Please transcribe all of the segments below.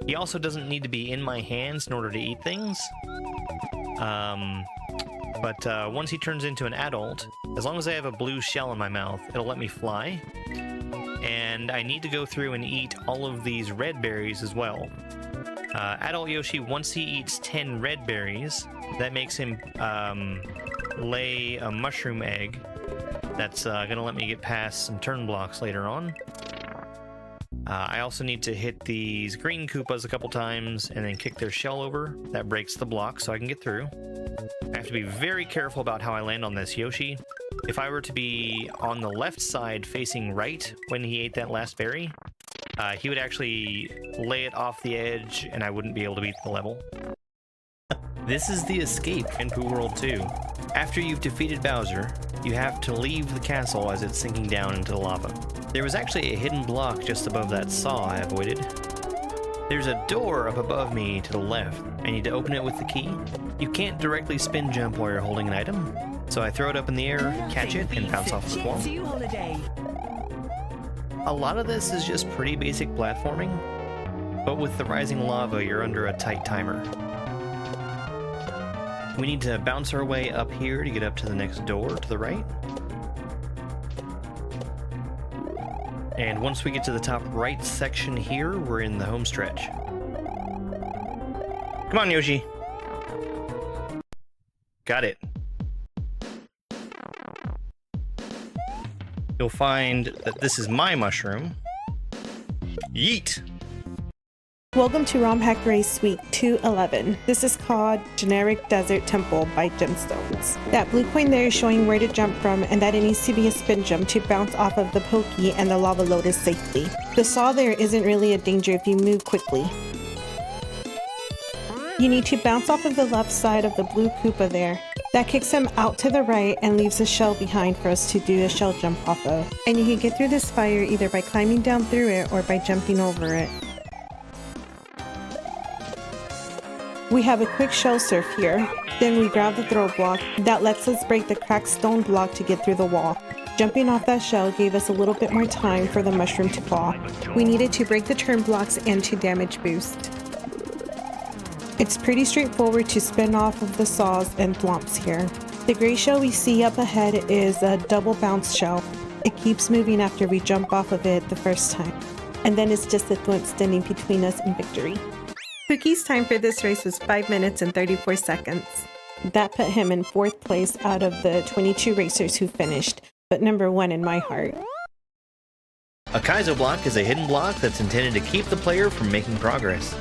He also doesn't need to be in my hands in order to eat things. But once he turns into an adult, as long as I have a blue shell in my mouth, it'll let me fly. And I need to go through and eat all of these red berries as well. Adult Yoshi, once he eats 10 red berries, that makes him lay a mushroom egg. That's gonna let me get past some turn blocks later on. I also need to hit these green Koopas a couple times and then kick their shell over. That breaks the block so I can get through. I have to be very careful about how I land on this Yoshi. If I were to be on the left side facing right when he ate that last berry, he would actually lay it off the edge and I wouldn't be able to beat the level. This is the escape in Poo World 2. After you've defeated Bowser, you have to leave the castle as it's sinking down into the lava. There was actually a hidden block just above that saw I avoided. There's a door up above me to the left. I need to open it with the key. You can't directly spin jump while you're holding an item, so I throw it up in the air, catch it, and bounce off the wall. A lot of this is just pretty basic platforming, but with the rising lava, you're under a tight timer. We need to bounce our way up here to get up to the next door to the right. And once we get to the top right section here, we're in the home stretch. Come on, Yoshi. Got it. You'll find that this is my mushroom. Yeet! Welcome to ROM Hack Race Week 211. This is called Generic Desert Temple by Gemstones. That blue coin there is showing where to jump from, and that it needs to be a spin jump to bounce off of the pokey and the lava lotus safely. The saw there isn't really a danger if you move quickly. You need to bounce off of the left side of the blue Koopa there. That kicks him out to the right and leaves a shell behind for us to do a shell jump off of. And you can get through this fire either by climbing down through it or by jumping over it. We have a quick shell surf here. Then we grab the throw block. That lets us break the cracked stone block to get through the wall. Jumping off that shell gave us a little bit more time for the mushroom to fall. We needed to break the turn blocks and to damage boost. It's pretty straightforward to spin off of the saws and thwomps here. The gray shell we see up ahead is a double bounce shell. It keeps moving after we jump off of it the first time. And then it's just a thwomp standing between us and victory. Pookie's time for this race was 5 minutes and 34 seconds. That put him in 4th place out of the 22 racers who finished, but number 1 in my heart. A Kaizo block is a hidden block that's intended to keep the player from making progress.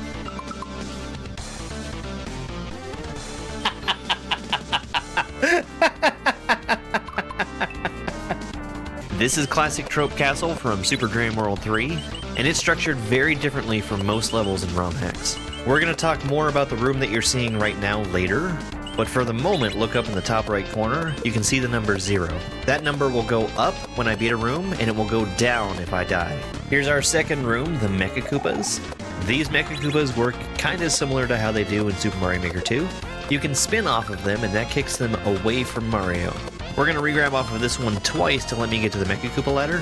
This is Classic Trope Castle from Super Dream World 3, and it's structured very differently from most levels in ROM hacks. We're going to talk more about the room that you're seeing right now later, but for the moment, look up in the top right corner, you can see the number 0. That number will go up when I beat a room, and it will go down if I die. Here's our second room, the Mecha Koopas. These Mecha Koopas work kinda similar to how they do in Super Mario Maker 2. You can spin off of them, and that kicks them away from Mario. We're going to re-grab off of this one twice to let me get to the Mecha Koopa ladder,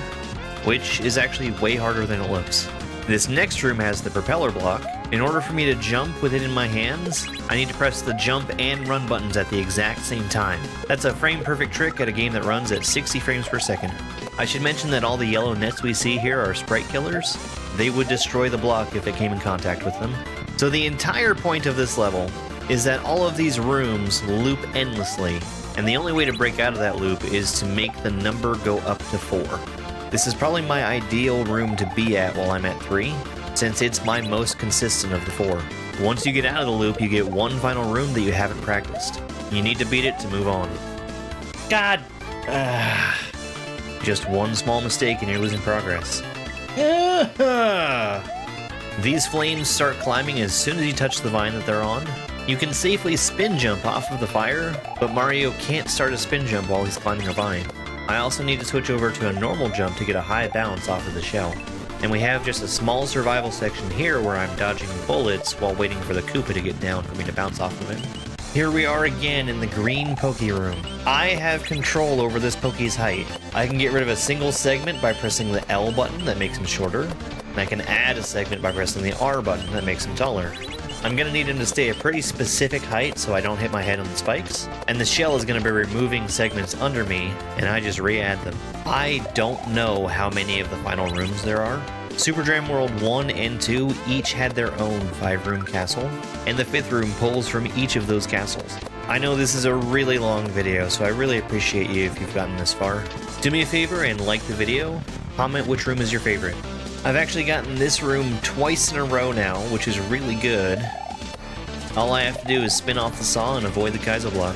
which is actually way harder than it looks. This next room has the propeller block. In order for me to jump with it in my hands, I need to press the jump and run buttons at the exact same time. That's a frame-perfect trick at a game that runs at 60 frames per second. I should mention that all the yellow nets we see here are sprite killers. They would destroy the block if it came in contact with them. So the entire point of this level is that all of these rooms loop endlessly, and the only way to break out of that loop is to make the number go up to 4. This is probably my ideal room to be at while I'm at 3, since it's my most consistent of the 4. Once you get out of the loop, you get one final room that you haven't practiced. You need to beat it to move on. God! Just one small mistake and you're losing progress. These flames start climbing as soon as you touch the vine that they're on. You can safely spin jump off of the fire, but Mario can't start a spin jump while he's climbing a vine. I also need to switch over to a normal jump to get a high bounce off of the shell. And we have just a small survival section here where I'm dodging bullets while waiting for the Koopa to get down for me to bounce off of it. Here we are again in the green Poke room. I have control over this Poke's height. I can get rid of a single segment by pressing the L button that makes him shorter. And I can add a segment by pressing the R button that makes him taller. I'm gonna need him to stay a pretty specific height so I don't hit my head on the spikes. And the shell is gonna be removing segments under me, and I just re-add them. I don't know how many of the final rooms there are. Super Dream World 1 and 2 each had their own 5-room castle, and the 5th room pulls from each of those castles. I know this is a really long video, so I really appreciate you if you've gotten this far. Do me a favor and like the video. Comment which room is your favorite. I've actually gotten this room twice in a row now, which is really good. All I have to do is spin off the saw and avoid the Kaizo block.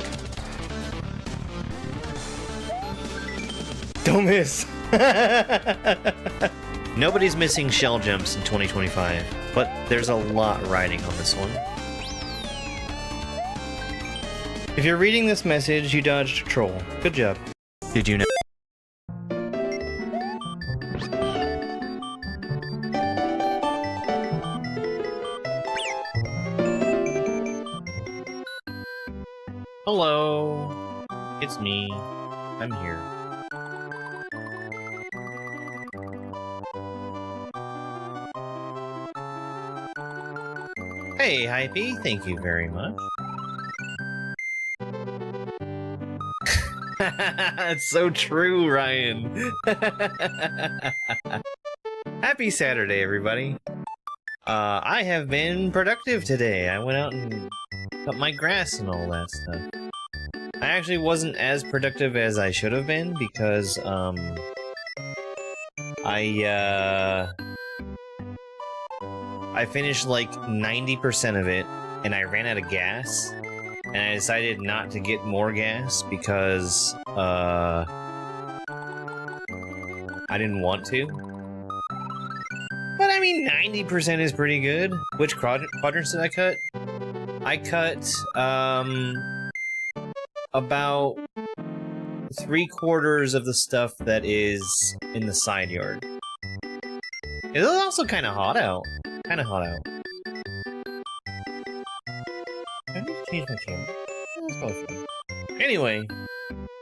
Don't miss! Nobody's missing shell jumps in 2025, but there's a lot riding on this one. If you're reading this message, you dodged a troll. Good job. Did you know? Hello, it's me. I'm here. Hey, Hypey, thank you very much. It's so true, Ryan. Happy Saturday, everybody. I have been productive today. I went out and cut my grass and all that stuff. I actually wasn't as productive as I should have been because, I finished like 90% of it and I ran out of gas. And I decided not to get more gas because, I didn't want to. But I mean, 90% is pretty good. Which quadrants did I cut? I cut, about 3/4 of the stuff that is in the side yard. It's also kind of hot out. Kind of hot out. I need to change my camera. That's probably fine. Anyway,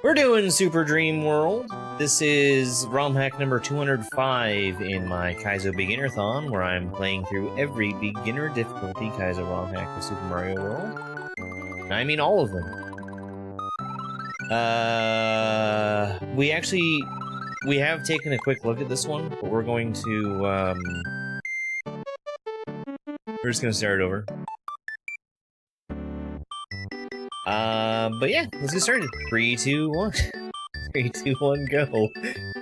we're doing Super Dream World. This is ROM hack number 205 in my Kaizo Beginnerthon, where I'm playing through every beginner difficulty Kaizo ROM hack of Super Mario World. I mean all of them. We have taken a quick look at this one, but we're going to, we're just gonna start it over. But yeah, let's get started. 3, 2, 1. 3, 2, 1, go.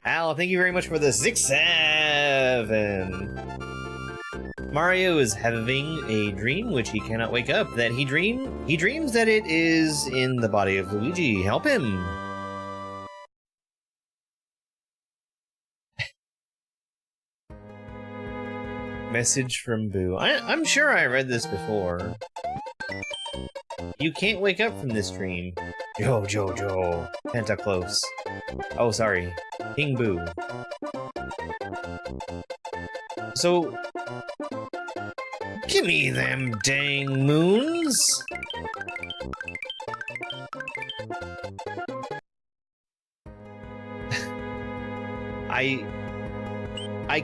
Al, thank you very much for the 6-7. Mario is having a dream which he cannot wake up. He dreams that it is in the body of Luigi. Help him! Message from Boo. I'm sure I read this before. You can't wake up from this dream. Joe. Pentaclose. Oh, sorry. King Boo. So... give me them dang moons! I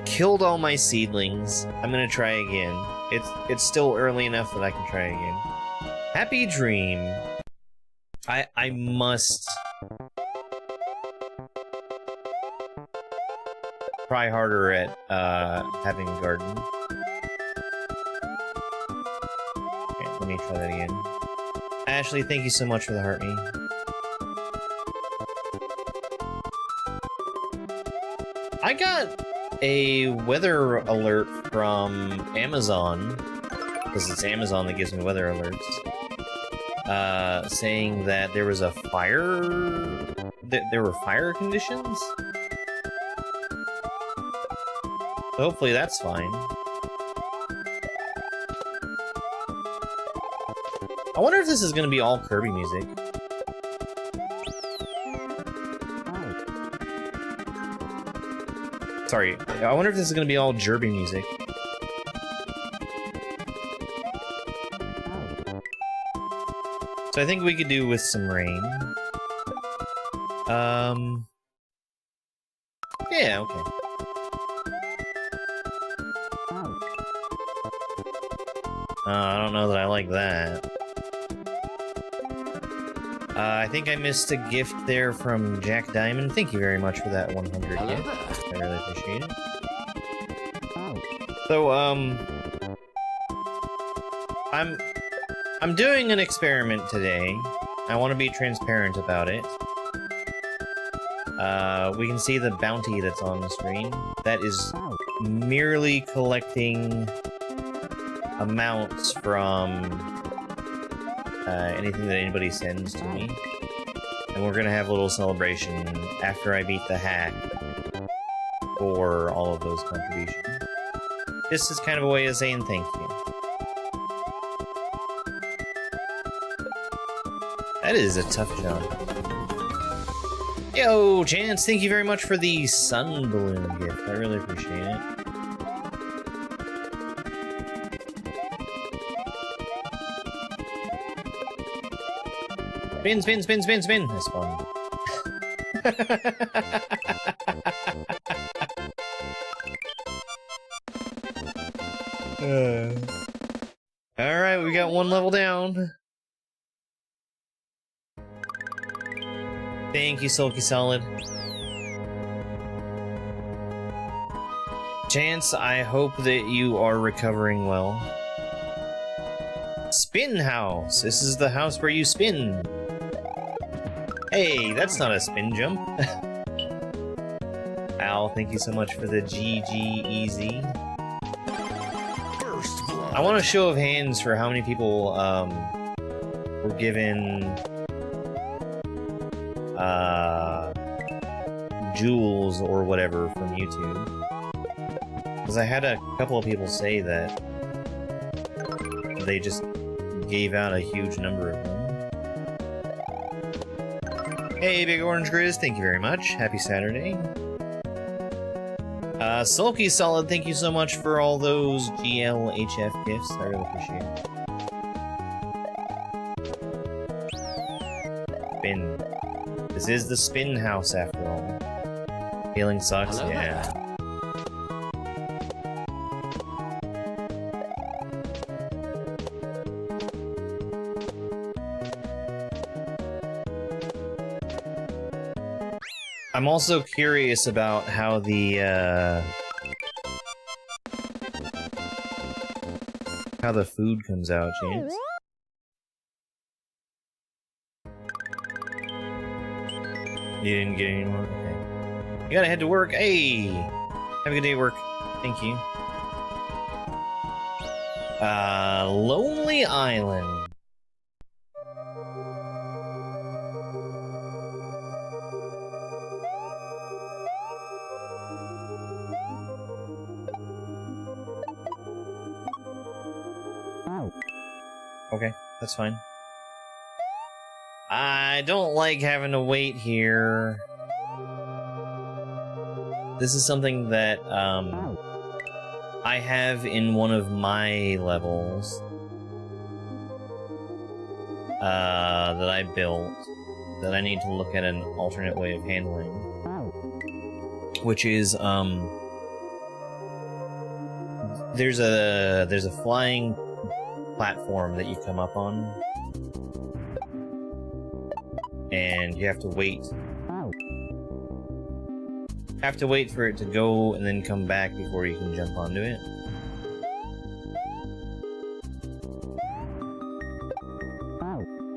killed all my seedlings. I'm gonna try again. It's still early enough that I can try again. Happy dream. I must try harder at having a garden. Okay, let me try that again. Ashley, thank you so much for the heart me. I got a weather alert from Amazon, because it's Amazon that gives me weather alerts, saying that there was a fire... there were fire conditions? So hopefully that's fine. I wonder if this is gonna be all Kirby music. Sorry, I wonder if this is gonna be all Jerby music. So I think we could do with some rain. Yeah, okay. I don't know that I like that. I think I missed a gift there from Jack Diamond. Thank you very much for that 100 gift. I really appreciate it. So, I'm doing an experiment today. I want to be transparent about it. We can see the bounty that's on the screen. That is merely collecting amounts from anything that anybody sends to me. And we're gonna have a little celebration after I beat the hack for all of those contributions. This is kind of a way of saying thank you. That is a tough job. Yo, Chance, thank you very much for the sun balloon gift. I really appreciate it. Spin, spin, spin, spin, spin. That's fun. Alright, we got one level down. Thank you, Sulky Solid. Chance, I hope that you are recovering well. Spin house! This is the house where you spin. Hey, that's not a spin jump. Al, thank you so much for the GG I want a show of hands for how many people were given jewels or whatever from YouTube. Because I had a couple of people say that they just gave out a huge number of them. Hey, Big Orange Grizz, thank you very much. Happy Saturday. Sulky Solid, thank you so much for all those GLHF gifts. I really appreciate it. Spin. This is the spin house after all. Feeling sucks? Hello. Yeah. I'm also curious about how the food comes out, James. You didn't get any more? Okay. You gotta head to work. Hey! Have a good day at work. Thank you. Lonely Island. Okay, that's fine. I don't like having to wait here. This is something that, I have in one of my levels, that I built, that I need to look at an alternate way of handling. Which is, there's a flying platform that you come up on, and you have to wait. Have to wait for it to go and then come back before you can jump onto it.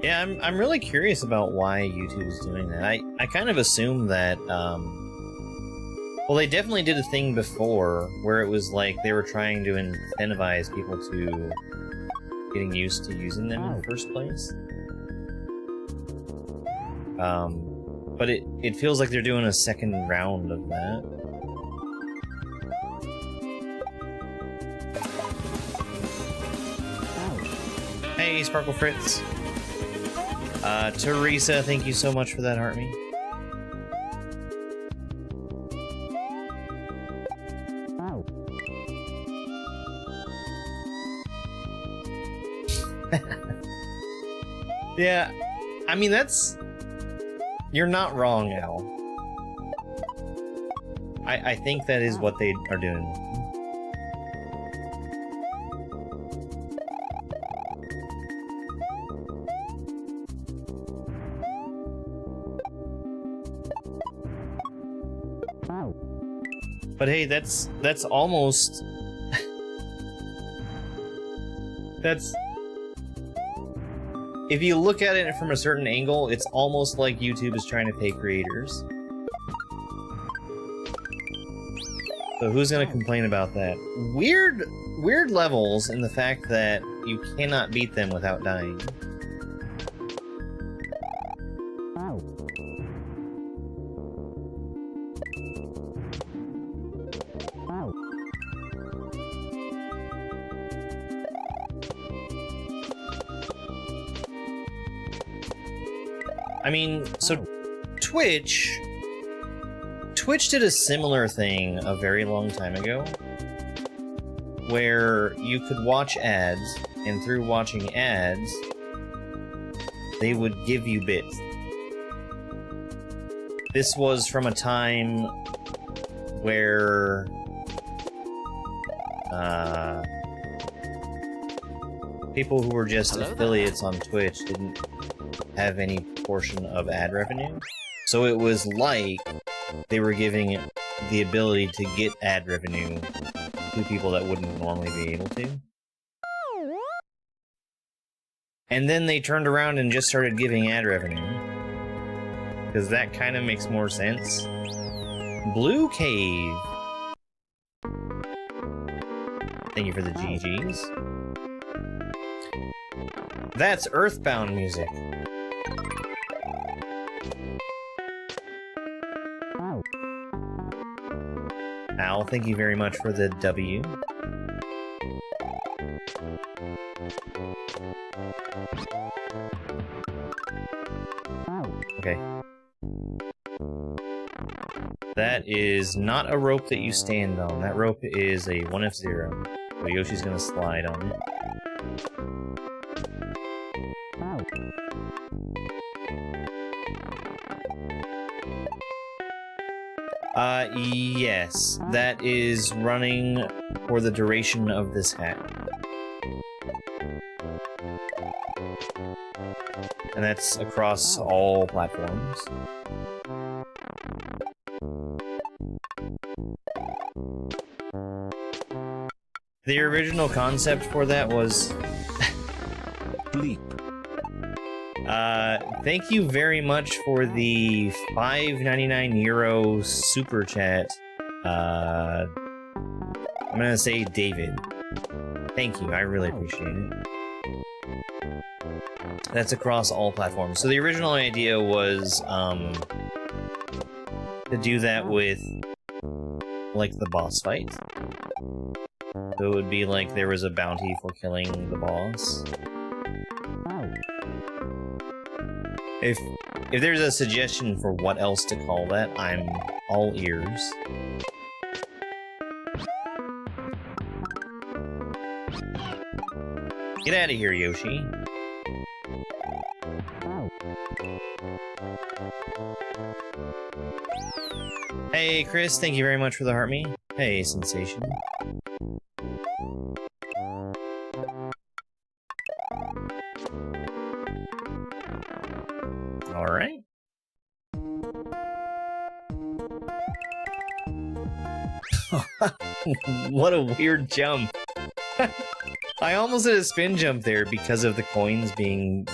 Yeah, I'm really curious about why YouTube is doing that. I kind of assume that, well, they definitely did a thing before where it was like they were trying to incentivize people to getting used to using them in the first place. But it feels like they're doing a second round of that. Hey, Sparkle Fritz. Teresa, thank you so much for that, heart me. Yeah, I mean, that's... You're not wrong, Al. I think that is what they are doing. But hey, that's almost... that's... If you look at it from a certain angle, it's almost like YouTube is trying to pay creators. So who's gonna complain about that? Weird levels in the fact that you cannot beat them without dying. I mean, so Twitch did a similar thing a very long time ago, where you could watch ads, and through watching ads, they would give you bits. This was from a time where people who were just affiliates on Twitch didn't have any portion of ad revenue. So it was like they were giving the ability to get ad revenue to people that wouldn't normally be able to. And then they turned around and just started giving ad revenue. Because that kind of makes more sense. Blue Cave. Thank you for the GGs. That's Earthbound music. Al, thank you very much for the W. Okay. That is not a rope that you stand on. That rope is a 1F0. So Yoshi's gonna slide on it. Yes. That is running for the duration of this hack. And that's across all platforms. The original concept for that was... Bleep. Thank you very much for the €5.99 super chat. I'm gonna say David. Thank you, I really appreciate it. That's across all platforms. So the original idea was, to do that with, like, the boss fight. So it would be like there was a bounty for killing the boss. If there's a suggestion for what else to call that, I'm all ears. Get out of here, Yoshi. Hey, Chris, thank you very much for the heart me. Hey, Sensation. Alright. What a weird jump. I almost did a spin jump there because of the coins being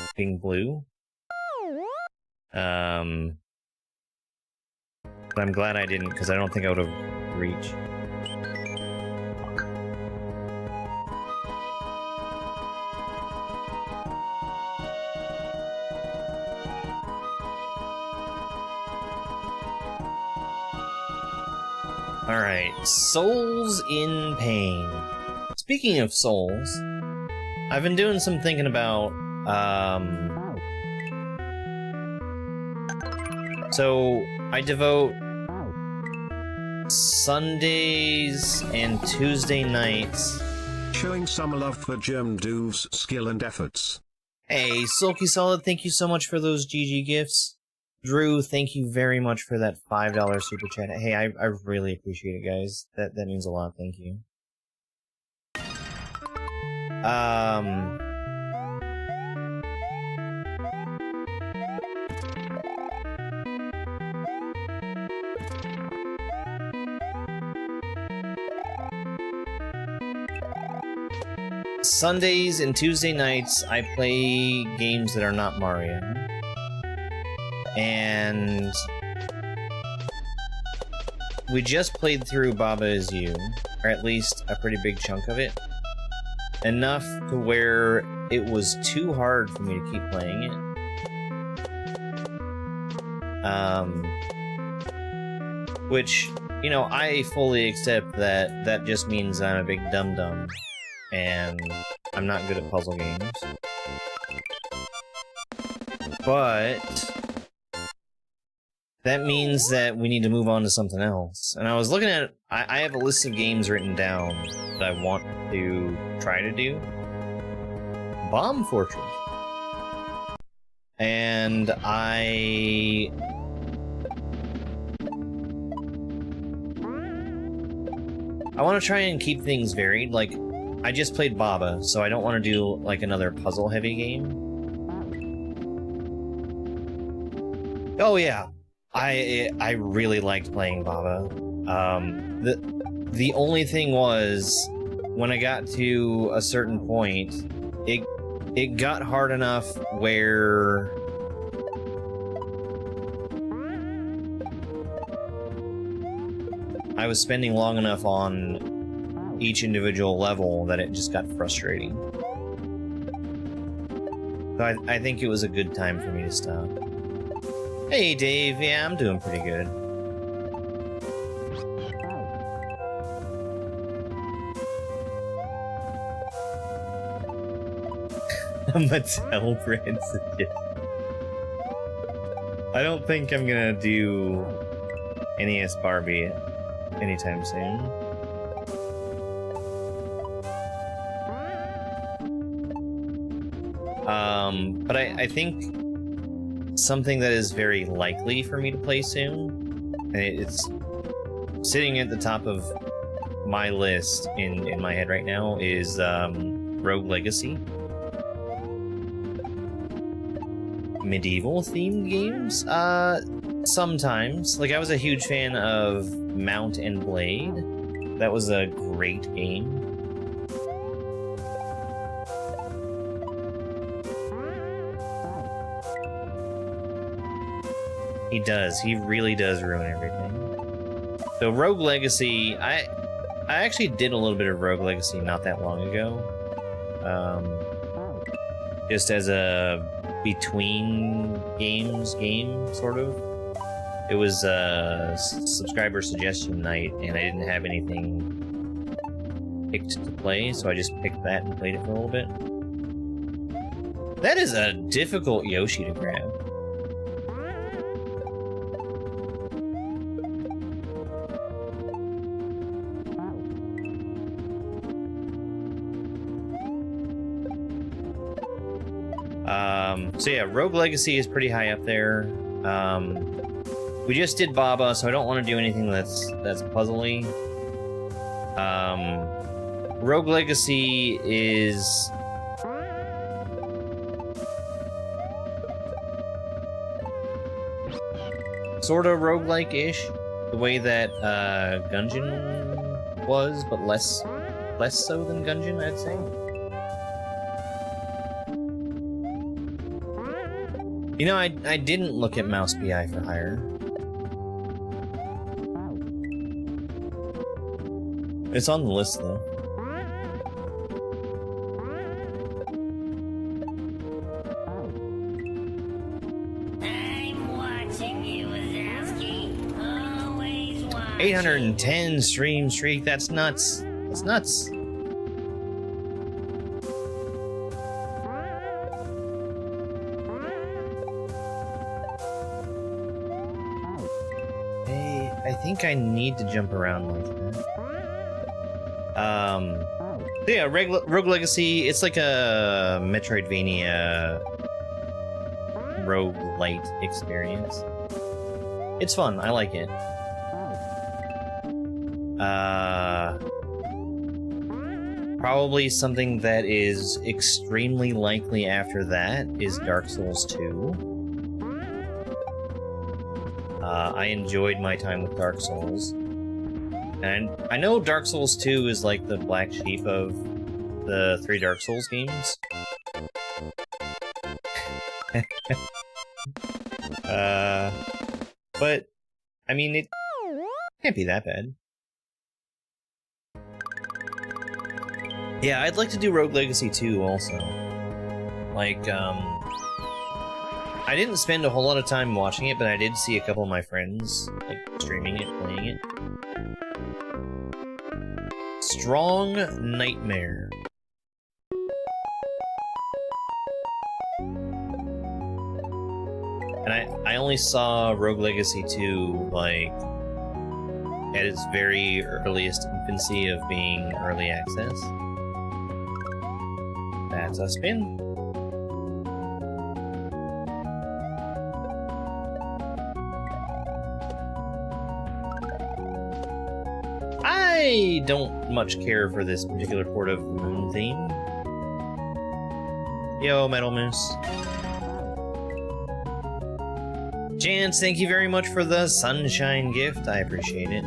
blue. But I'm glad I didn't, because I don't think I would have reached. Alright, Souls in Pain. Speaking of souls, I've been doing some thinking about, so I devote Sundays and Tuesday nights showing some love for germdove's skill and efforts. Hey, Sulky Solid, thank you so much for those GG gifts. Drew, thank you very much for that $5 super chat. Hey, I really appreciate it, guys. That means a lot. Thank you. Sundays and Tuesday nights, I play games that are not Mario. And we just played through Baba Is You, or at least a pretty big chunk of it. Enough to where it was too hard for me to keep playing it. Which, you know, I fully accept that that just means I'm a big dum-dum, and I'm not good at puzzle games. But that means that we need to move on to something else. And I was looking at, I have a list of games written down that I want to try to do. Bomb Fortress. And I want to try and keep things varied. Like, I just played Baba, so I don't want to do, like, another puzzle-heavy game. Oh, yeah. I really liked playing Baba. The only thing was, when I got to a certain point, it got hard enough where I was spending long enough on each individual level that it just got frustrating. So I think it was a good time for me to stop. Hey, Dave. Yeah, I'm doing pretty good. Mattel brand suggestion. I don't think I'm gonna do NES Barbie anytime soon. But I think something that is very likely for me to play soon, and it's sitting at the top of my list in my head right now, is Rogue Legacy. Medieval themed games? Sometimes. Like, I was a huge fan of Mount and Blade. That was a great game. He does. He really does ruin everything. So Rogue Legacy, I actually did a little bit of Rogue Legacy not that long ago. Just as a between games game, sort of. It was a subscriber suggestion night, and I didn't have anything picked to play, so I just picked that and played it for a little bit. That is a difficult Yoshi to grab. So yeah, Rogue Legacy is pretty high up there. We just did Baba, so I don't want to do anything that's puzzly. Rogue Legacy is sort of roguelike-ish, the way that Gungeon was, but less so than Gungeon, I'd say. You know, I didn't look at Mouse BI for hire. It's on the list, though. I'm watching you, Wazowski. Always watching. 810 stream streak, that's nuts. That's nuts. I think I need to jump around like that. So yeah, Rogue Legacy, it's like a Metroidvania roguelite experience. It's fun, I like it. Probably something that is extremely likely after that is Dark Souls 2. I enjoyed my time with Dark Souls. And I know Dark Souls 2 is like the black sheep of the 3 Dark Souls games. But, I mean, it can't be that bad. Yeah, I'd like to do Rogue Legacy 2 also. Like, I didn't spend a whole lot of time watching it, but I did see a couple of my friends, like, streaming it, playing it. Strong Nightmare. And I only saw Rogue Legacy 2, like, at its very earliest infancy of being early access. That's a spin. I don't much care for this particular port of Moon theme. Yo, Metal Moose. Chance, thank you very much for the sunshine gift. I appreciate it.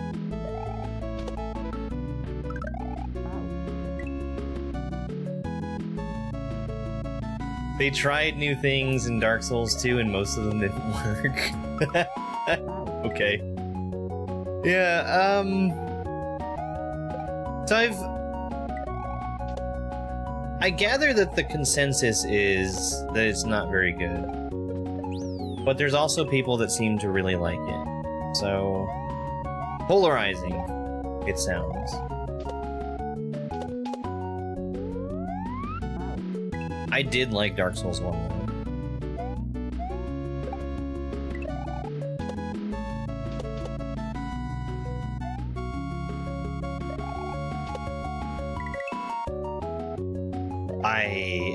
They tried new things in Dark Souls 2 and most of them didn't work. Okay. Yeah, so I gather that the consensus is that it's not very good. But there's also people that seem to really like it. So, polarizing, it sounds. I did like Dark Souls 1 though. I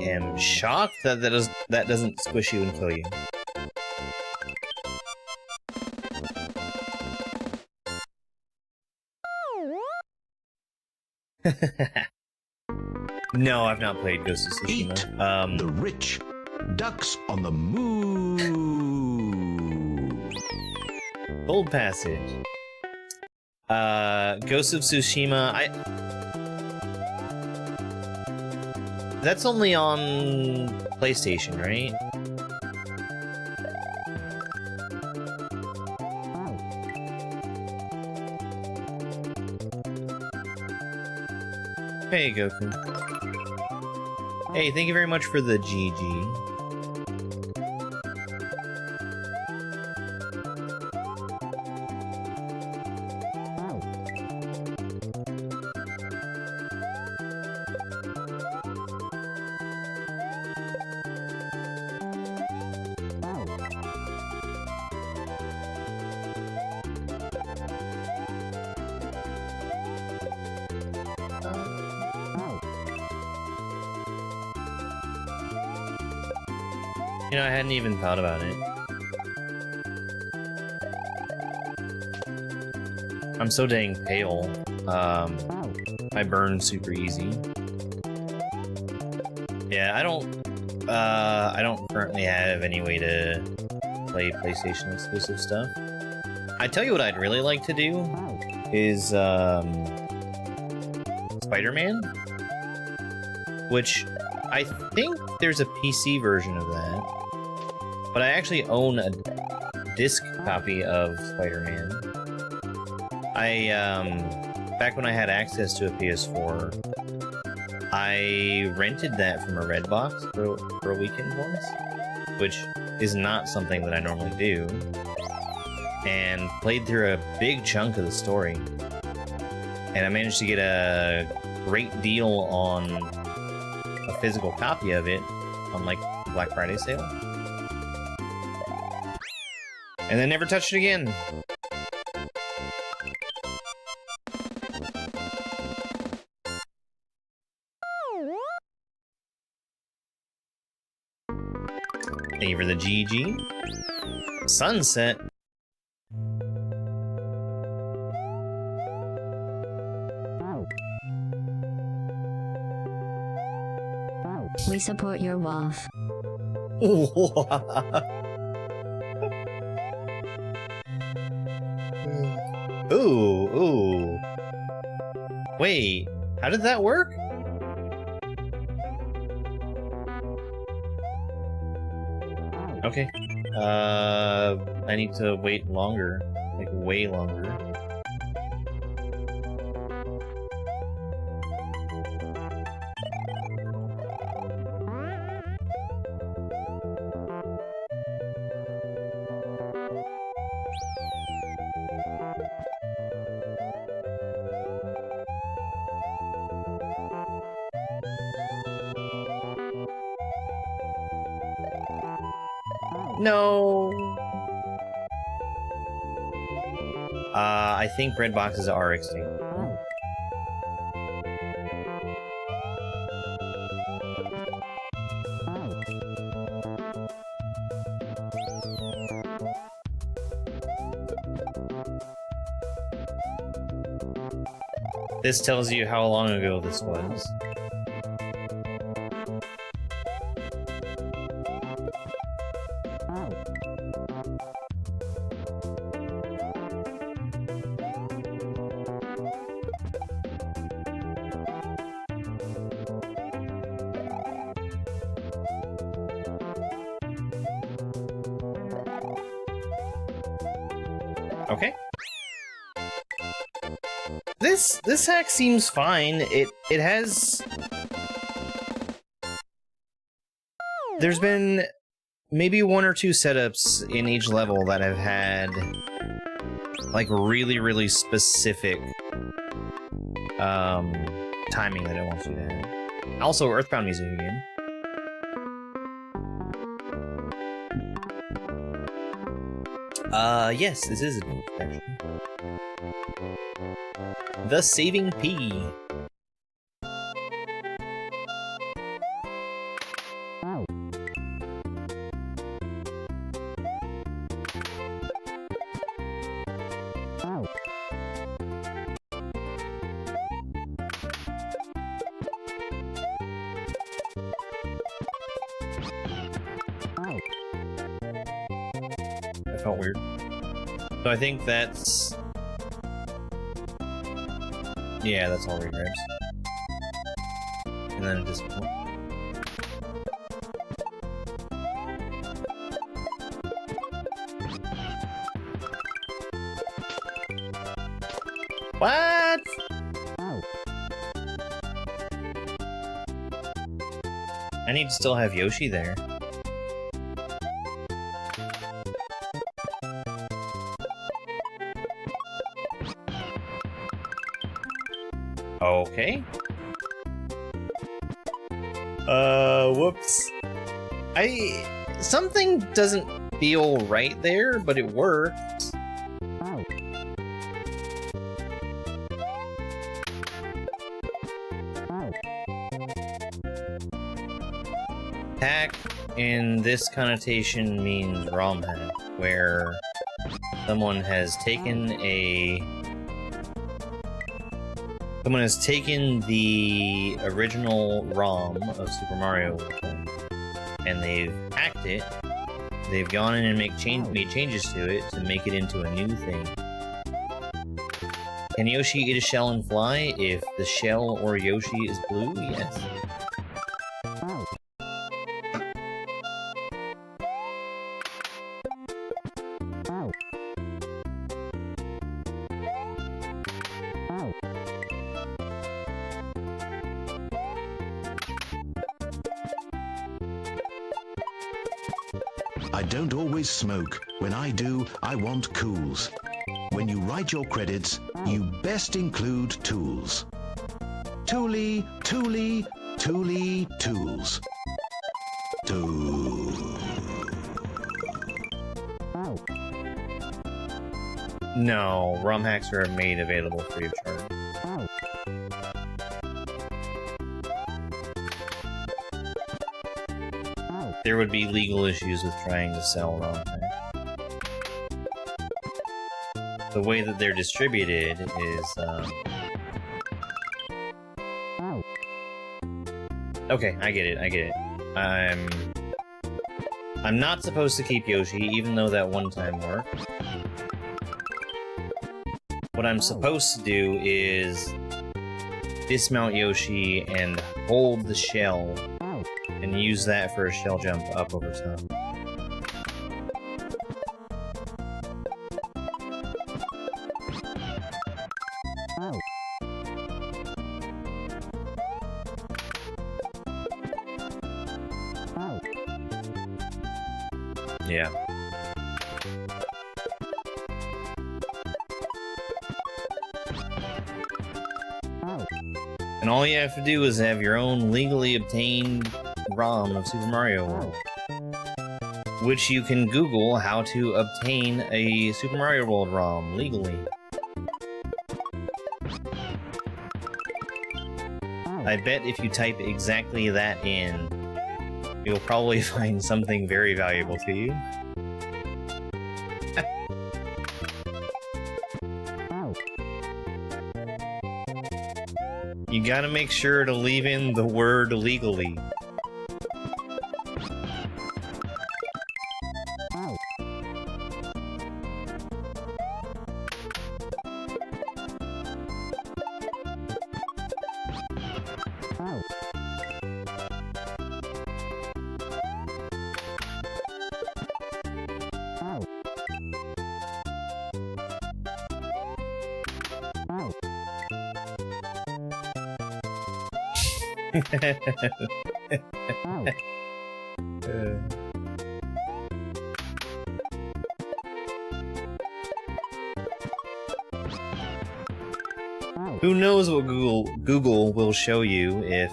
am shocked that that doesn't squish you and kill you. No, I've not played Ghost of Tsushima. Eat the rich ducks on the moon. Gold Passage. Ghost of Tsushima. That's only on PlayStation, right? Hey, Goku. Hey, thank you very much for the GG. You know, I hadn't even thought about it. I'm so dang pale. I burn super easy. Yeah, I don't currently have any way to play PlayStation exclusive stuff. I tell you what I'd really like to do is Spider-Man, which I think there's a PC version of that, but I actually own a disc copy of Spider-Man. Back when I had access to a PS4, I rented that from a Redbox for a weekend once, which is not something that I normally do, and played through a big chunk of the story. And I managed to get a great deal on a physical copy of it on, like, Black Friday sale. And then never touched it again. Thank you for the GG. Sunset. We support your WAF. Ooh. Wait, how did that work? Okay. I need to wait longer. Like, way longer. No! I think red boxes are extinct. This tells you how long ago this was. Okay. This hack seems fine. It has... There's been maybe 1 or 2 setups in each level that have had like really specific timing that it wants you to have. Also, Earthbound music again. Yes, this is a new actually. The Saving Pea. That felt weird. So I think that's... Yeah, that's all regrabs. And then it just... What? I need to still have Yoshi there. Okay. Whoops. Something doesn't feel right there, but it works. Hack in this connotation means ROM hack, where someone has taken the original ROM of Super Mario World, and they've hacked it. They've gone in and made changes to it to make it into a new thing. Can Yoshi eat a shell and fly if the shell or Yoshi is blue? Yes. I don't always smoke. When I do, I want cools. When you write your credits, you best include tools. Toolie, toolie, toolie, tools. No, ROM hacks are made available free of charge. There would be legal issues with trying to sell ROM hacks. The way that they're distributed is, Okay, I get it. I'm not supposed to keep Yoshi, even though that one time worked. What I'm supposed to do is dismount Yoshi and hold the shell and use that for a shell jump up over top. Yeah. And all you have to do is have your own legally obtained ROM of Super Mario World, which you can Google how to obtain a Super Mario World ROM legally. I bet if you type exactly that in, you'll probably find something very valuable to you. You gotta make sure to leave in the word legally. Who knows what Google will show you if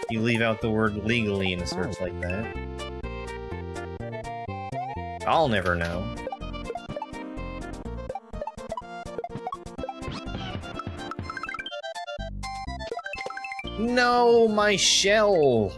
you leave out the word legally in a search like that. I'll never know. No, my shell!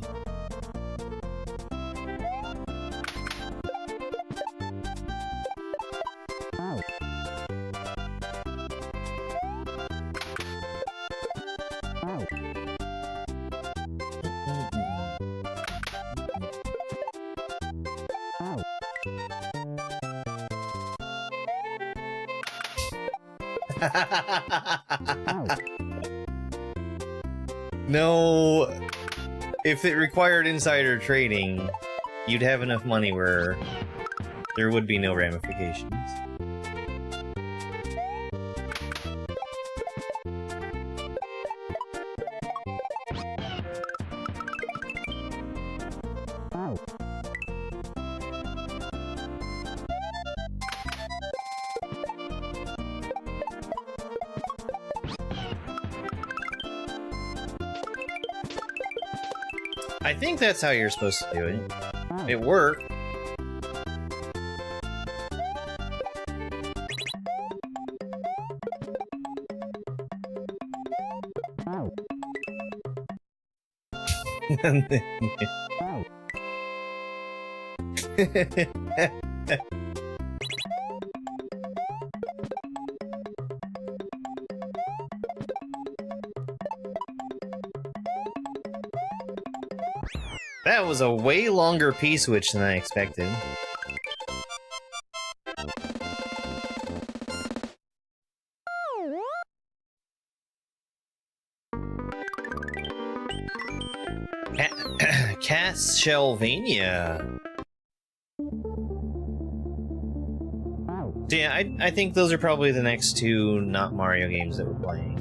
No, if it required insider trading, you'd have enough money where there would be no ramifications. I think that's how you're supposed to do it. It worked. That was a way longer P-switch than I expected. Castlevania. So yeah, I think those are probably the next two not Mario games that we're playing.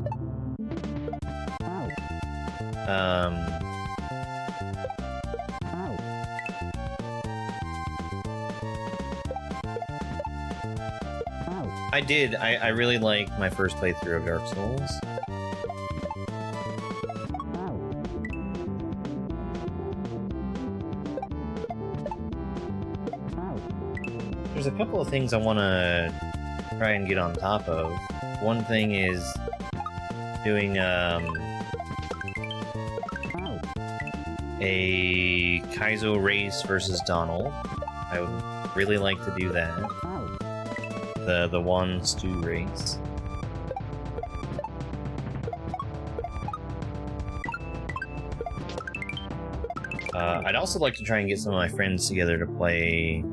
I really liked my first playthrough of Dark Souls. There's a couple of things I want to try and get on top of. One thing is doing a Kaizo race versus Donald. I would really like to do that. The one stew race. I'd also like to try and get some of my friends together to play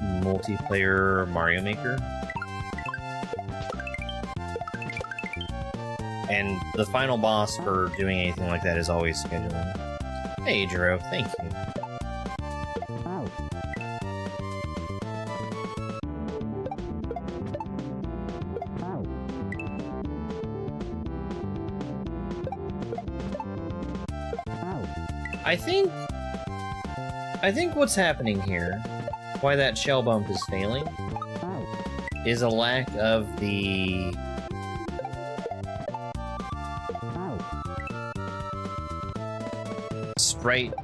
multiplayer Mario Maker. And the final boss for doing anything like that is always scheduling. Hey, Jiro, thank you. I think what's happening here, why that shell bump is failing, is a lack of the sprite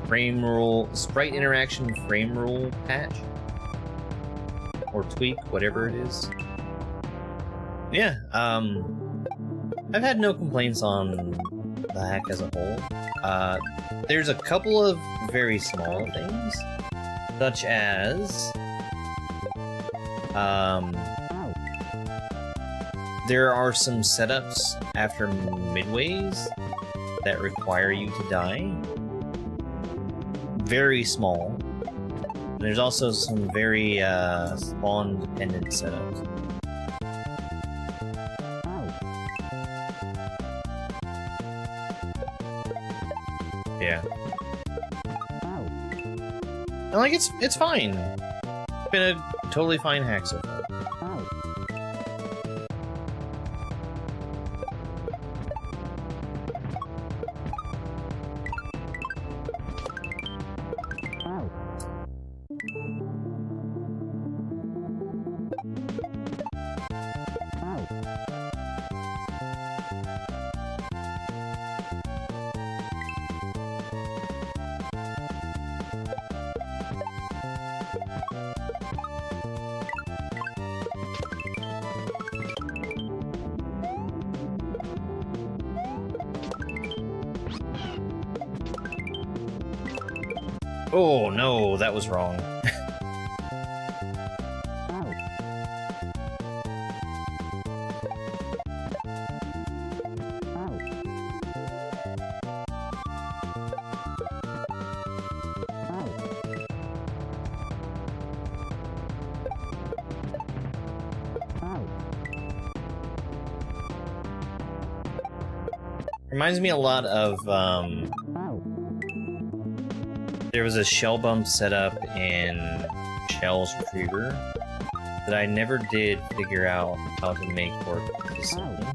interaction frame rule patch or tweak, whatever it is. Yeah, I've had no complaints on the hack as a whole. There's a couple of very small things, such as there are some setups after midways that require you to die. Very small. And there's also some very spawn-dependent setups. Yeah. And like it's fine. It's been a totally fine hack so far. Oh no, that was wrong. Reminds me a lot of, there was a shell bump set up in Shell's Retriever that I never did figure out how to make work consistently.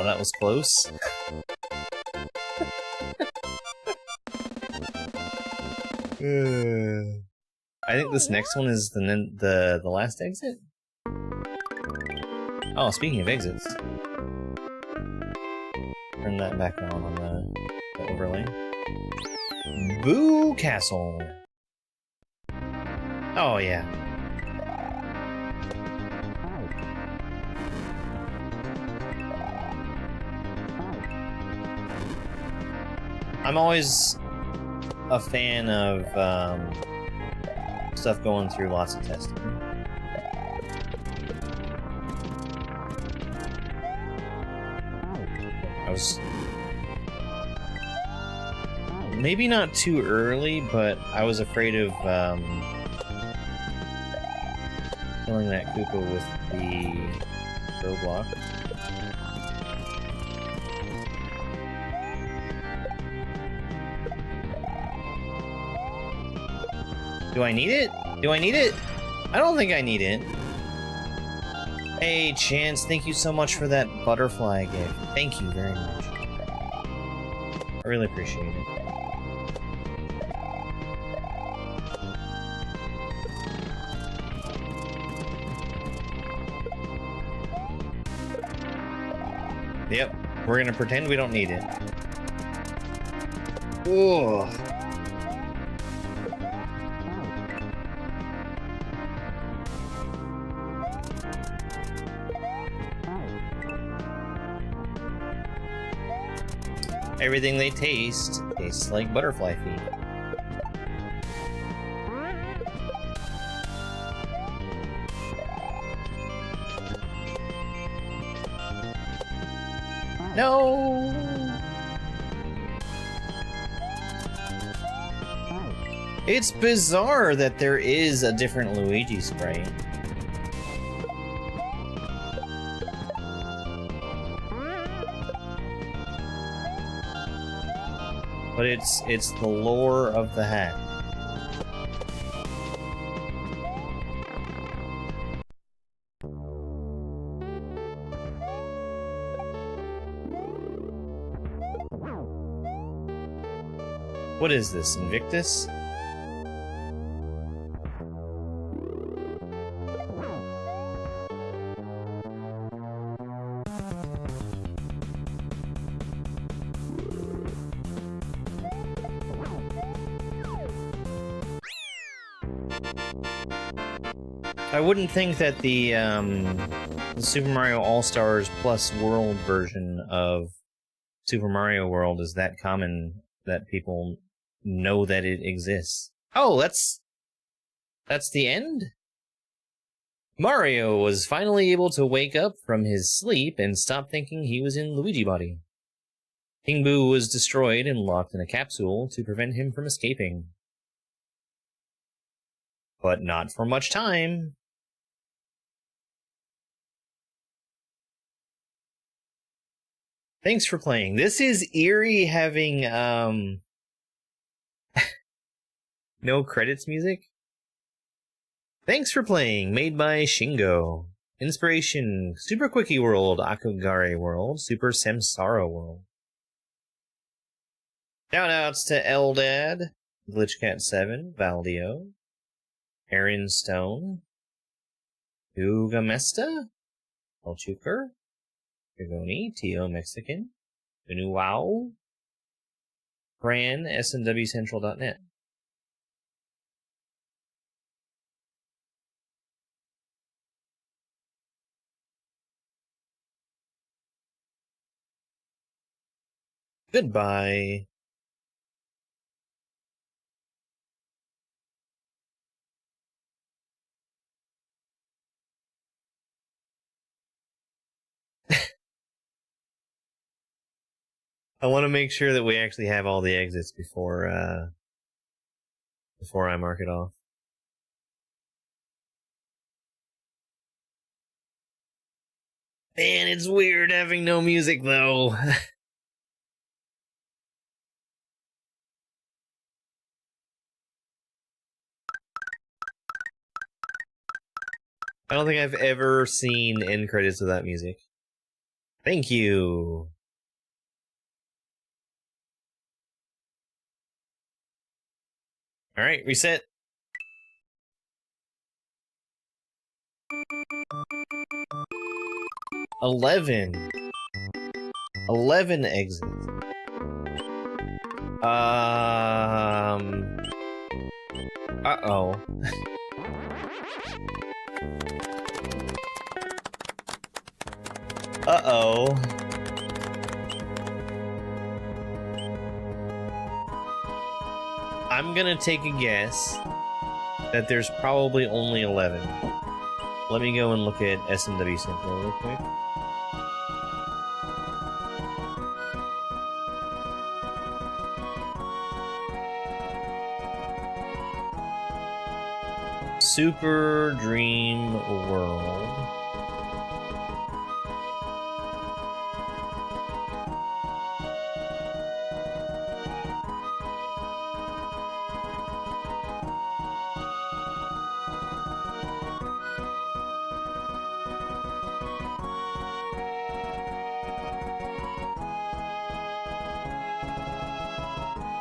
That was close. I think this next one is the last exit. Oh, speaking of exits, turn that back on the overlay. Boo Castle. Oh yeah. I'm always a fan of stuff going through lots of testing. I was maybe not too early, but I was afraid of killing that Koopa with the roadblock. Do I need it? Do I need it? I don't think I need it. Hey, Chance, thank you so much for that butterfly gift. Thank you very much. I really appreciate it. Yep, we're gonna pretend we don't need it. Ooh. Everything they taste tastes like butterfly feet. No! It's bizarre that there is a different Luigi sprite. But it's the lore of the hat. What is this, Invictus? I wouldn't think that the Super Mario All-Stars Plus World version of Super Mario World is that common that people know that it exists. Oh, that's the end? Mario was finally able to wake up from his sleep and stop thinking he was in Luigi Body. King Boo was destroyed and locked in a capsule to prevent him from escaping. But not for much time. Thanks for playing. This is eerie having, no credits music. Thanks for playing, made by Shingo. Inspiration, Super Quickie World, Akugare World, Super Samsara World. Shoutouts to Eldad, GlitchCat7, Valdio, Aaron Stone, Ugamesta, Elchuker, Gagoni, T.O. Mexican, Unuwao, Fran, SNWCentral.net. Goodbye. I want to make sure that we actually have all the exits before I mark it off. Man, it's weird having no music though. I don't think I've ever seen end credits without music. Thank you. Alright, reset. Eleven exits. Uh-oh. Uh-oh. I'm gonna take a guess that there's probably only 11. Let me go and look at SMW Central real quick. Super Dream World.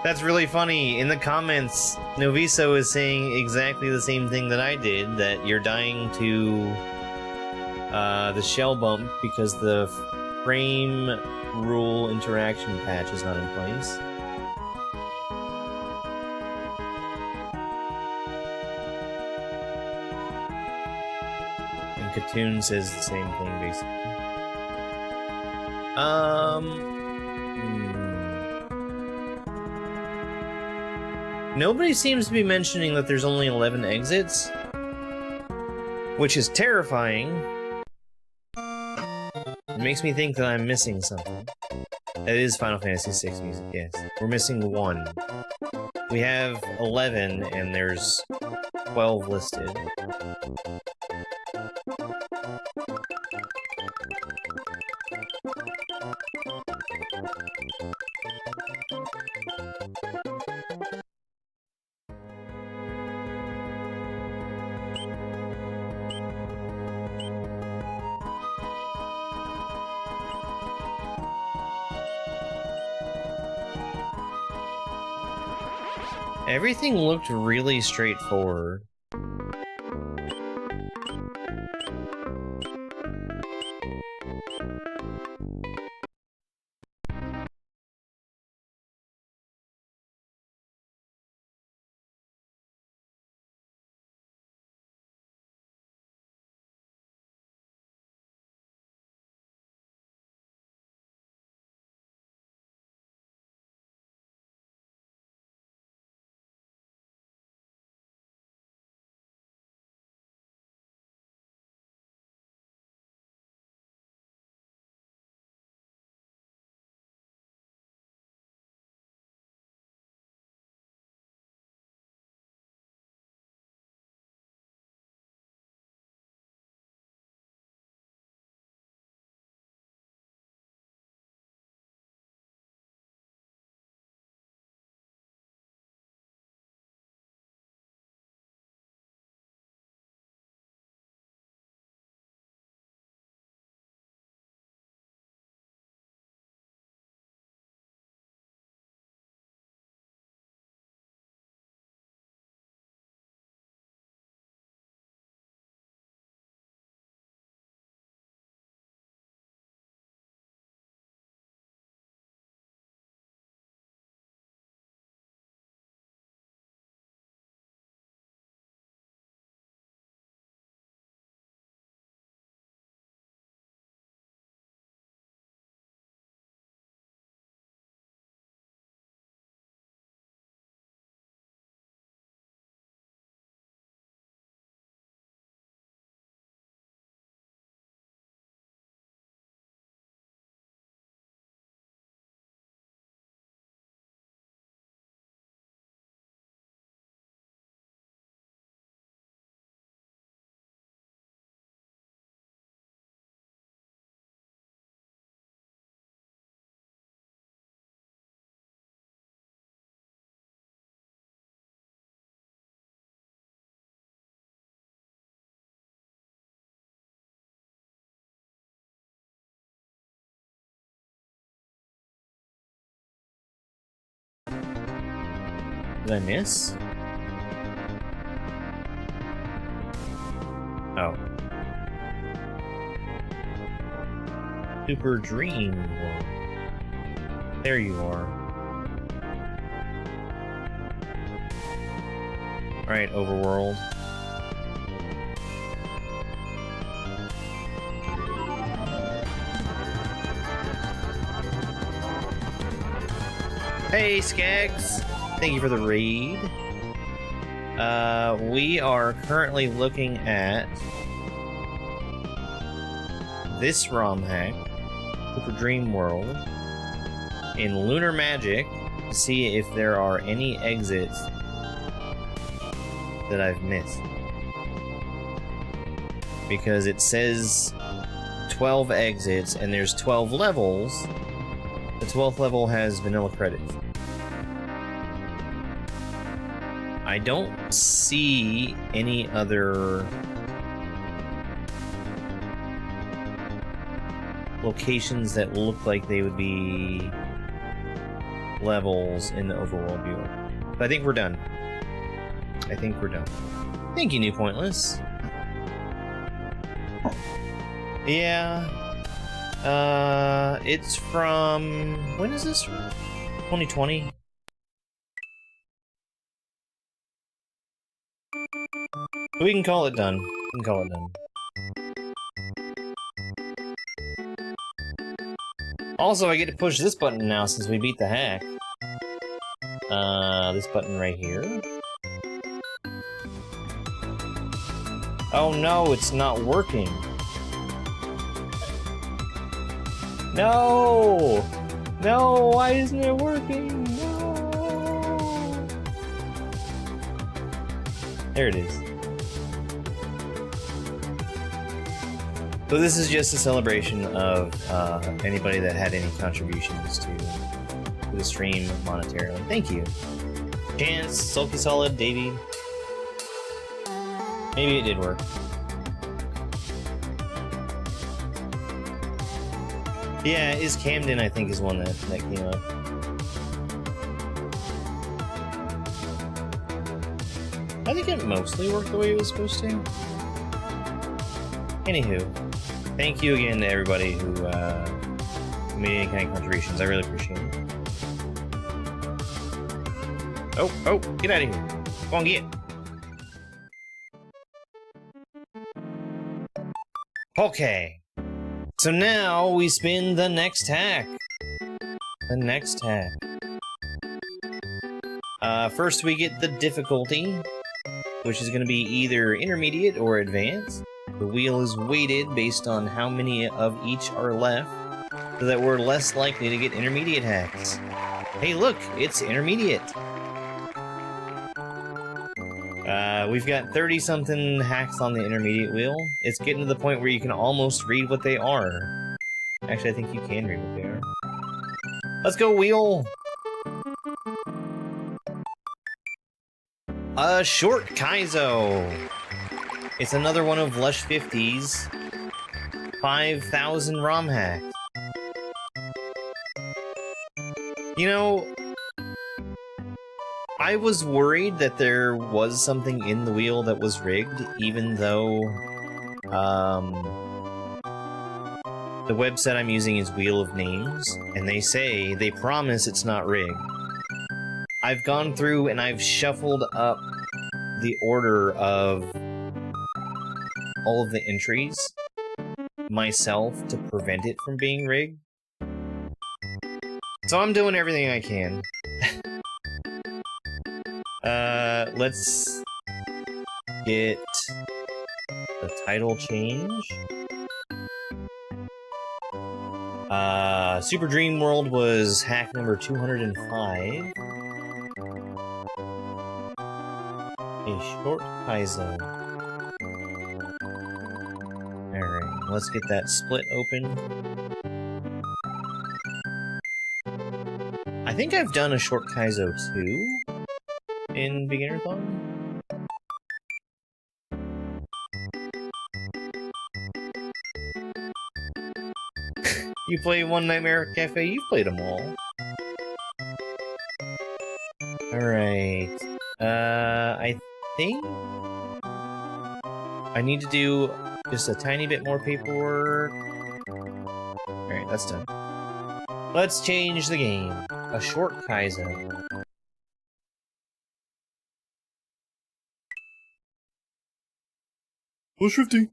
That's really funny. In the comments, Noviso is saying exactly the same thing that I did, that you're dying to the shell bump because the frame rule interaction patch is not in place. And Katoon says the same thing, basically. Nobody seems to be mentioning that there's only 11 exits, which is terrifying. It makes me think that I'm missing something. That is Final Fantasy VI music, yes. We're missing 1. We have 11, and there's 12 listed. Everything looked really straightforward. Did I miss? Oh. Super Dream World. There you are. Alright, Overworld. Hey, Skags! Thank you for the raid. We are currently looking at this ROM hack, Super Dream World, in Lunar Magic to see if there are any exits that I've missed. Because it says 12 exits and there's 12 levels. The 12th level has vanilla credits. I don't see any other locations that look like they would be levels in the Overworld viewer. But I think we're done. I think we're done. Thank you, New Pointless. Yeah. It's from... when is this from? 2020? We can call it done. We can call it done. Also, I get to push this button now since we beat the hack. This button right here. Oh no, it's not working. No! No, why isn't it working? No! There it is. So this is just a celebration of anybody that had any contributions to the stream monetarily. Thank you. Chance, Sulky Solid, Davey. Maybe it did work. Yeah, Is Camden, I think, is one that came up. I think it mostly worked the way it was supposed to. Anywho, thank you again to everybody who made any kind of contributions. I really appreciate it. Oh, get out of here. Go on, get. Okay. So now we spin the next hack. The next hack. First we get the difficulty, which is going to be either intermediate or advanced. The wheel is weighted based on how many of each are left, so that we're less likely to get intermediate hacks. Hey look, it's intermediate! We've got 30-something hacks on the intermediate wheel. It's getting to the point where you can almost read what they are. Actually, I think you can read what they are. Let's go, wheel! A short Kaizo! It's another one of Lush 50's 5,000 ROM hacks. You know, I was worried that there was something in the wheel that was rigged, even though the website I'm using is Wheel of Names, and they promise it's not rigged. I've gone through and I've shuffled up the order of all of the entries myself to prevent it from being rigged. So I'm doing everything I can. Let's get the title change. Super Dream World was hack number 205. A short Kaizo. Alright, let's get that split open. I think I've done a short Kaizo too in Beginnerthon. You play One Nightmare Cafe, you've played them all. Alright. I think I need to do just a tiny bit more paperwork. Alright, that's done. Let's change the game. A short Kaizo. Plus 50.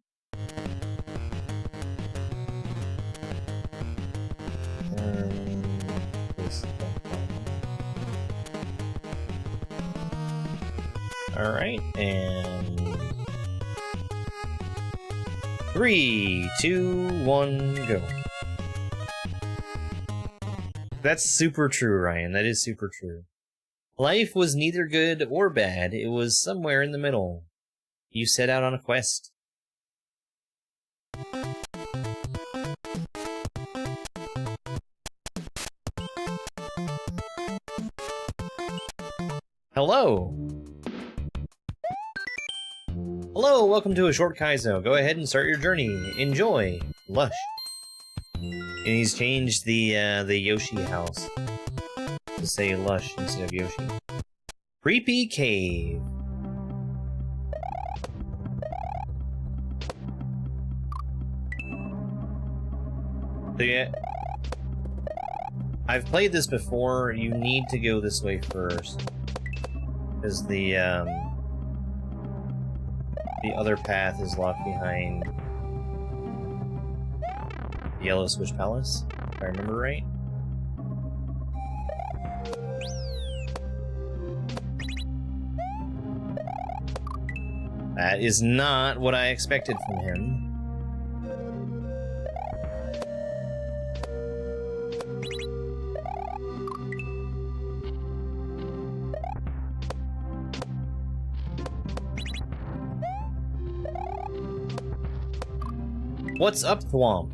Alright, and 3, 2, 1, go. That's super true, Ryan. That is super true. Life was neither good or bad. It was somewhere in the middle. You set out on a quest. Hello! Hello, welcome to a short Kaizo. Go ahead and start your journey. Enjoy! Lush. And he's changed the Yoshi house to say Lush instead of Yoshi. Creepy Cave. So yeah, I've played this before. You need to go this way first, because the other path is locked behind the Yellow Switch Palace, if I remember right. That is not what I expected from him. What's up, Thwomp?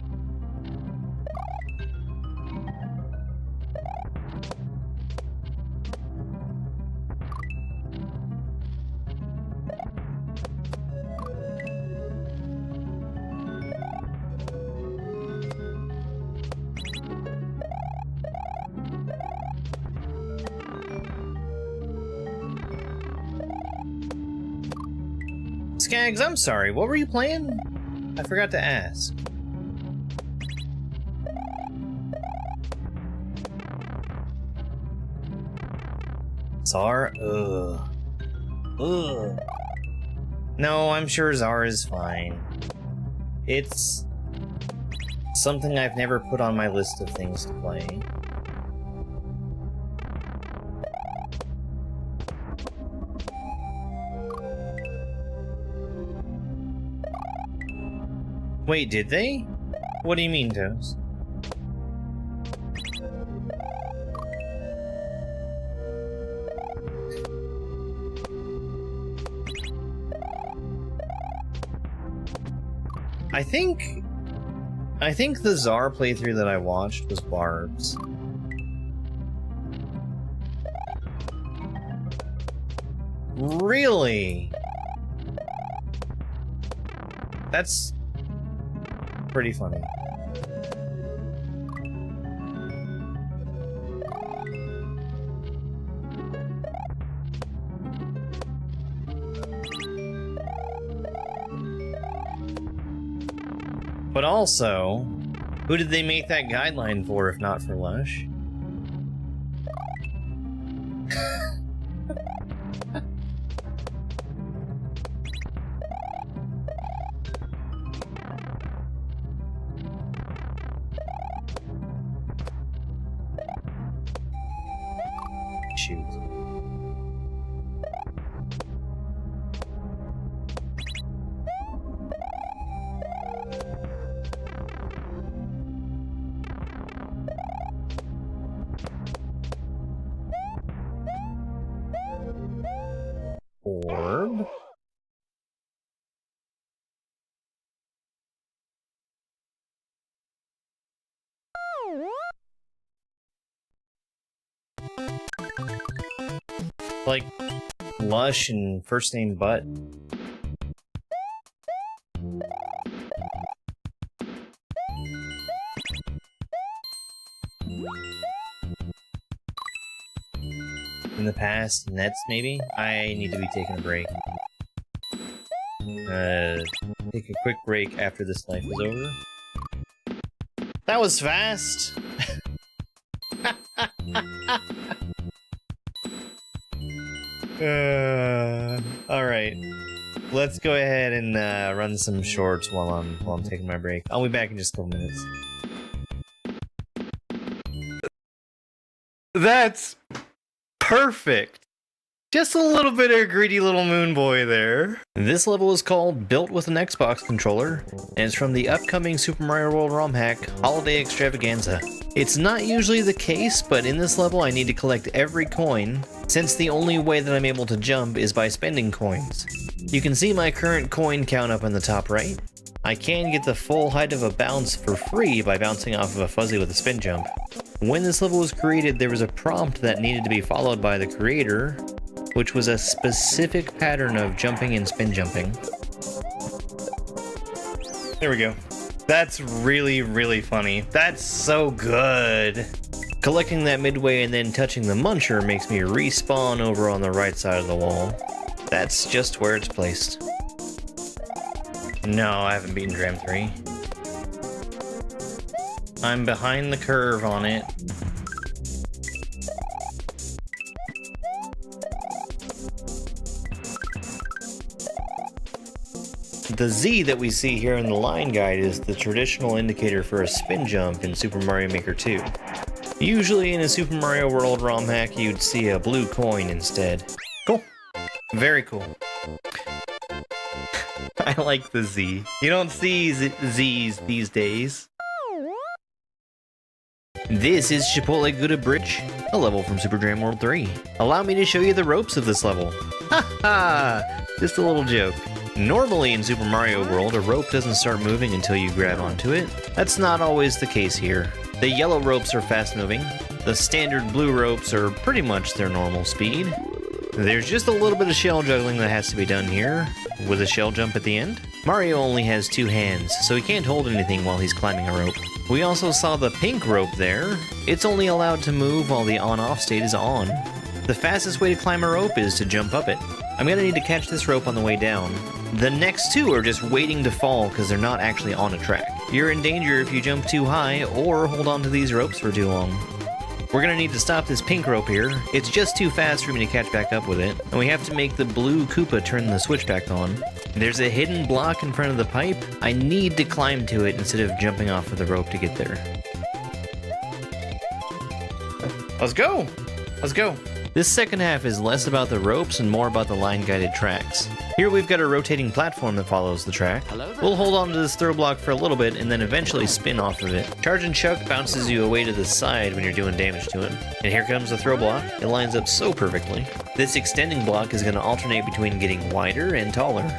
Skags, I'm sorry, what were you playing? I forgot to ask. Czar? Ugh. Ugh. No, I'm sure Czar is fine. It's something I've never put on my list of things to play. Wait, did they? What do you mean, Toast? I think the Czar playthrough that I watched was Barb's. Really? That's pretty funny. But also, who did they make that guideline for if not for Lush? Shoot. Orb? Like Lush and first name Butt. In the past, Nets maybe? I need to be taking a break. Take a quick break after this life is over. That was fast! Alright. Let's go ahead and run some shorts while I'm taking my break. I'll be back in just a couple minutes. That's perfect! Just a little bit of greedy little moon boy there. This level is called Built with an Xbox Controller, and it's from the upcoming Super Mario World ROM hack, Holiday Extravaganza. It's not usually the case, but in this level I need to collect every coin, since the only way that I'm able to jump is by spending coins. You can see my current coin count up in the top right. I can get the full height of a bounce for free by bouncing off of a fuzzy with a spin jump. When this level was created, there was a prompt that needed to be followed by the creator, which was a specific pattern of jumping and spin jumping. There we go. That's really, really funny. That's so good. Collecting that midway and then touching the muncher makes me respawn over on the right side of the wall. That's just where it's placed. No, I haven't beaten Dram 3. I'm behind the curve on it. The Z that we see here in the line guide is the traditional indicator for a spin jump in Super Mario Maker 2. Usually in a Super Mario World ROM hack, you'd see a blue coin instead. Cool. Very cool. I like the Z. You don't see Z's these days. This is Chipotle Gouda Bridge, a level from Super Jam World 3. Allow me to show you the ropes of this level. Haha! Just a little joke. Normally in Super Mario World, a rope doesn't start moving until you grab onto it. That's not always the case here. The yellow ropes are fast moving. The standard blue ropes are pretty much their normal speed. There's just a little bit of shell juggling that has to be done here, with a shell jump at the end. Mario only has 2 hands, so he can't hold anything while he's climbing a rope. We also saw the pink rope there. It's only allowed to move while the on-off state is on. The fastest way to climb a rope is to jump up it. I'm gonna need to catch this rope on the way down. The next two are just waiting to fall because they're not actually on a track. You're in danger if you jump too high or hold on to these ropes for too long. We're gonna need to stop this pink rope here. It's just too fast for me to catch back up with it, and we have to make the blue Koopa turn the switch back on. There's a hidden block in front of the pipe. I need to climb to it instead of jumping off of the rope to get there. Let's go! Let's go! This second half is less about the ropes and more about the line-guided tracks. Here we've got a rotating platform that follows the track. We'll hold on to this throw block for a little bit and then eventually spin off of it. Charge and Chuck bounces you away to the side when you're doing damage to it. And here comes the throw block. It lines up so perfectly. This extending block is going to alternate between getting wider and taller.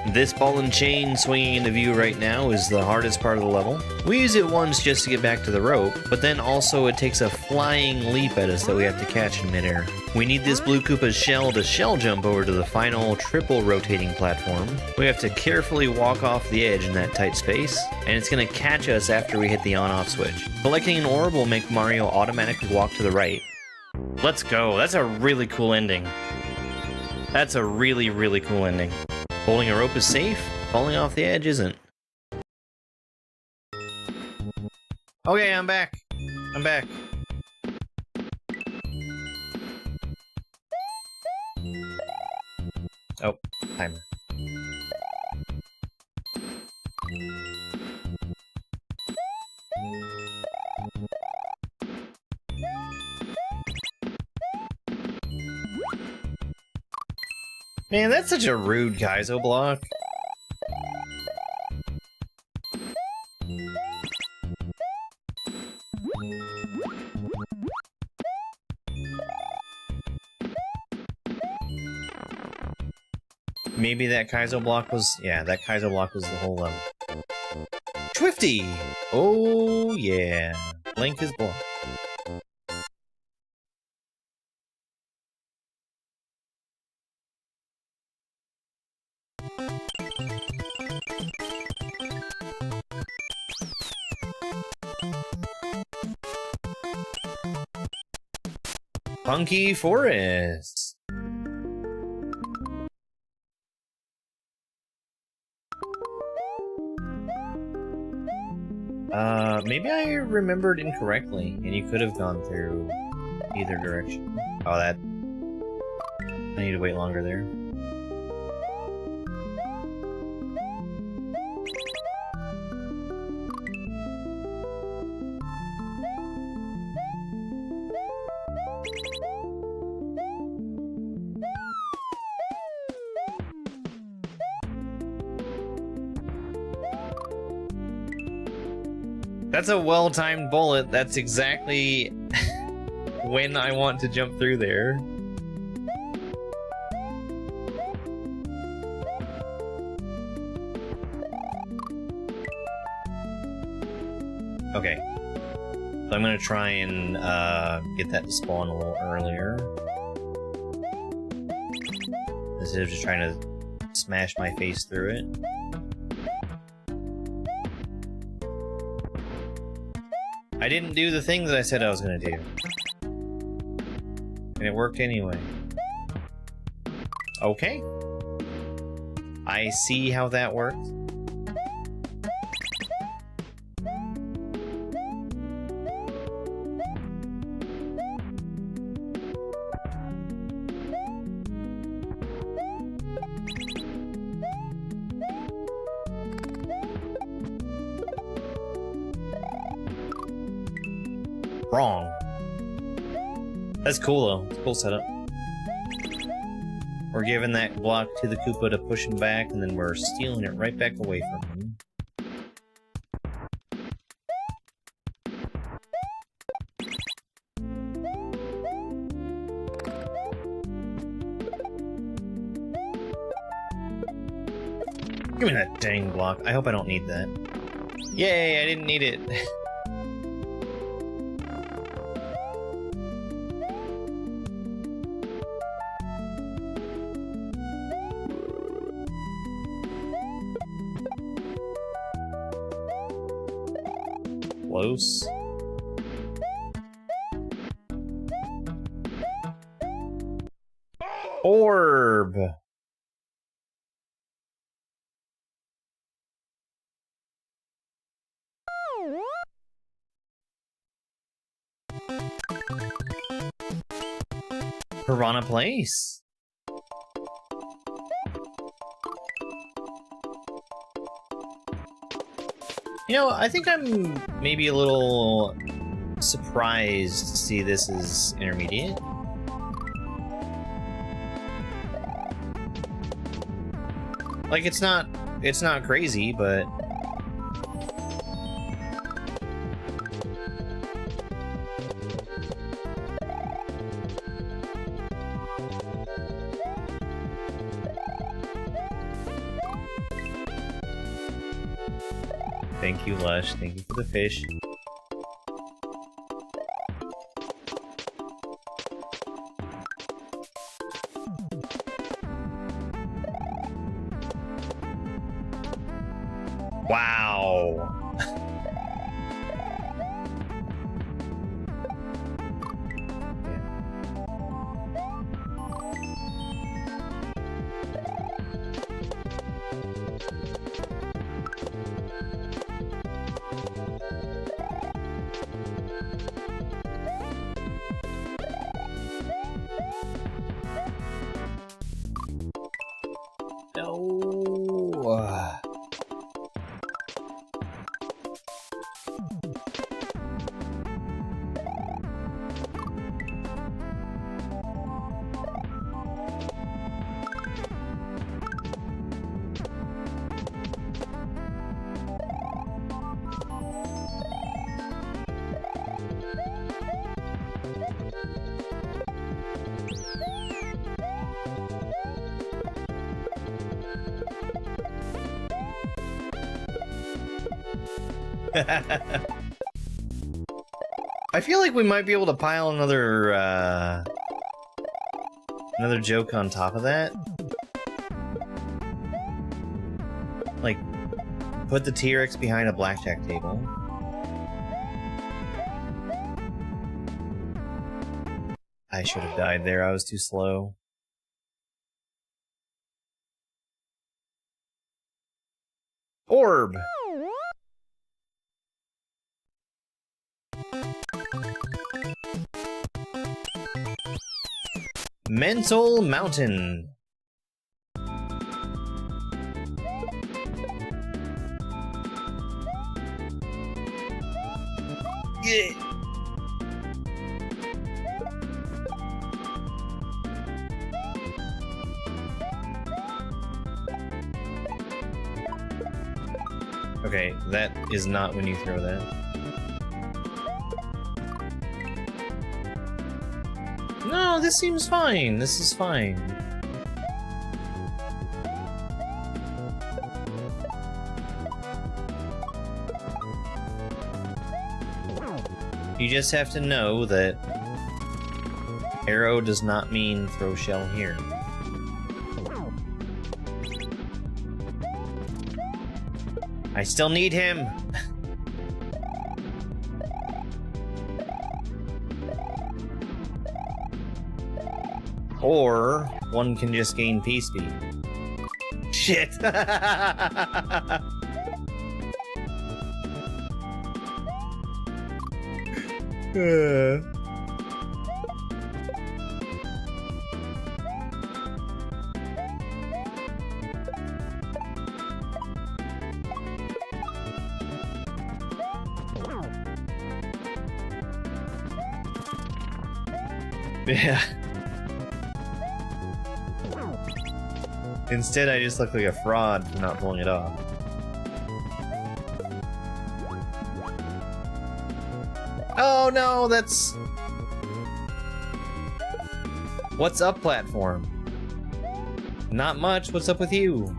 This ball and chain swinging into view right now is the hardest part of the level. We use it once just to get back to the rope, but then also it takes a flying leap at us that we have to catch in midair. We need this blue Koopa's shell to shell jump over to the final triple rotating platform. We have to carefully walk off the edge in that tight space, and it's going to catch us after we hit the on-off switch. Collecting an orb will make Mario automatically walk to the right. Let's go. That's a really cool ending. That's a really, really cool ending. Holding a rope is safe, falling off the edge isn't. Okay, I'm back. I'm back. Oh, timer. Man, that's such a rude Kaizo block. Maybe that Kaizo block was... yeah, that Kaizo block was the whole level. Swifty! Oh, yeah. Link is blocked. Funky Forest. Maybe I remembered incorrectly, and you could have gone through either direction. Oh, that... I need to wait longer there. That's a well-timed bullet. That's exactly when I want to jump through there. Okay. So I'm gonna try and get that to spawn a little earlier. Instead of just trying to smash my face through it. I didn't do the thing that I said I was gonna do. And it worked anyway. Okay. I see how that works. Wrong. That's cool though. It's a cool setup. We're giving that block to the Koopa to push him back, and then we're stealing it right back away from him. Give me that dang block. I hope I don't need that. Yay, I didn't need it. Close. Orb. Piranha Place. You know, I think I'm maybe a little surprised to see this as intermediate. Like, it's not crazy, but thank you, Lush. Thank you for the fish. Wow. No. I feel like we might be able to pile another joke on top of that. Like, put the T-Rex behind a blackjack table. I should have died there, I was too slow. Orb! Mental Mountain. Yeah. Okay, that is not when you throw that. No, this seems fine. This is fine. You just have to know that arrow does not mean throw shell here. I still need him! Or one can just gain peace speed. Shit! Yeah. Instead, I just look like a fraud for not pulling it off. Oh no, that's... What's up, platform? Not much, what's up with you?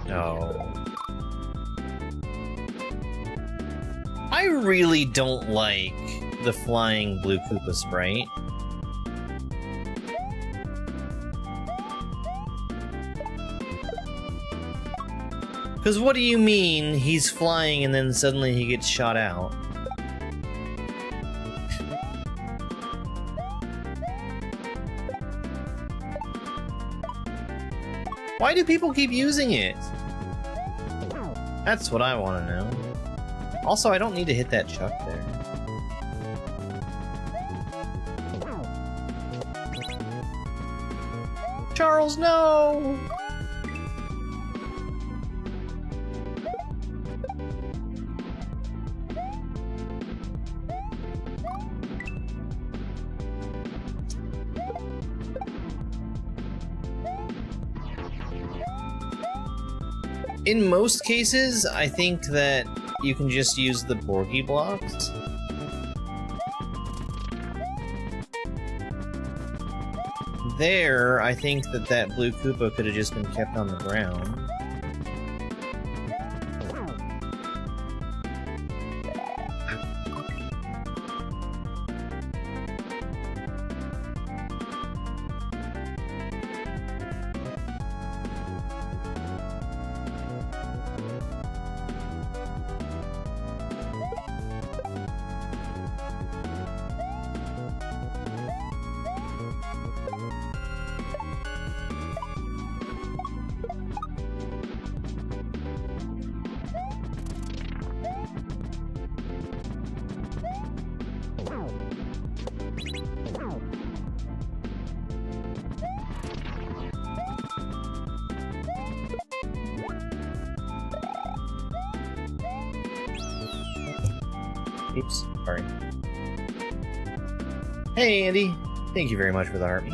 No. I really don't like the flying blue Koopa sprite. Because what do you mean he's flying and then suddenly he gets shot out? Why do people keep using it? That's what I want to know. Also, I don't need to hit that chuck there. Charles, no! In most cases, I think that you can just use the Borgie blocks. There, I think that that blue Koopa could have just been kept on the ground. Oops, sorry. Hey, Andy. Thank you very much for the heartbeat.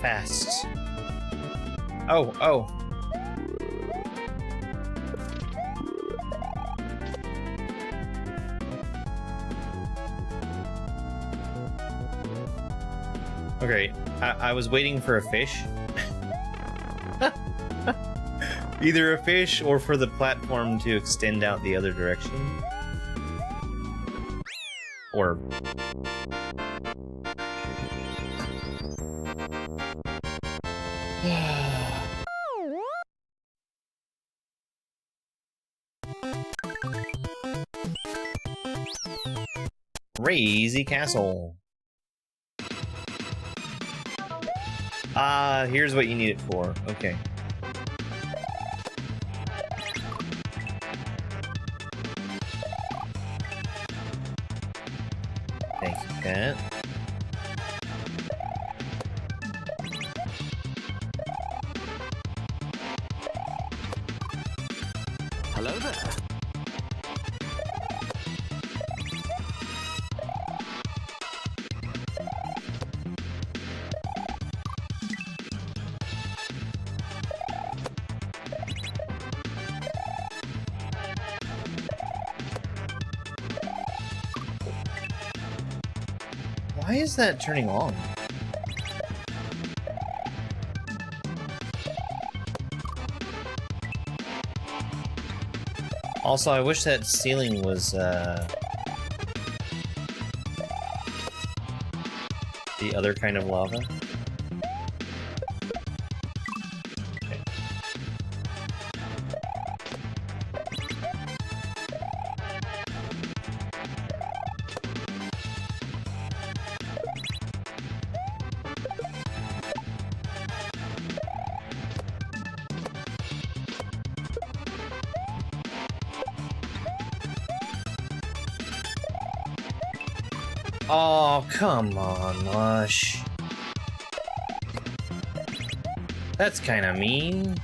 Fast. Oh. Okay, I was waiting for a fish. Either a fish or for the platform to extend out the other direction. Or... Crazy castle. Here's what you need it for. Okay. Thank you, Cat. Hello there. Why is that turning on? Also, I wish that ceiling was, the other kind of lava. Okay. Oh, come on, Lush. That's kinda mean.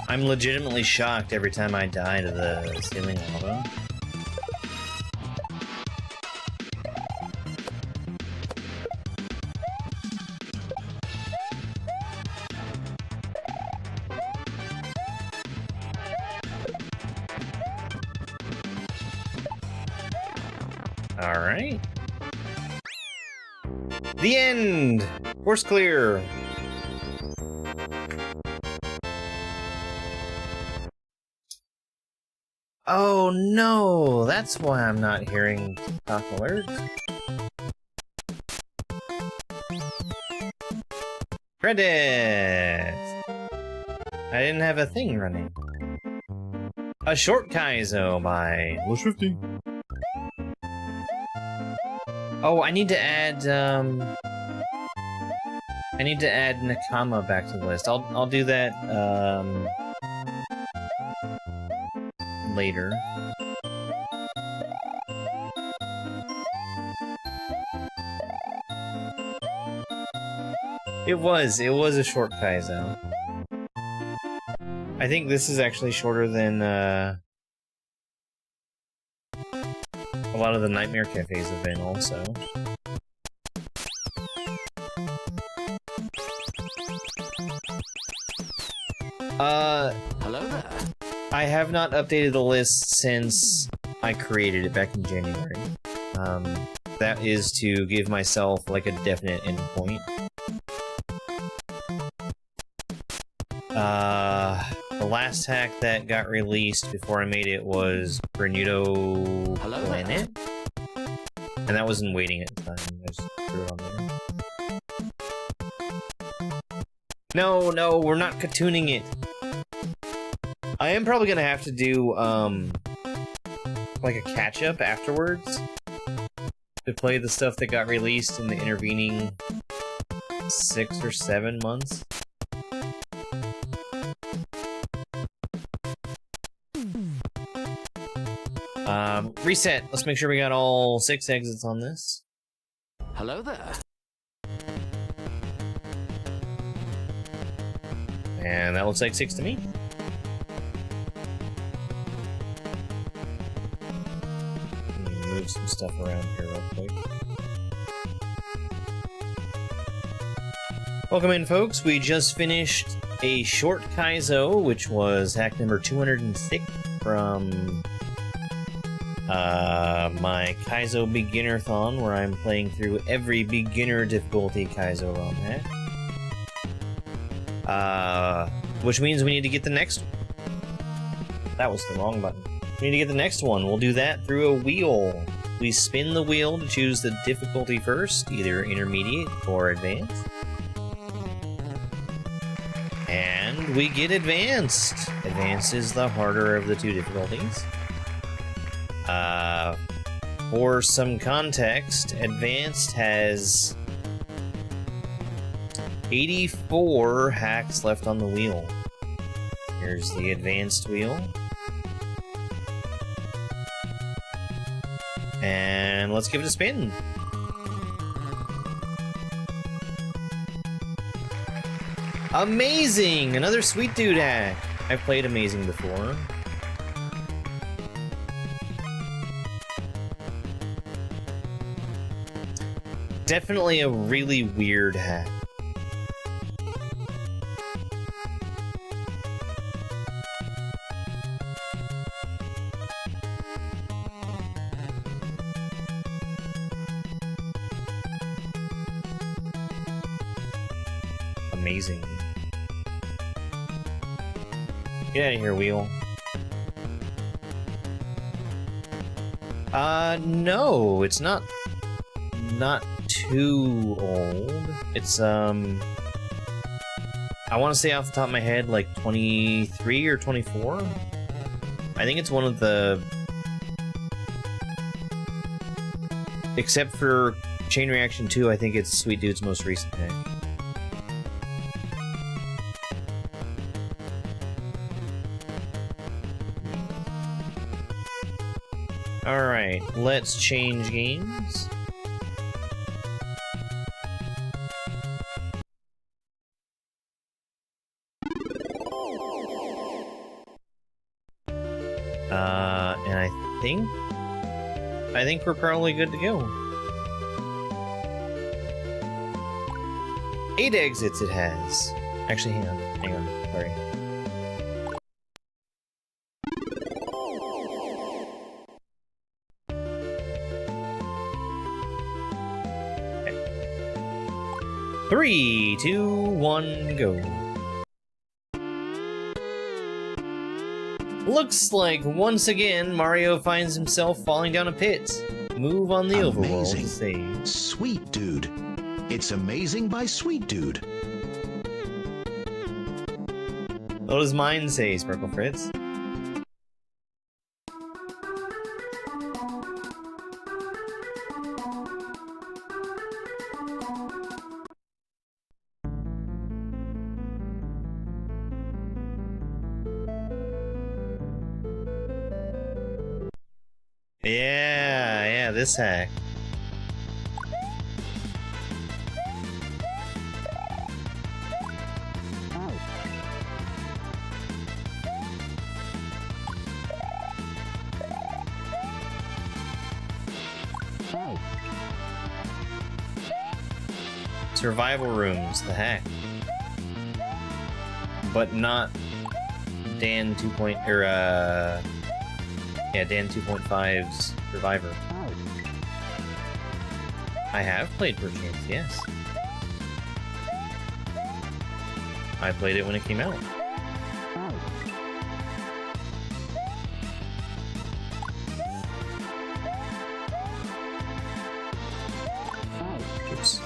I'm legitimately shocked every time I die to the ceiling lava. Alright. The end! Course clear! Oh no! That's why I'm not hearing TikTok alerts. Credits! I didn't have a thing running. A short Kaizo by Lush 50. Oh, I need to add Nakama back to the list. I'll do that later. It was a short Kaizo. I think this is actually shorter than a lot of the Nightmare Cafes have been also. Hello there. I have not updated the list since I created it back in January. That is to give myself like a definite endpoint. The last hack that got released before I made it was Bermudo Planet. And that was in waiting at the time. I just threw it on there. No, we're not cartooning it. I am probably gonna have to do, like a catch-up afterwards to play the stuff that got released in the intervening 6 or 7 months. Reset. Let's make sure we got all 6 exits on this. Hello there. And that looks like 6 to me. Let me move some stuff around here real quick. Welcome in, folks. We just finished a short Kaizo, which was hack number 206 from my Kaizo Beginnerthon, where I'm playing through every beginner difficulty Kaizo ROM hack. Which means we need to get the next one. That was the wrong button. We need to get the next one. We'll do that through a wheel. We spin the wheel to choose the difficulty first, either intermediate or advanced. And we get advanced. Advanced is the harder of the 2 difficulties. For some context, advanced has 84 hacks left on the wheel. Here's the advanced wheel. And let's give it a spin. Amazing! Another Sweet Dude hack. I've played Amazing before. Definitely a really weird hack. Amazing. Get out of here, wheel. No, it's not too old. It's, I want to say off the top of my head, like 23 or 24. I think it's one of the... Except for Chain Reaction 2, I think it's Sweet Dude's most recent hack. Alright, let's change games. And I think we're probably good to go. 8 exits it has. Actually, hang on, sorry. 3, 2, 1, go. Looks like once again Mario finds himself falling down a pit. Move on the overworld to save. Sweet Dude. It's amazing by Sweet Dude. What does mine say, Sparkle Fritz? Yeah, this hack. Survival rooms, the hack. But not Dan 2. Yeah, Dan 2.5's Survivor. I have played Perchance, yes. I played it when it came out. Oops.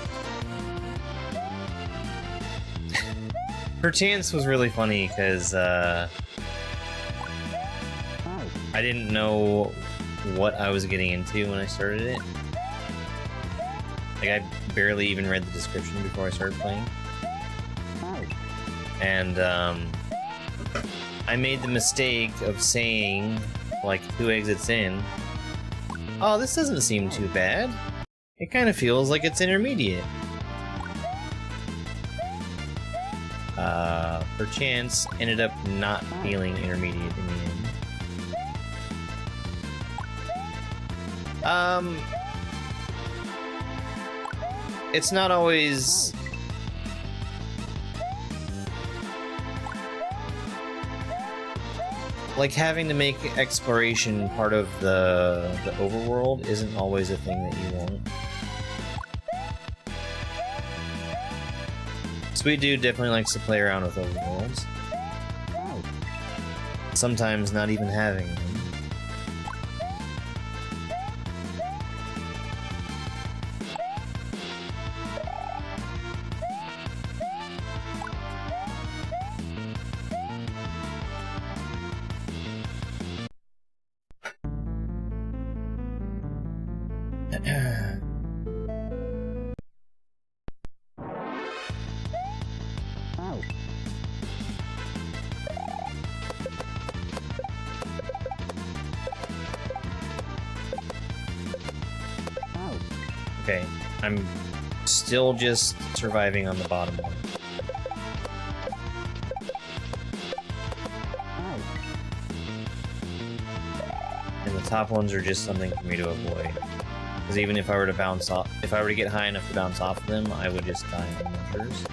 Perchance was really funny because I didn't know what I was getting into when I started it. Like, I barely even read the description before I started playing. And I made the mistake of saying, like 2 exits in, oh, this doesn't seem too bad. It kind of feels like it's intermediate. Perchance ended up not feeling intermediate in the end. It's not always... like, having to make exploration part of the overworld isn't always a thing that you want. Sweet Dude definitely likes to play around with overworlds. Sometimes not even having them. Okay, I'm still just surviving on the bottom one. And the top ones are just something for me to avoid. Because even if I were to bounce off, if I were to get high enough to bounce off of them, I would just die on measures.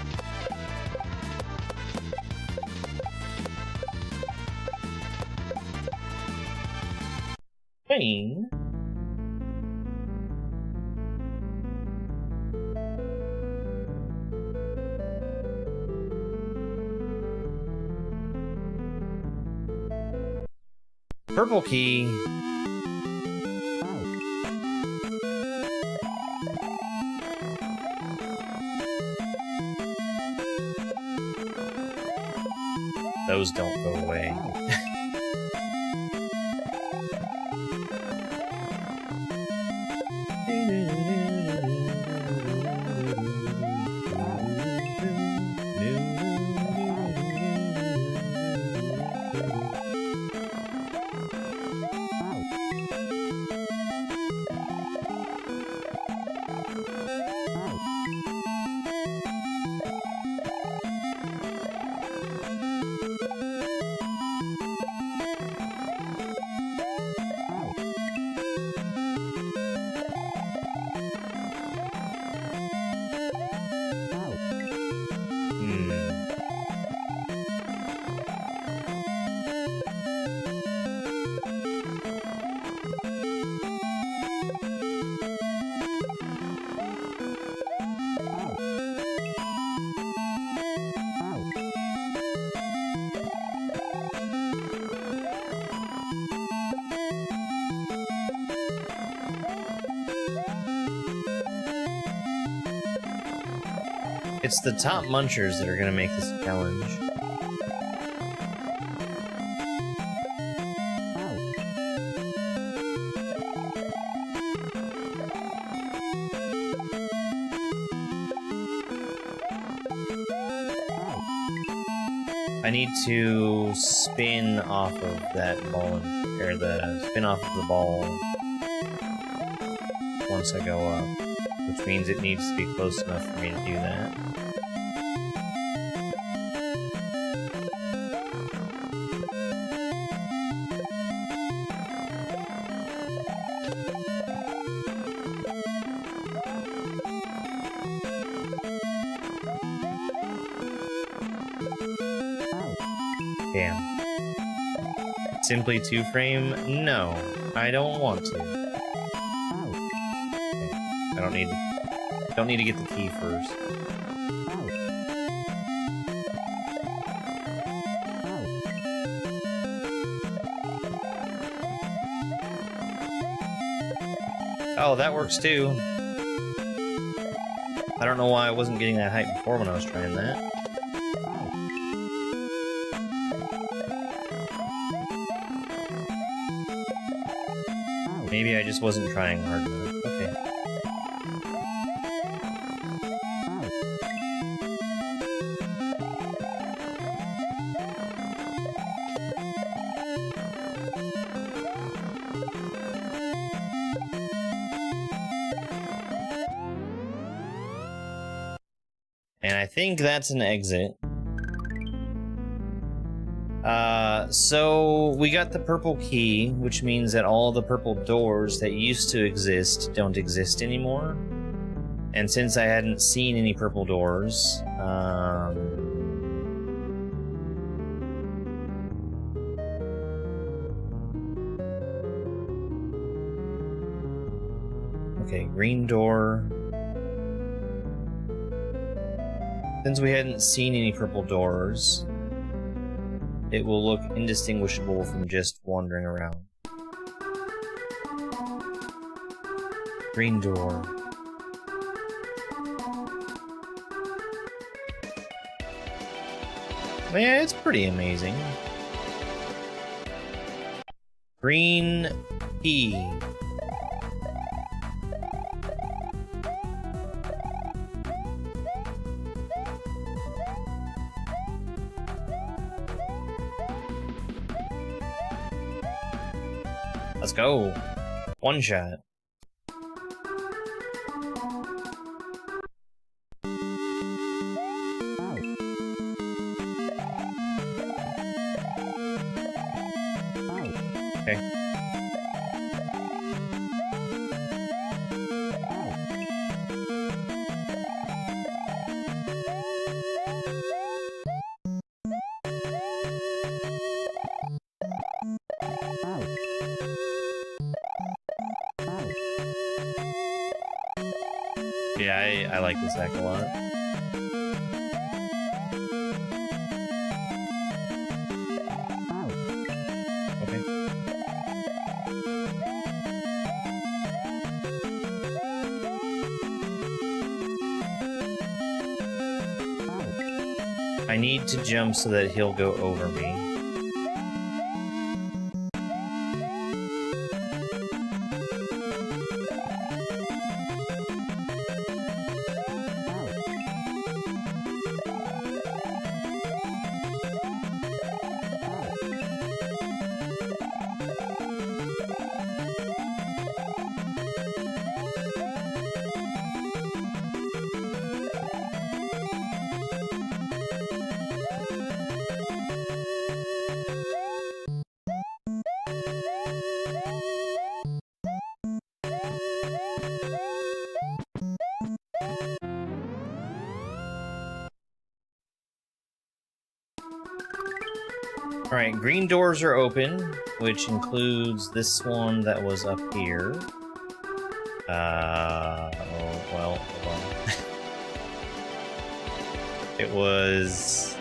Pain. Purple key. Those don't go away. It's the top munchers that are gonna make this a challenge. I need to spin off of that ball, or spin off of the ball once I go up, which means it needs to be close enough for me to do that. Damn. Simply 2-frame? No, I don't want to. Okay. I don't need to get the key first. Oh, that works too. I don't know why I wasn't getting that height before when I was trying that. Maybe I just wasn't trying hard enough. Okay. And I think that's an exit. So we got the purple key, which means that all the purple doors that used to exist don't exist anymore. And since I hadn't seen any purple doors, okay, green door. Since we hadn't seen any purple doors, it will look indistinguishable from just wandering around. Green door. Yeah, it's pretty amazing. Green key. Let's go. One shot. Okay. Yeah, I like this hack a lot. Okay. I need to jump so that he'll go over me. Alright, green doors are open, which includes this one that was up here. Oh, well, hold on. It was...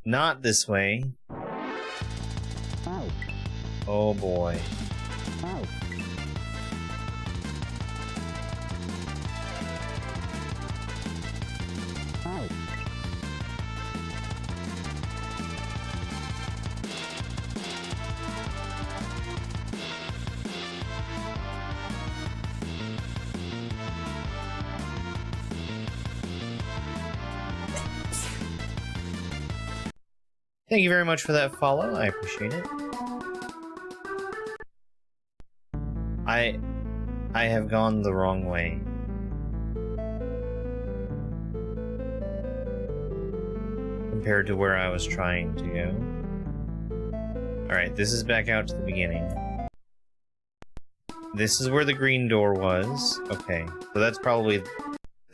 not this way. Oh boy. Thank you very much for that follow. I appreciate it. I have gone the wrong way. Compared to where I was trying to go. Alright, this is back out to the beginning. This is where the green door was. Okay, so that's probably...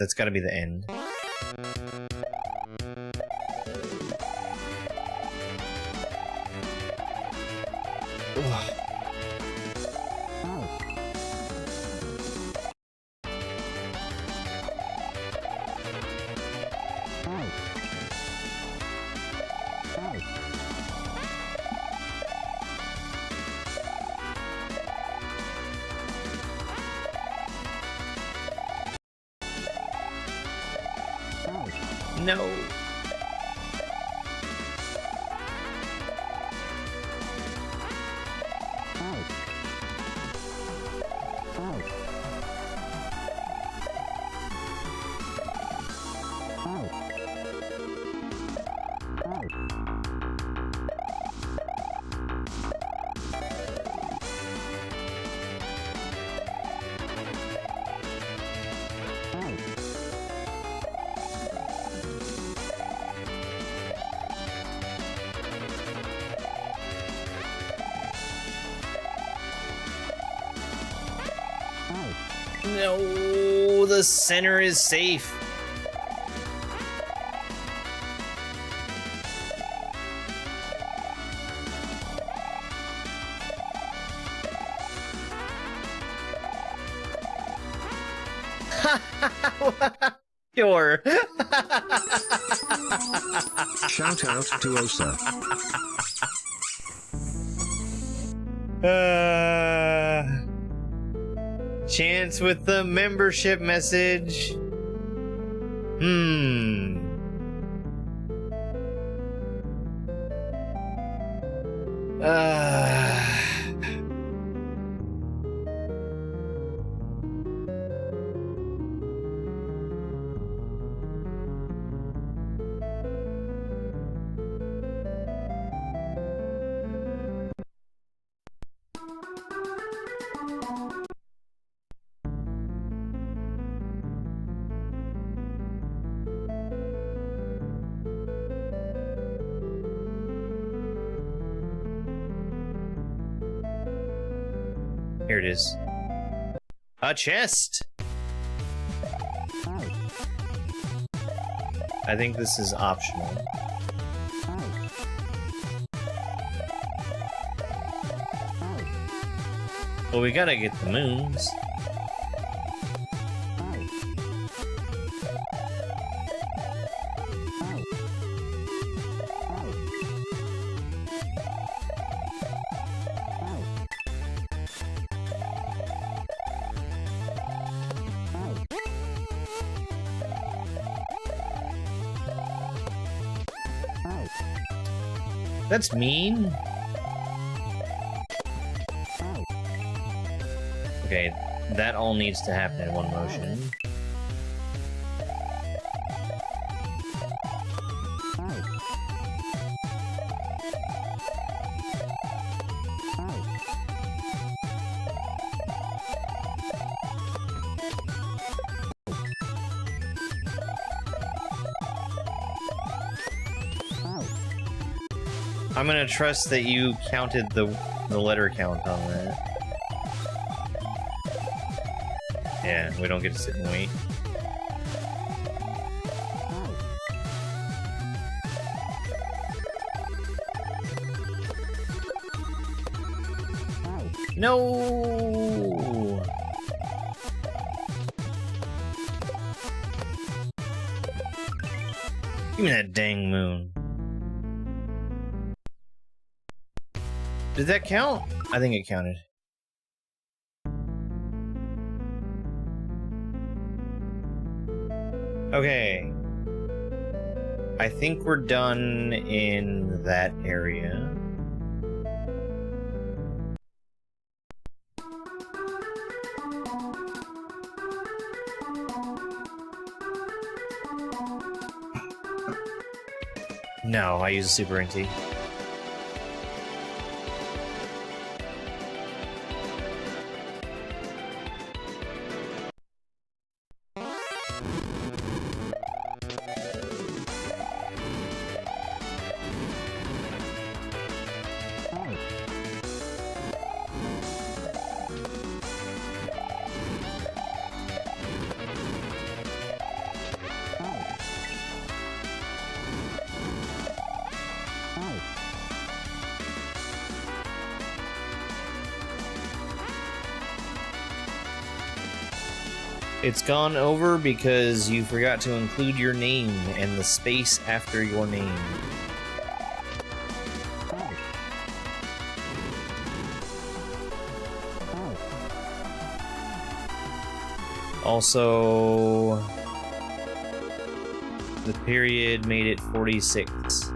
that's gotta be the end. Ugh. No. No, the center is safe. Sure. Shout out to Osa. Chance with the membership message. Here it is. A chest! I think this is optional. Well, we gotta get the moons. That's mean. Okay, that all needs to happen in one motion. I'm gonna trust that you counted the letter count on that. Yeah, we don't get to sit and wait. No! Give me that dang moon. Did that count? I think it counted. Okay. I think we're done in that area. No, I use a super NT. It's gone over because you forgot to include your name and the space after your name. Also, the period made it 46.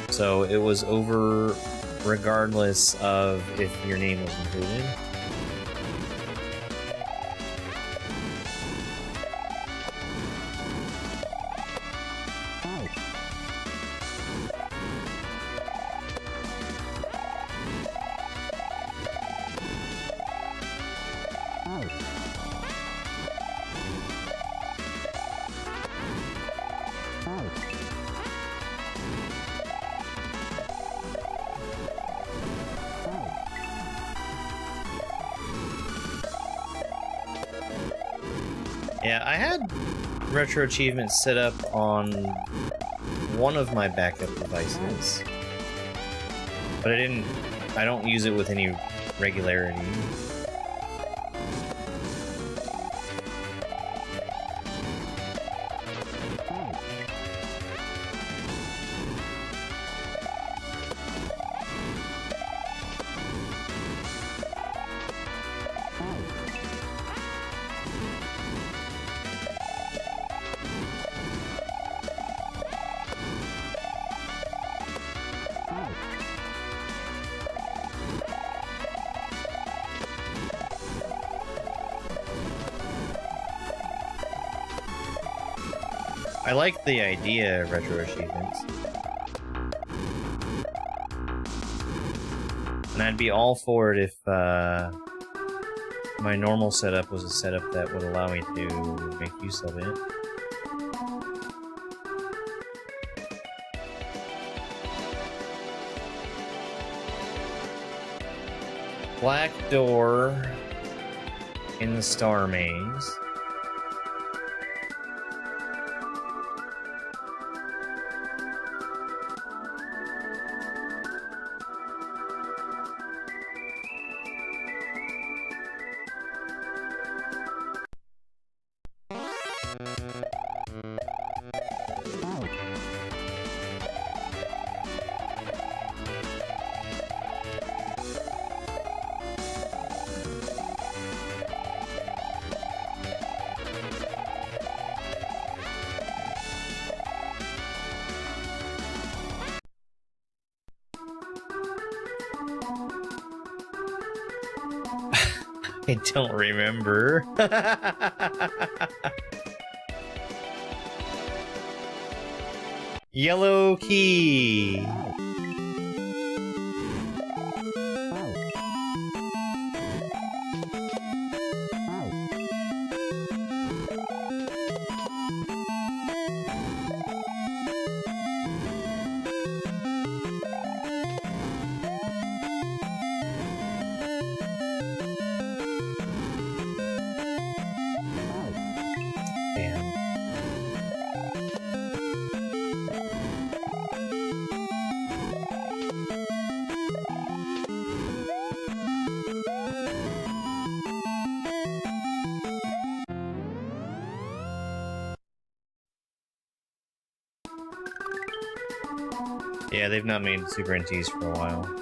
So it was over regardless of if your name was included. Yeah, I had retro achievements set up on one of my backup devices, but I don't use it with any regularity. I like the idea of retro achievements. And I'd be all for it if my normal setup was a setup that would allow me to make use of it. Black door in the star maze. I don't remember. Yellow key. Yeah, they've not made Super NTs for a while.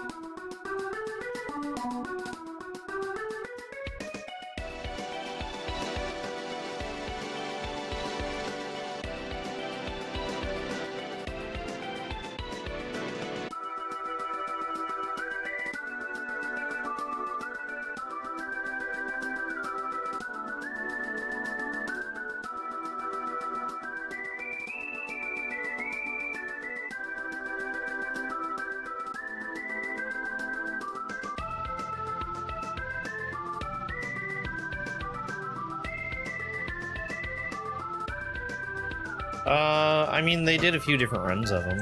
I mean, they did a few different runs of them.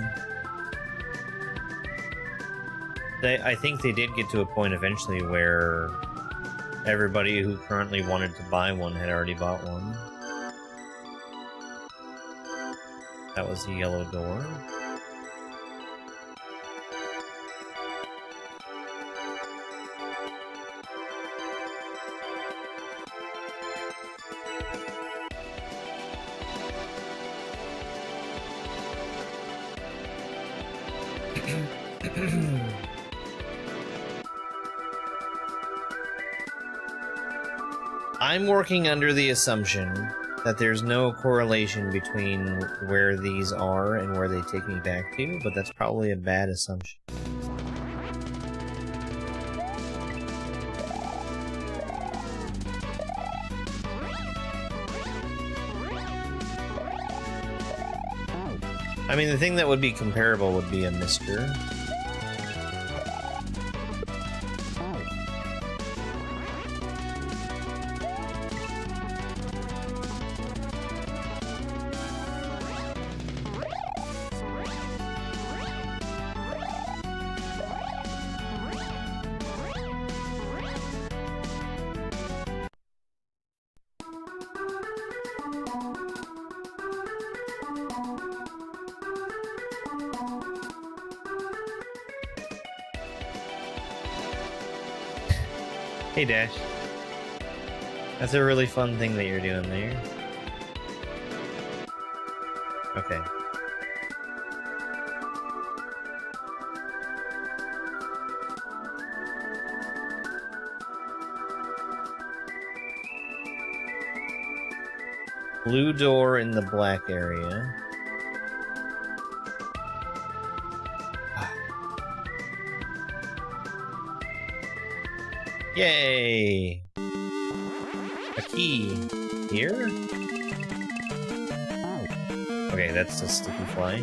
I think they did get to a point eventually where everybody who currently wanted to buy one had already bought one. That was the yellow door. I'm working under the assumption that there's no correlation between where these are and where they take me back to, but that's probably a bad assumption. I mean, the thing that would be comparable would be a Mister. Hey, Dash. That's a really fun thing that you're doing there. Okay. Blue door in the black area. Yay! A key here? Okay, that's a sticky fly.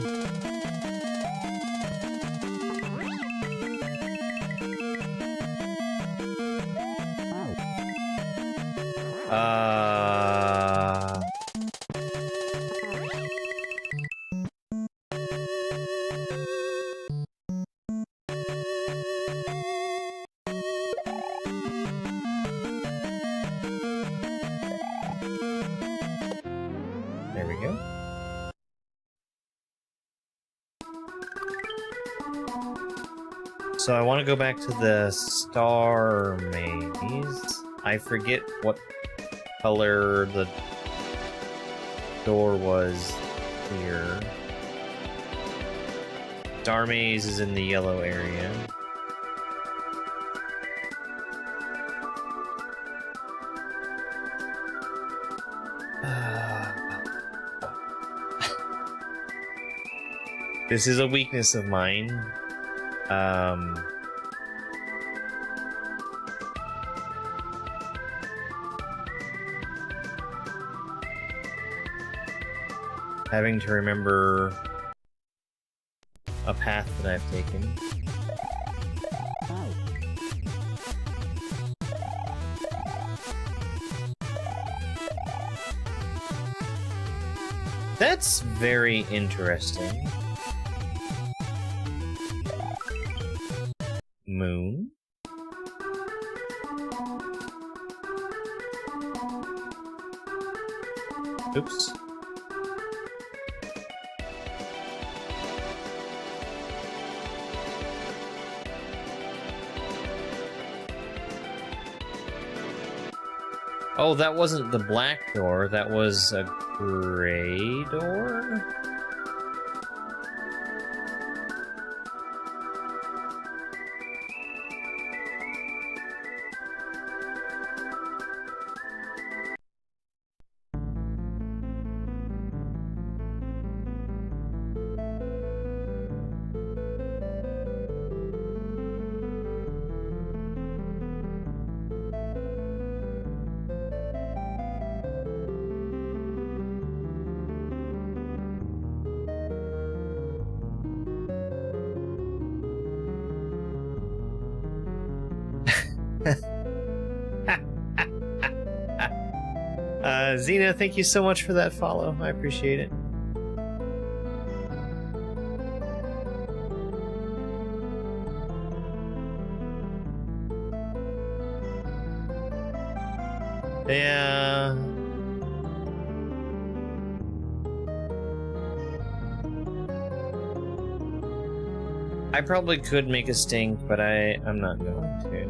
There we go. So I want to go back to the star maze. I forget what color the door was here. Star maze is in the yellow area. This is a weakness of mine. Having to remember a path that I've taken. That's very interesting. Moon. Oops. Oh, that wasn't the black door, that was a gray door? Xena, thank you so much for that follow. I appreciate it. Yeah. I probably could make a stink, but I'm not going to.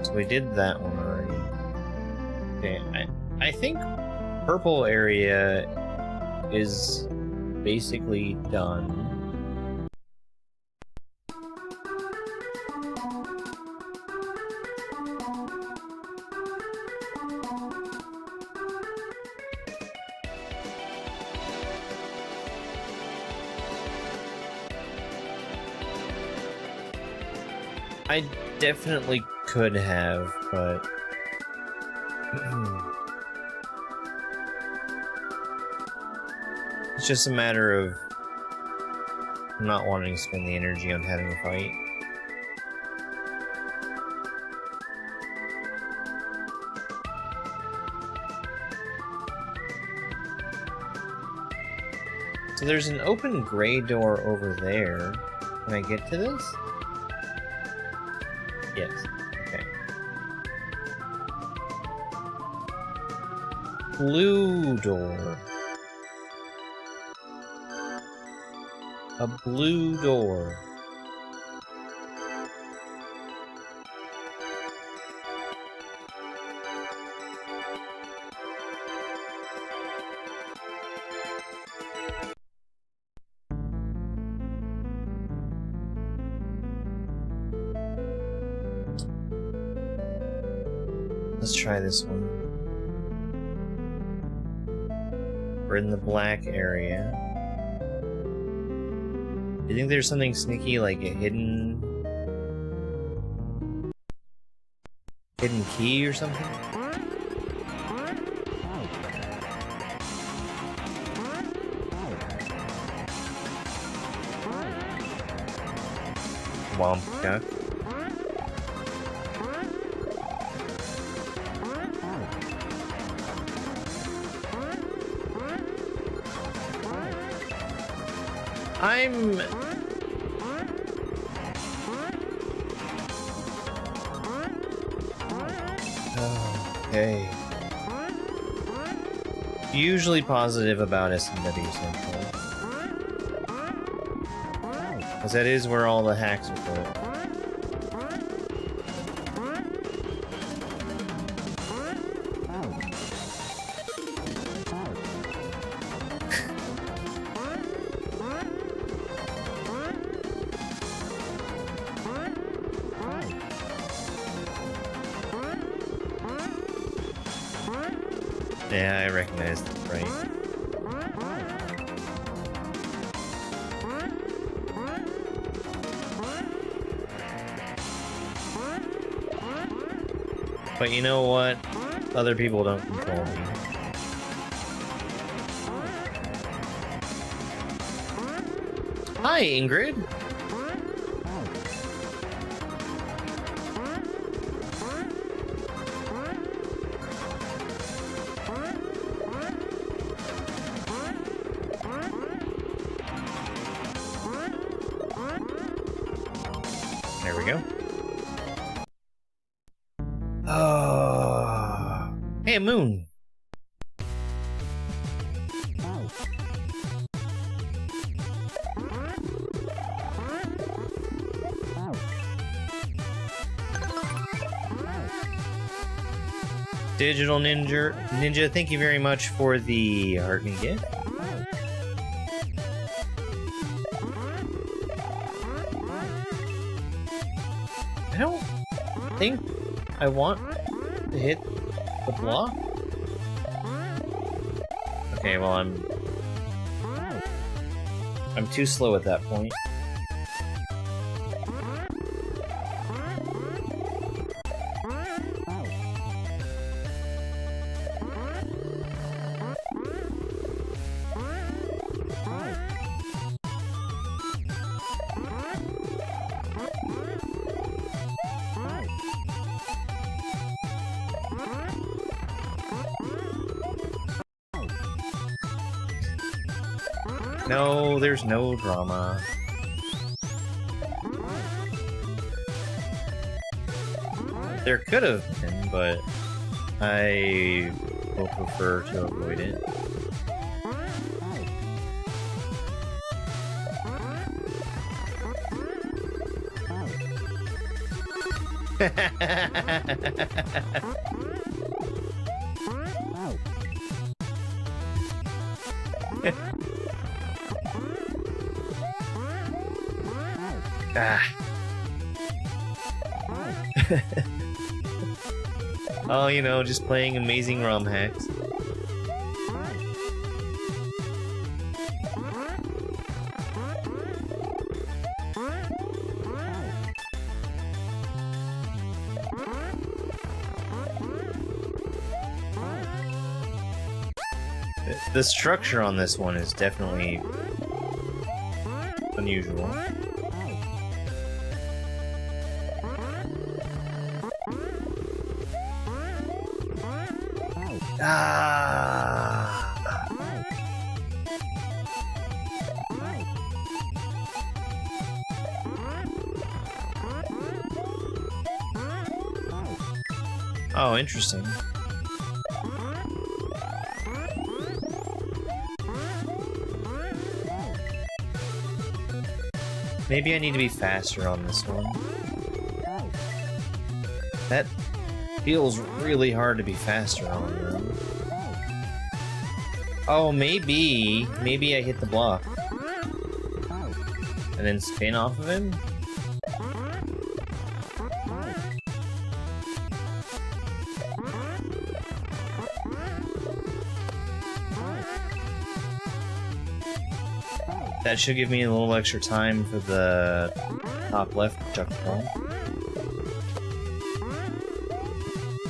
So we did that one already. Okay, I think purple area is basically done. I definitely could have, but... It's just a matter of not wanting to spend the energy on having a fight. So there's an open gray door over there. Can I get to this? Yes. Okay. Blue door. A blue door. Let's try this one. We're in the black area. Do you think there's something sneaky, like a hidden key or something? Womp duck. I'm... Okay. Usually positive about S&W Central. Because that is where all the hacks are put. Yeah, I recognize the frame. But you know what? Other people don't control me. Hi, Ingrid. There we go. Oh. Hey, Moon. Digital Ninja, thank you very much for the heart and gift. I don't think I want to hit the block. Okay, well I'm too slow at that point. No, there's no drama. There could have been, but I will prefer to avoid it. Ah. Oh, you know, just playing amazing ROM hacks. The structure on this one is definitely unusual. Ah. Oh, interesting. Maybe I need to be faster on this one. That feels really hard to be faster on, though. Oh, maybe I hit the block. And then spin off of him? That should give me a little extra time for the top left jumping.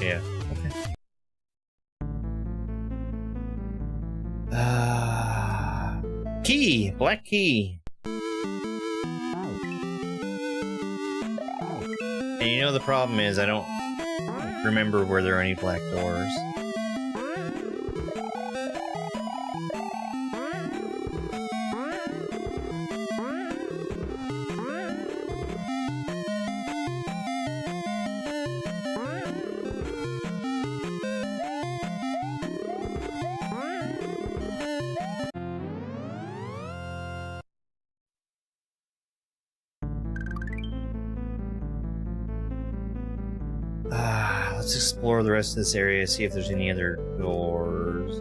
Yeah, okay. Key! Black key! And you know the problem is I don't remember where there are any black doors. Let's explore the rest of this area, see if there's any other doors.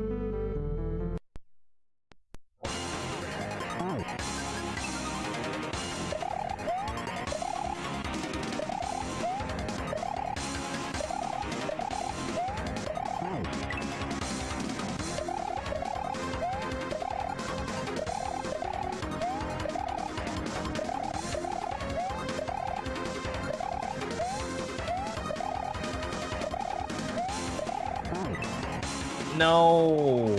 No.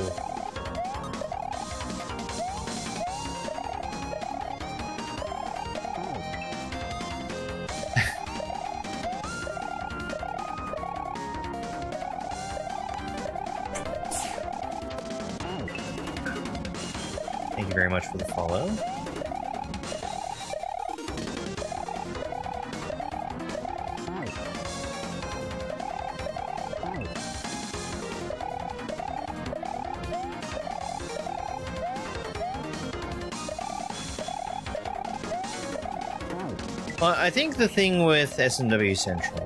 Thank you very much for the follow. Well, I think the thing with S&W Central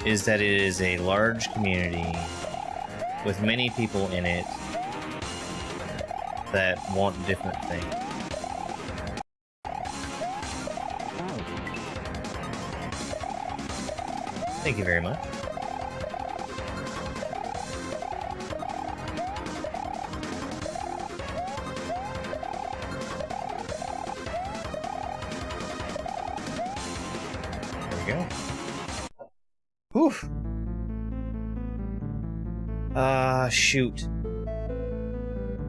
is that it is a large community with many people in it that want different things. Thank you very much. Oof. Shoot.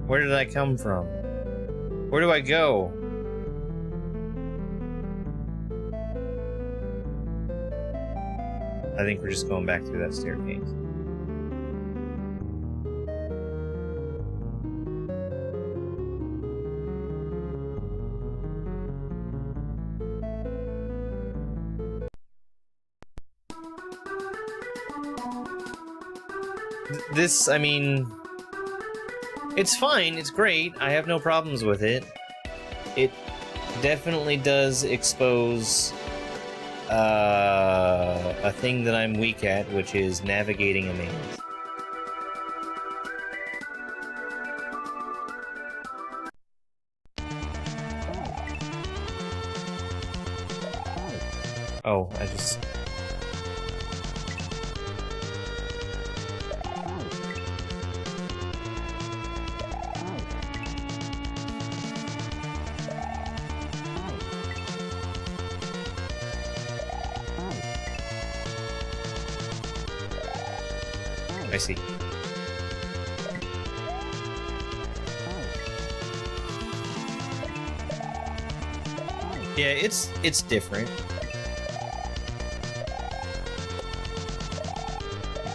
Where did I come from? Where do I go? I think we're just going back through that staircase. This, I mean, it's fine, it's great, I have no problems with it. It definitely does expose a thing that I'm weak at, which is navigating a maze. Oh, I just... I see. Yeah, it's different.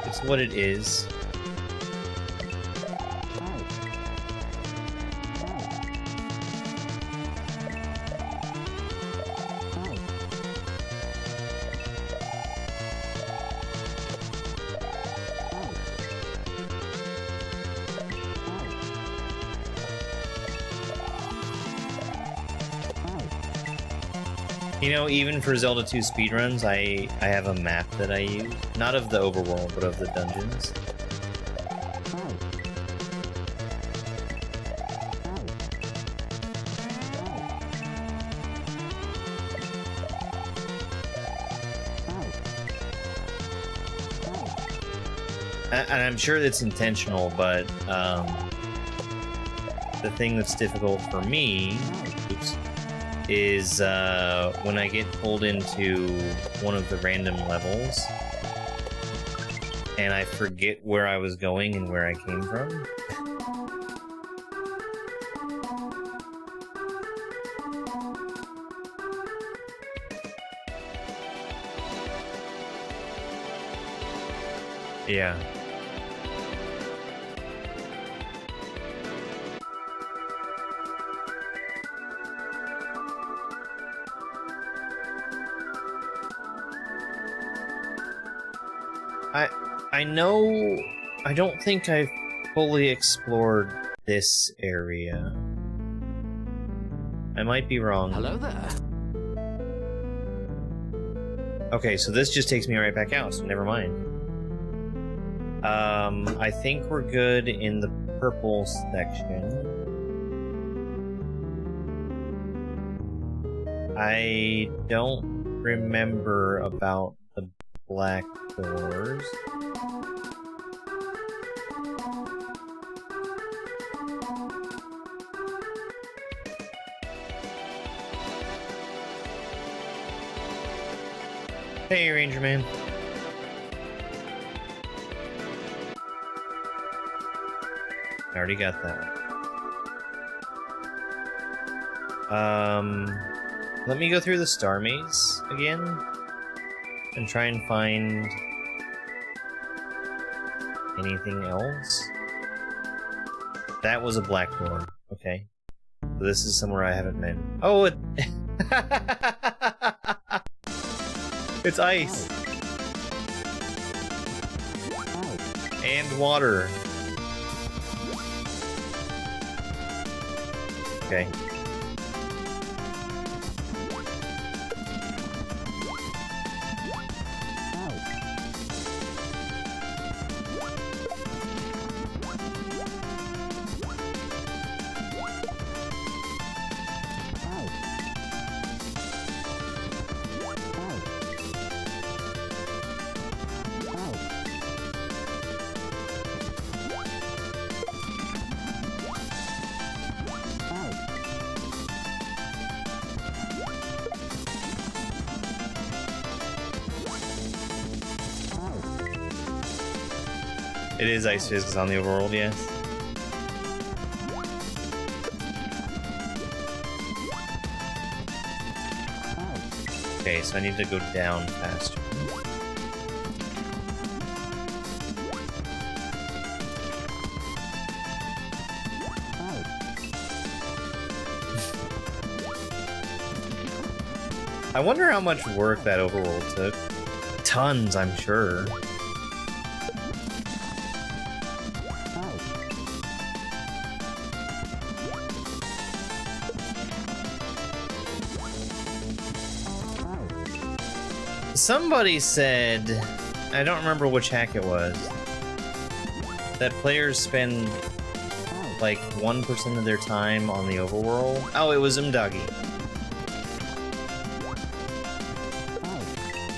It's what it is. You know, even for Zelda 2 speedruns, I have a map that I use. Not of the overworld, but of the dungeons. And I'm sure that's intentional, but the thing that's difficult for me is when I get pulled into one of the random levels and I forget where I was going and where I came from. Yeah. I know, I don't think I've fully explored this area. I might be wrong. Hello there. Okay, so this just takes me right back out, so never mind. I think we're good in the purple section. I don't remember about the black doors. Hey, Ranger Man. I already got that. Let me go through the star maze again and try and find anything else. That was a black door. Okay. So this is somewhere I haven't been. Oh, it... It's ice. And water. Okay. It is ice physics on the overworld, yes. Okay, so I need to go down faster. I wonder how much work that overworld took. Tons, I'm sure. Somebody said, I don't remember which hack it was, that players spend like 1% of their time on the overworld. Oh, it was Umdagi.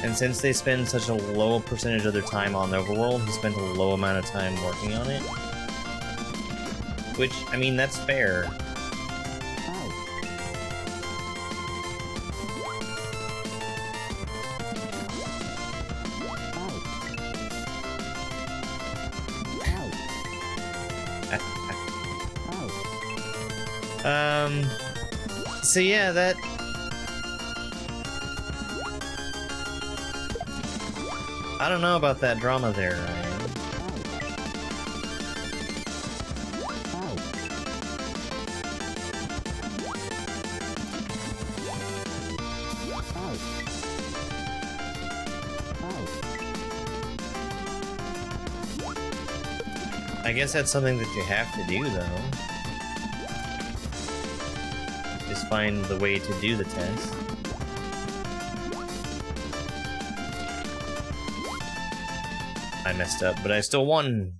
And since they spend such a low percentage of their time on the overworld, he spent a low amount of time working on it. Which, I mean, that's fair. So yeah, I don't know about that drama there, Ryan. I guess that's something that you have to do, though. Just find the way to do the test. I messed up, but I still won.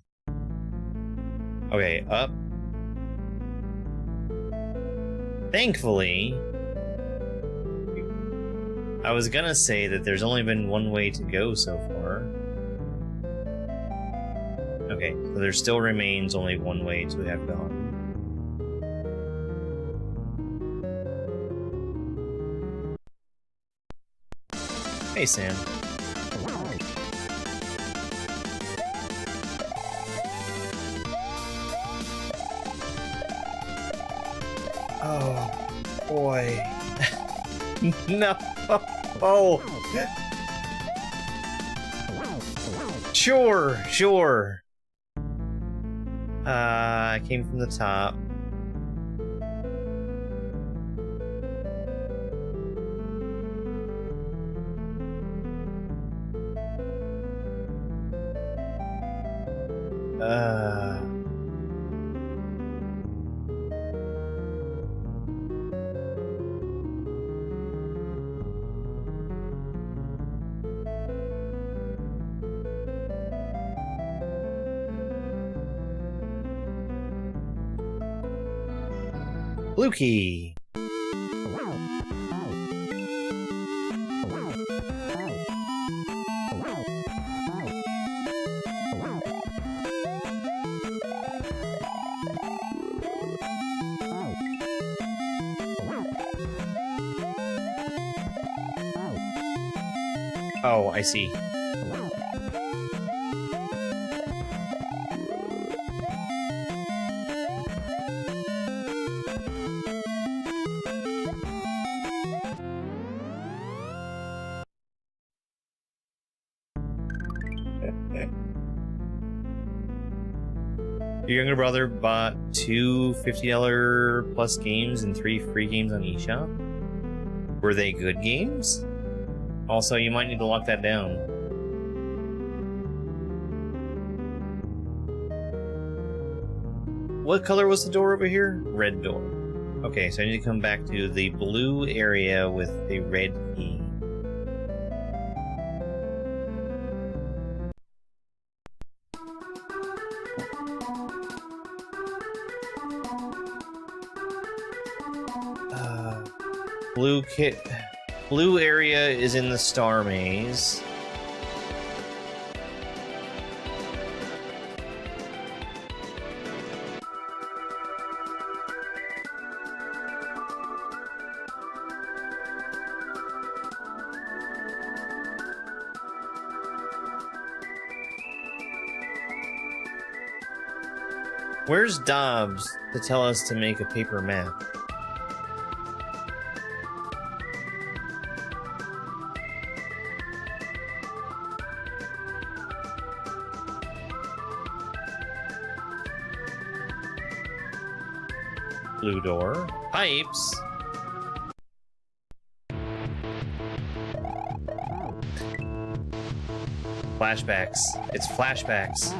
Okay, up. Thankfully, I was gonna say that there's only been one way to go so far. Okay, so there still remains only one way to have gone. Hey, Sam. Oh, boy. No. Oh. Sure, sure. I came from the top. Blue key. Oh, I see. Your younger brother bought two $50 plus games and 3 free games on eShop. Were they good games? Also, you might need to lock that down. What color was the door over here? Red door. Okay, so I need to come back to the blue area with the red key. Blue area is in the star maze. Where's Dobbs to tell us to make a paper map? Blue door. Pipes. Flashbacks. It's flashbacks.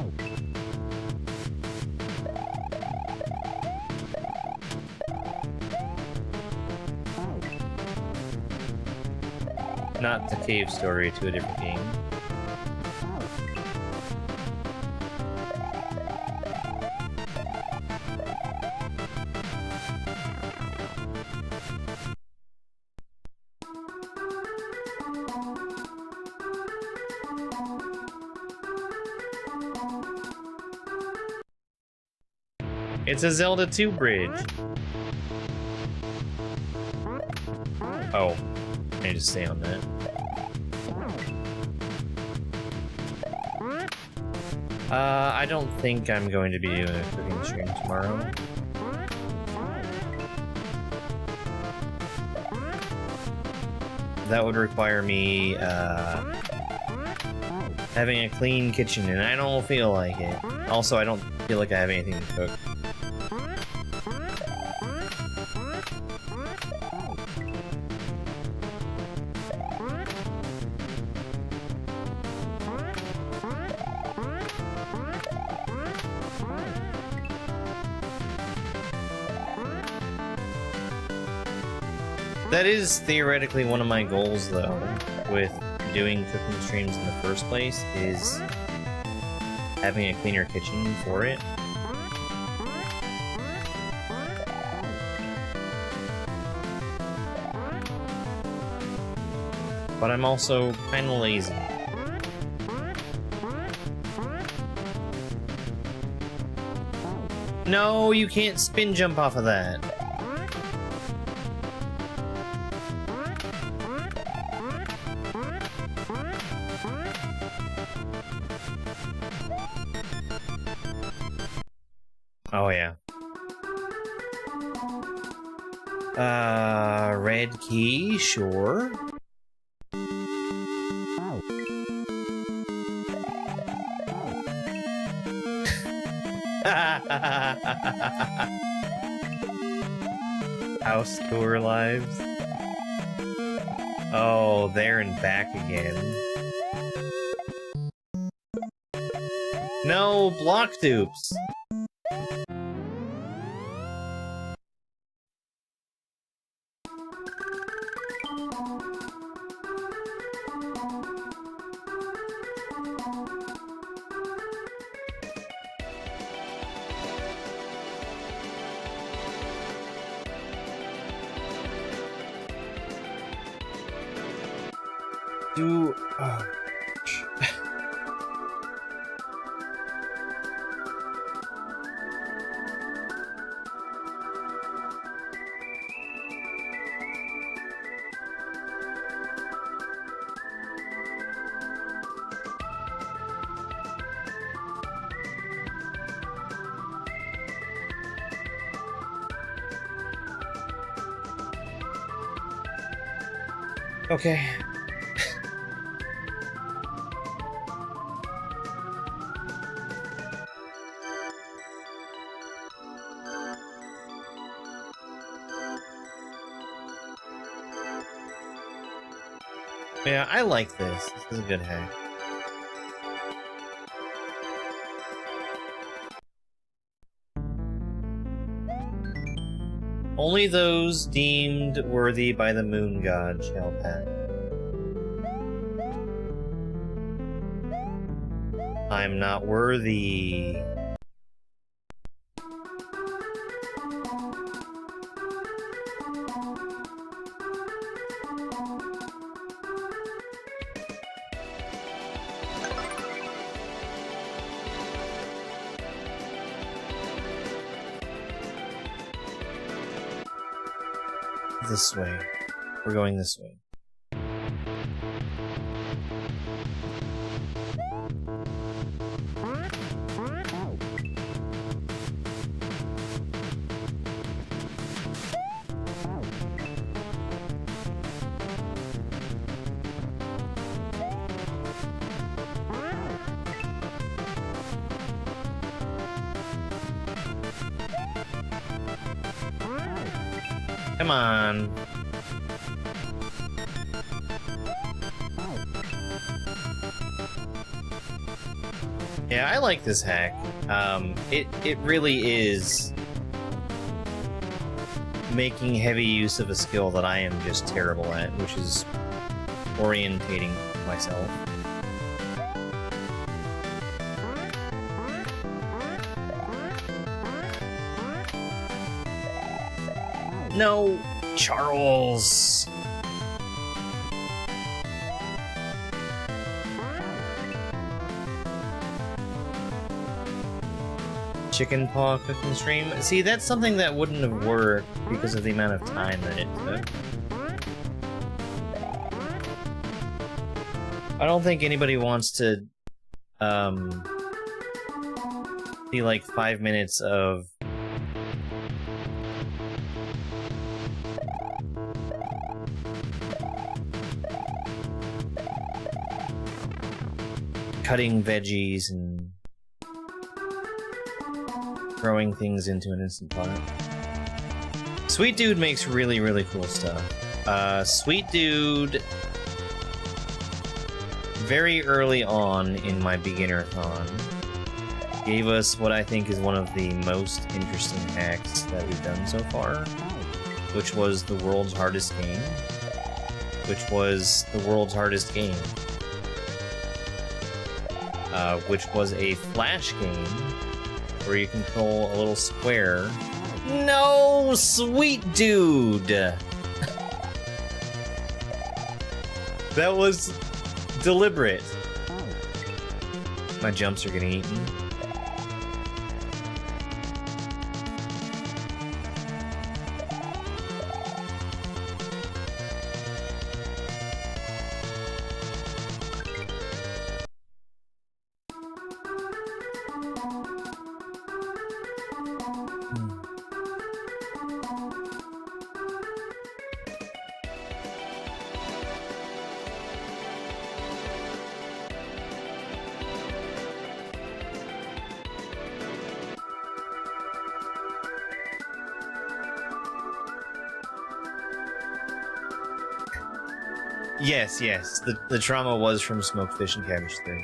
Not the cave story, to a different game. It's a Zelda 2 bridge. Oh, I need to stay on that. I don't think I'm going to be doing a cooking stream tomorrow. That would require me, having a clean kitchen, and I don't feel like it. Also, I don't feel like I have anything to cook. That is theoretically one of my goals, though, with doing cooking streams in the first place, is having a cleaner kitchen for it. But I'm also kind of lazy. No, you can't spin jump off of that. Oh, yeah. Red key, sure. House tour lives. Oh, there and back again. No, block dupes. Okay. Yeah, I like this. This is a good hack. Only those deemed worthy by the moon god shall pass. I'm not worthy. This way. We're going this way. Come on. Yeah, I like this hack. It really is making heavy use of a skill that I am just terrible at, which is orientating myself. No, Charles. Chicken paw cooking stream. See, that's something that wouldn't have worked because of the amount of time that it took. I don't think anybody wants to see like 5 minutes of cutting veggies and throwing things into an Instant Pot. Sweet Dude makes really, really cool stuff. Sweet Dude, very early on in my Beginnerthon, gave us what I think is one of the most interesting hacks that we've done so far, which was the world's hardest game. Which was a flash game where you control a little square. No, Sweet Dude! That was deliberate. My jumps are getting eaten. Yes. The trauma was from Smoked Fish and Cabbage 3.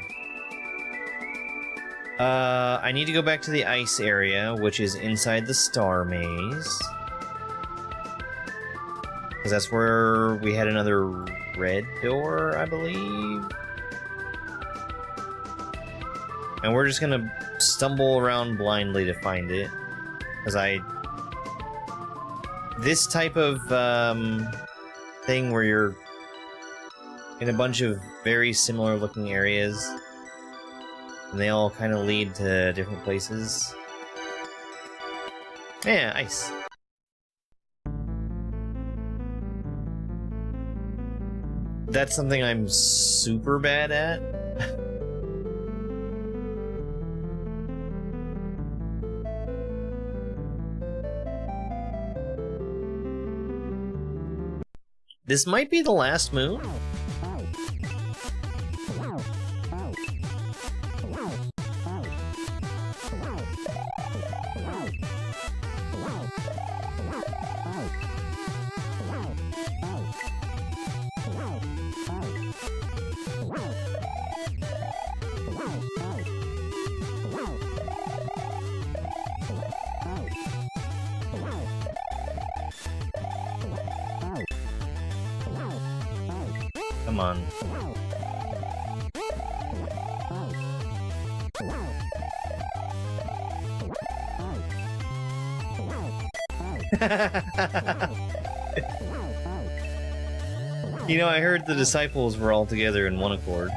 I need to go back to the ice area, which is inside the Star Maze. Because that's where we had another red door, I believe. And we're just gonna stumble around blindly to find it. Because this type of, thing where you're in a bunch of very similar looking areas, and they all kind of lead to different places. Yeah, ice. That's something I'm super bad at. This might be the last moon? Come on. You know, I heard the disciples were all together in one accord.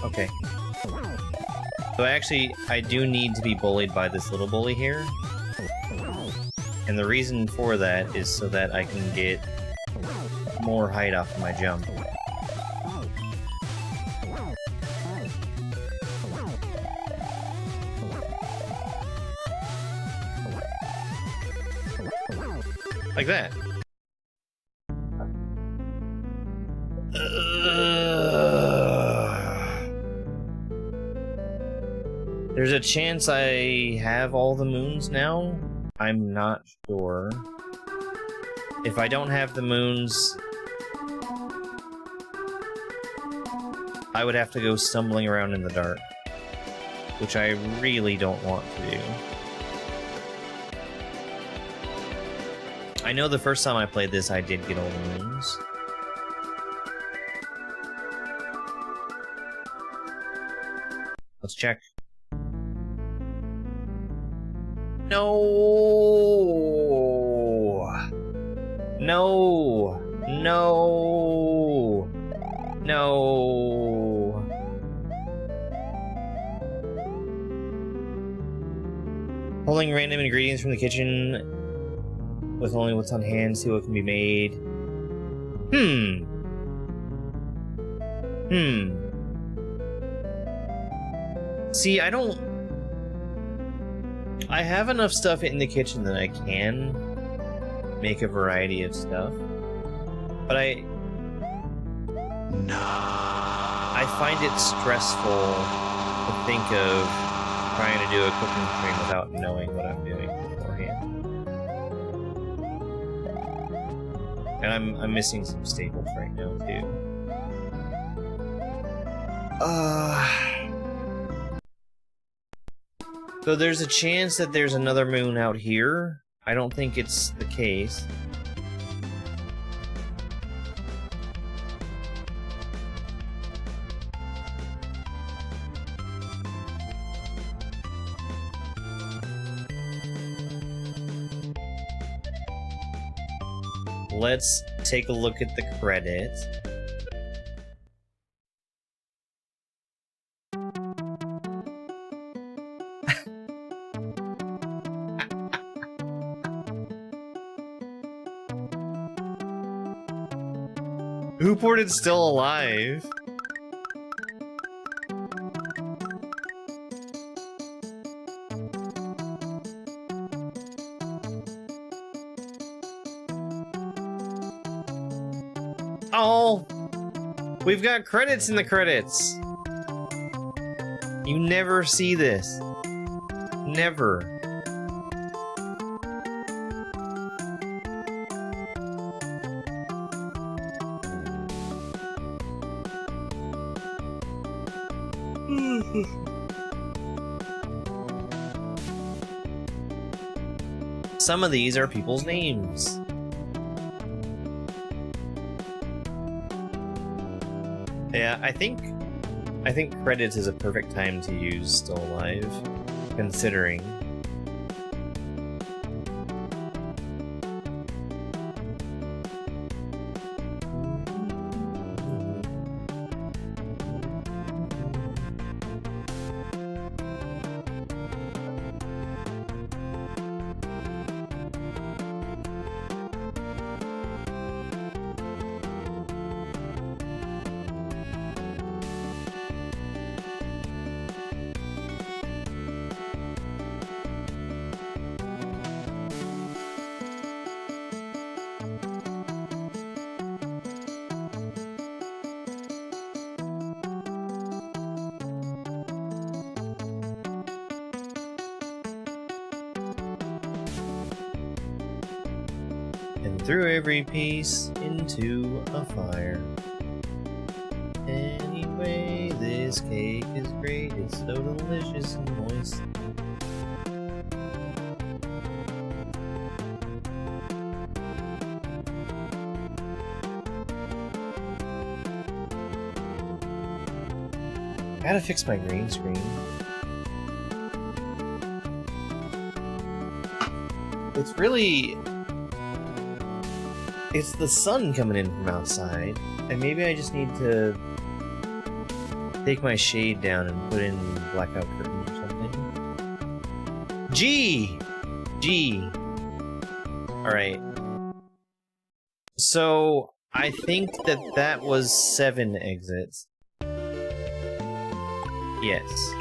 Okay. So I do need to be bullied by this little bully here. And the reason for that is so that I can get more height off of my jump. Like that. There's a chance I have all the moons now? I'm not sure. If I don't have the moons, I would have to go stumbling around in the dark, which I really don't want to do. I know the first time I played this, I did get all the moons. Let's check. No! No! No! No! Pulling random ingredients from the kitchen with only what's on hand, see what can be made. See, I don't... I have enough stuff in the kitchen that I can make a variety of stuff. But I find it stressful to think of trying to do a cooking stream without knowing what I'm doing beforehand. And I'm missing some staples right now too. So there's a chance that there's another moon out here. I don't think it's the case. Let's take a look at the credits. Who ported still alive? Oh, we've got credits in the credits. You never see this. Never. Some of these are people's names. Yeah, I think credits is a perfect time to use Still Alive, considering. And threw every piece into a fire. Anyway, this cake is great. It's so delicious and moist. Gotta fix my green screen. It's really... It's the sun coming in from outside, and maybe I just need to take my shade down and put in blackout curtains or something. G! Alright. So, I think that was 7 exits. Yes.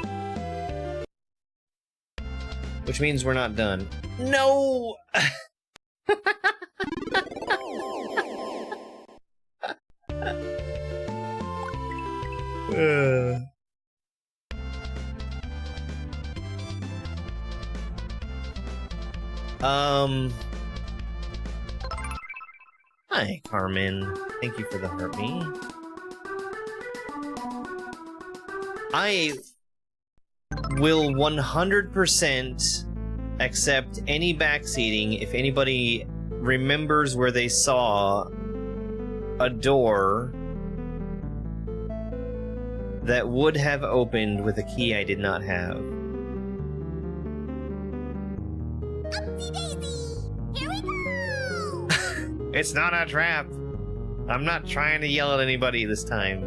Which means we're not done. No! Hi, Carmen. Thank you for the heart me. I will 100% accept any backseating if anybody remembers where they saw a door that would have opened with a key I did not have. Here we go! It's not a trap! I'm not trying to yell at anybody this time.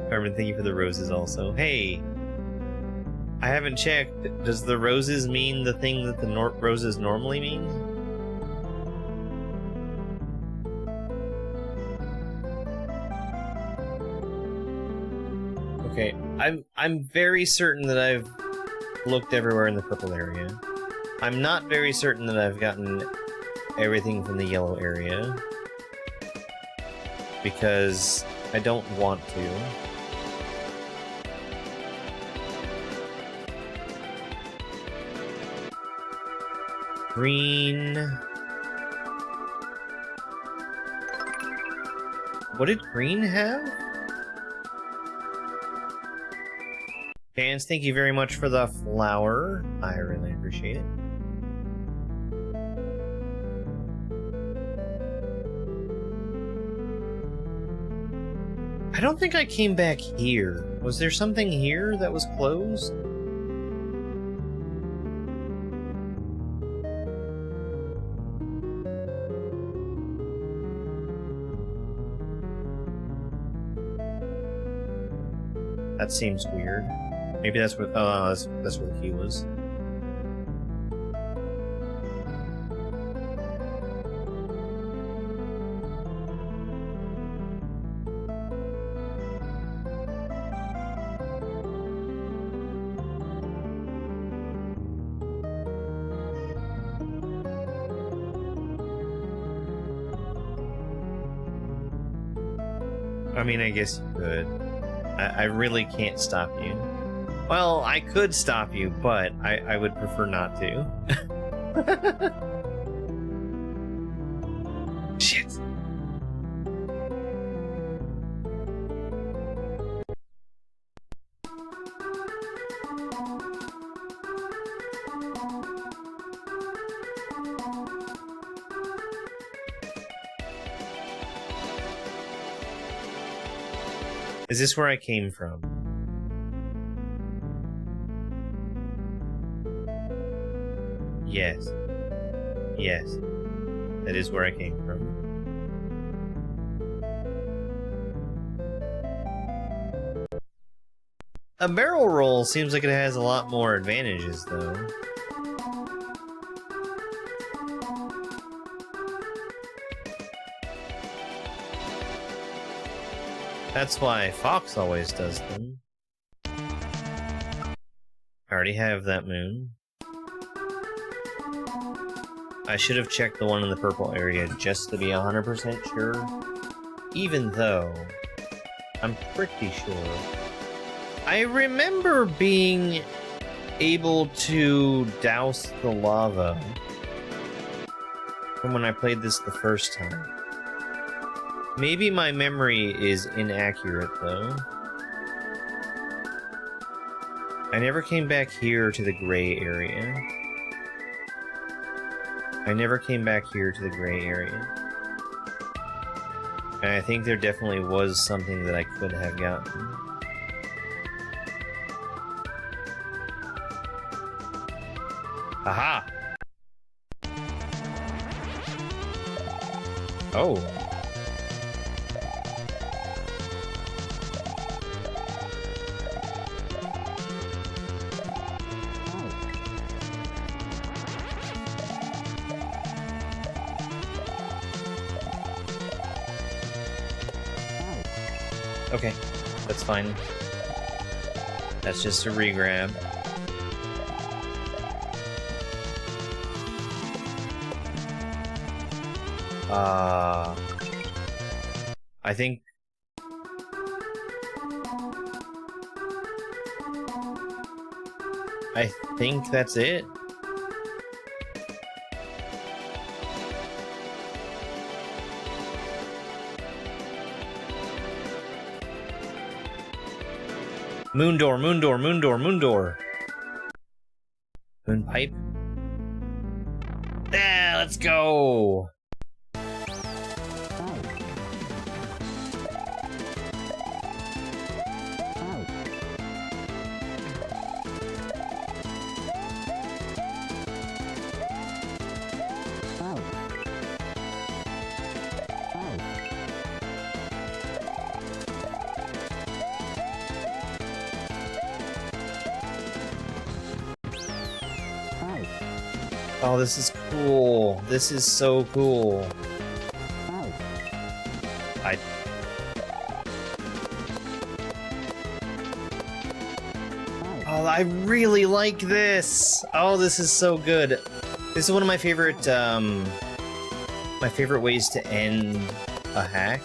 Carmen, thank you for the roses also. Hey! I haven't checked. Does the roses mean the thing that the roses normally mean? Okay. I'm very certain that I've looked everywhere in the purple area. I'm not very certain that I've gotten everything from the yellow area. Because I don't want to. Green... What did green have? Fans, thank you very much for the flower. I really appreciate it. I don't think I came back here. Was there something here that was closed? That seems weird. Maybe that's what. Oh, that's where the key was. I mean, I guess you could. I really can't stop you. Well, I could stop you, but I would prefer not to. Shit. Is this where I came from? Yes. Yes. That is where I came from. A barrel roll seems like it has a lot more advantages, though. That's why Fox always does them. I already have that moon. I should have checked the one in the purple area just to be 100% sure. Even though, I'm pretty sure. I remember being able to douse the lava from when I played this the first time. Maybe my memory is inaccurate, though. I never came back here to the gray area. I never came back here to the gray area. And I think there definitely was something that I could have gotten. Aha! Oh. Okay, that's fine. That's just a regrab. I think that's it. Moon door, moon door, moon door, moon door. Moon pipe. Yeah, let's go. Oh, this is cool. This is so cool. Oh, I really like this. Oh, this is so good. This is one of my favorite ways to end a hack,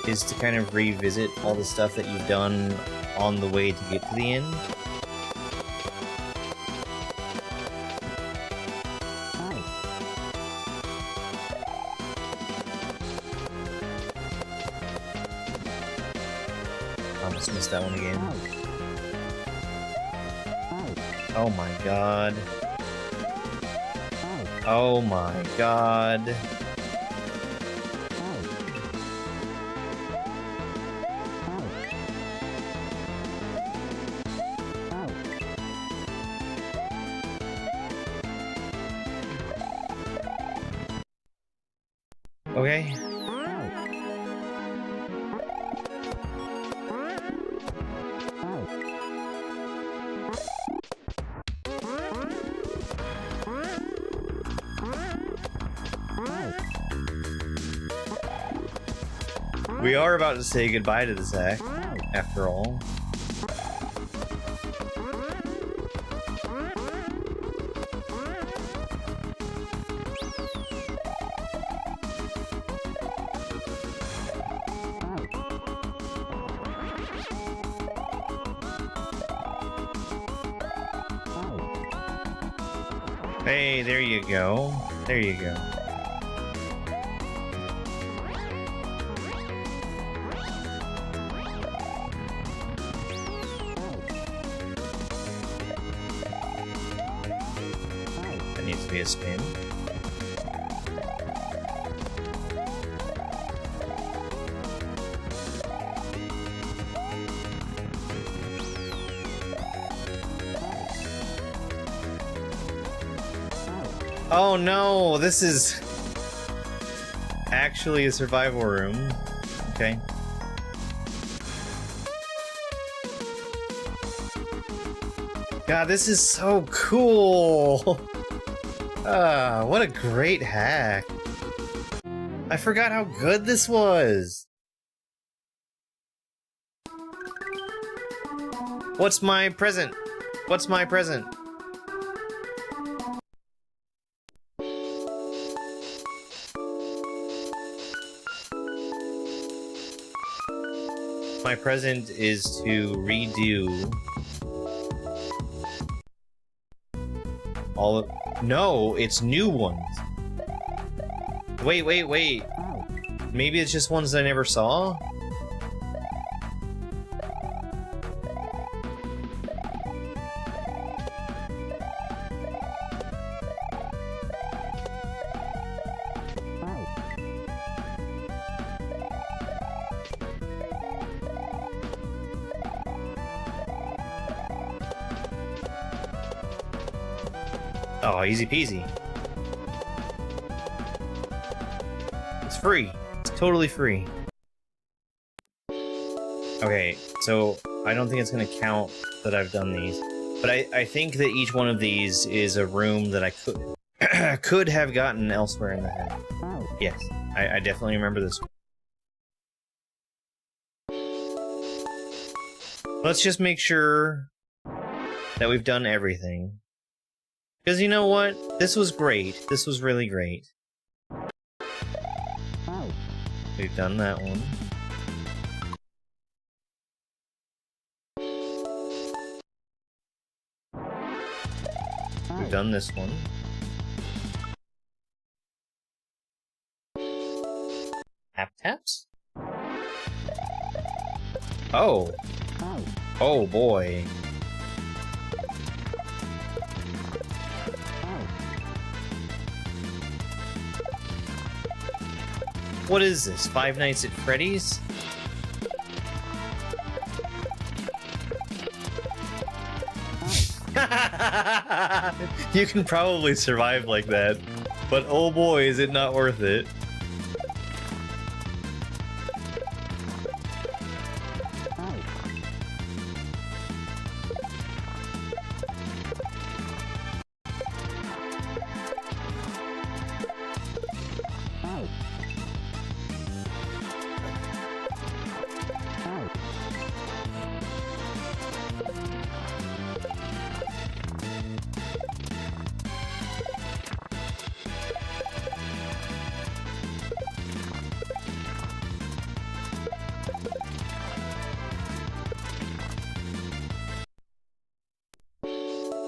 is to kind of revisit all the stuff that you've done on the way to get to the end. Almost missed that one again. Oh my god. Oh my god. Okay. We are about to say goodbye to this act, after all. Hey, there you go. There you go. That needs to be a spin. Oh no, this is actually a survival room. Okay. God, this is so cool! What a great hack. I forgot how good this was. What's my present? What's my present? My present is to redo all of... No, it's new ones. Wait, wait, wait. Maybe it's just ones I never saw? Oh, easy peasy. It's free. It's totally free. Okay, so I don't think it's gonna count that I've done these, but I think that each one of these is a room that I could have gotten elsewhere in the head. Yes, I definitely remember this one. Let's just make sure that we've done everything. Because you know what? This was great. This was really great. We've done that one. We've done this one. Tap taps? Oh. Oh boy. What is this? Five Nights at Freddy's? You can probably survive like that, but oh boy, is it not worth it.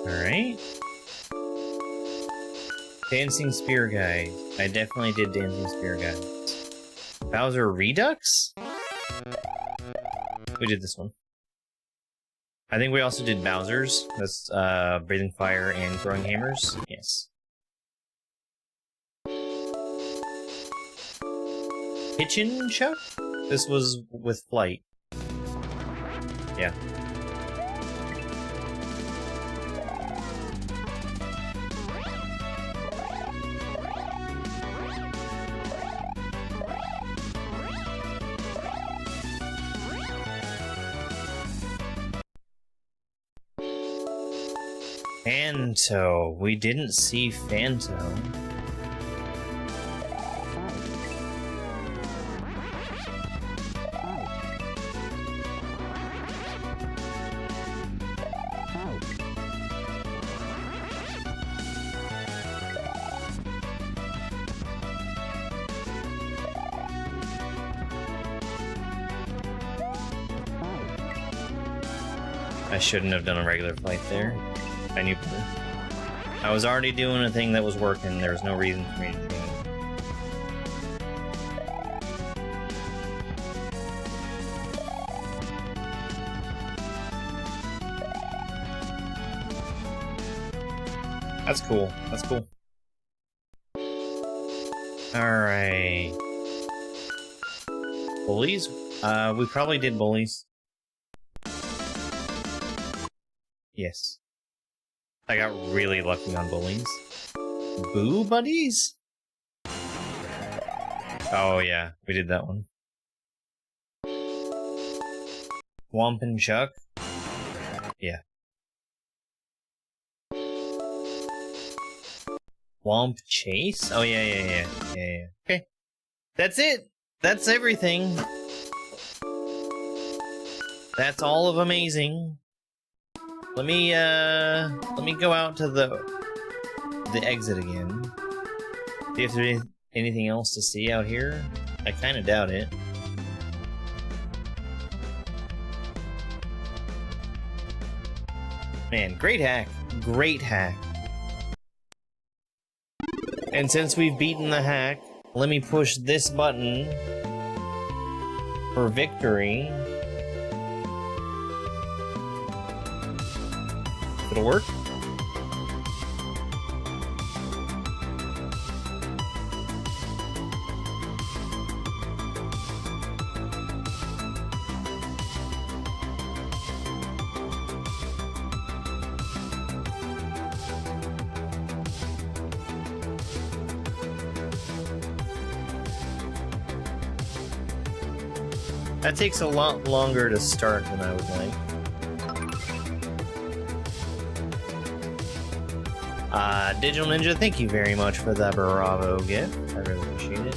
Alright. Dancing Spear Guide. I definitely did Dancing Spear Guide. Bowser Redux? We did this one. I think we also did Bowser's. That's Breathing Fire and Throwing Hammers. Yes. Kitchen Chuck? This was with Flight. Yeah. Fanto. We didn't see Fanto. I shouldn't have done a regular flight there. I knew better. I was already doing a thing that was working. There was no reason for me to change. That's cool. That's cool. Alright. Bullies? We probably did bullies. Yes. I got really lucky on bullies. Boo Buddies? Oh yeah, we did that one. Womp and Chuck? Yeah. Womp Chase? Oh yeah. Okay. That's it! That's everything! That's all of amazing. Let me go out to the exit again. See if there's anything else to see out here. I kind of doubt it. Man, great hack. Great hack. And since we've beaten the hack, let me push this button for victory. It'll work. That takes a lot longer to start than I would like. Digital Ninja, thank you very much for that Bravo gift. I really appreciate it.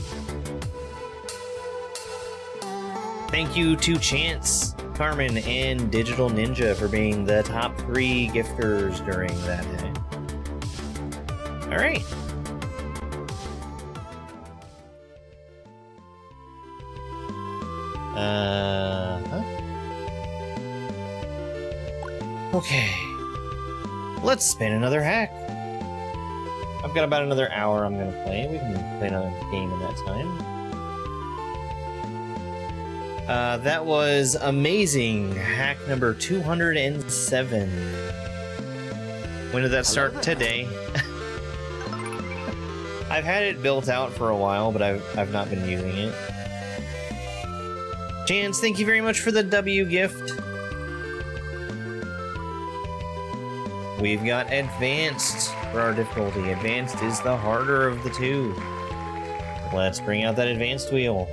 Thank you to Chance, Carmen, and Digital Ninja for being the top 3 gifters during that day. Alright. Okay. Let's spin another hack. I've got about another hour I'm gonna play. We can play another game in that time. That was amazing. Hack number 207. When did that start? Today. I've had it built out for a while, but I've not been using it. Chance, thank you very much for the W gift. We've got Advanced for our difficulty. Advanced is the harder of the two. Let's bring out that Advanced wheel.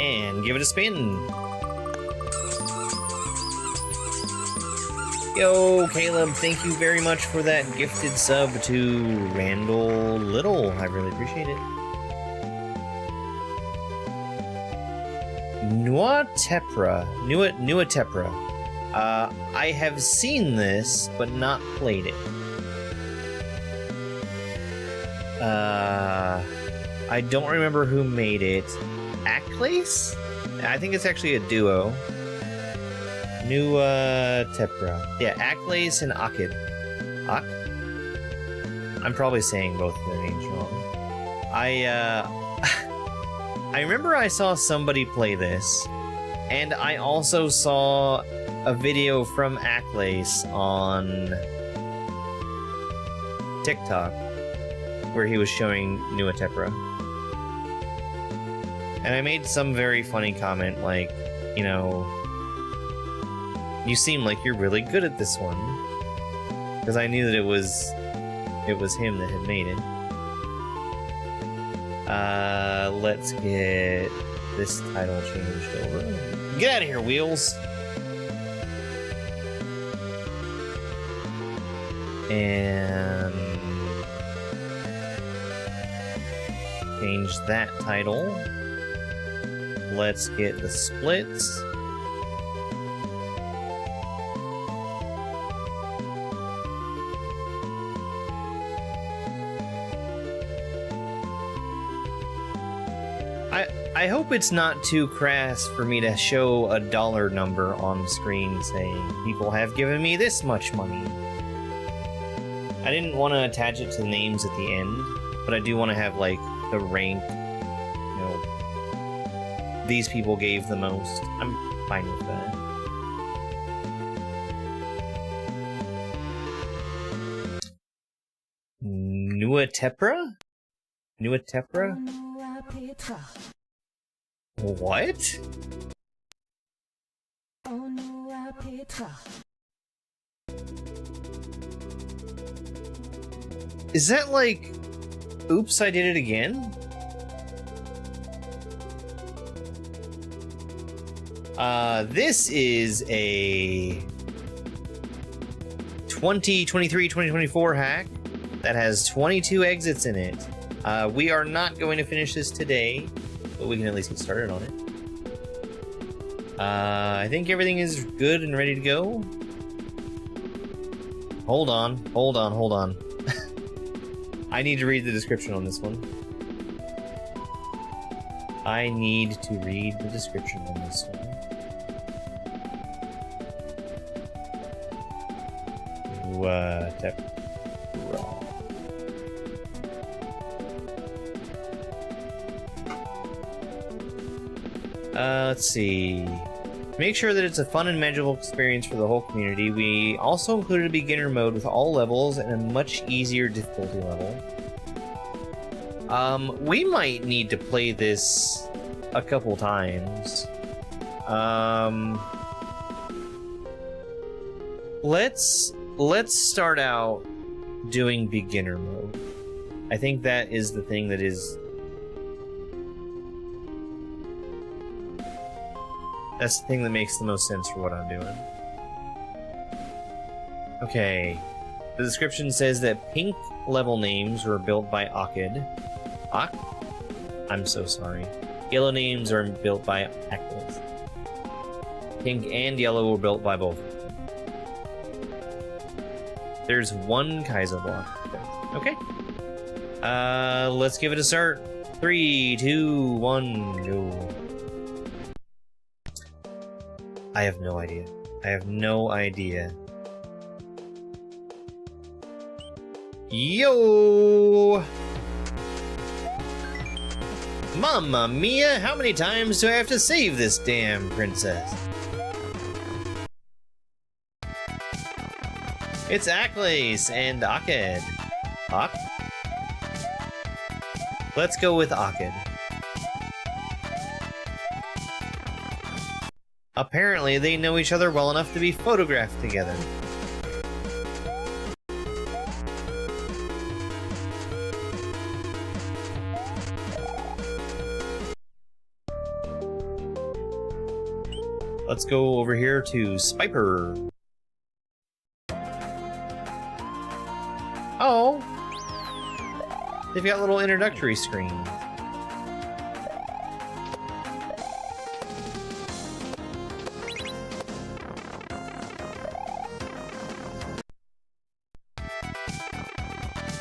And give it a spin. Yo, Caleb, thank you very much for that gifted sub to Randall Little. I really appreciate it. Nuatepra. I have seen this, but not played it. I don't remember who made it. Acklace? I think it's actually a duo. Tepra. Yeah, Akles and Akid. Ak? I'm probably saying both of their names wrong. I remember I saw somebody play this, and I also saw a video from Akles on TikTok where he was showing Tepra. And I made some very funny comment like, you know, you seem like you're really good at this one. Because I knew that it was him that had made it. Let's get this title changed over. Get out of here, Wheels! And change that title. Let's get the splits. I hope it's not too crass for me to show a dollar number on screen saying people have given me this much money. I didn't want to attach it to the names at the end, but I do want to have like the rank, you know, these people gave the most. I'm fine with that. Tepra? Tepra? What? Is that like, oops, I did it again? This is a 2024 hack that has 22 exits in it. We are not going to finish this today, but we can at least get started on it. I think everything is good and ready to go. Hold on. I need to read the description on this one. I need to read the description on this one. Let's see. Make sure that it's a fun and manageable experience for the whole community. We also included a beginner mode with all levels and a much easier difficulty level. We might need to play this a couple times. Let's start out doing beginner mode. I think that is the thing that is... That's the thing that makes the most sense for what I'm doing. Okay. The description says that pink level names were built by Akid. I'm so sorry. Yellow names are built by Akid. Pink and yellow were built by both. There's one Kaizo block. Okay. Let's give it a start. 3, 2, 1, go. I have no idea. Yo! Mamma mia, how many times do I have to save this damn princess? It's Akles and Akid. Let's go with Akid. Apparently, they know each other well enough to be photographed together. Let's go over here to Spiper. Oh! They've got little introductory screens.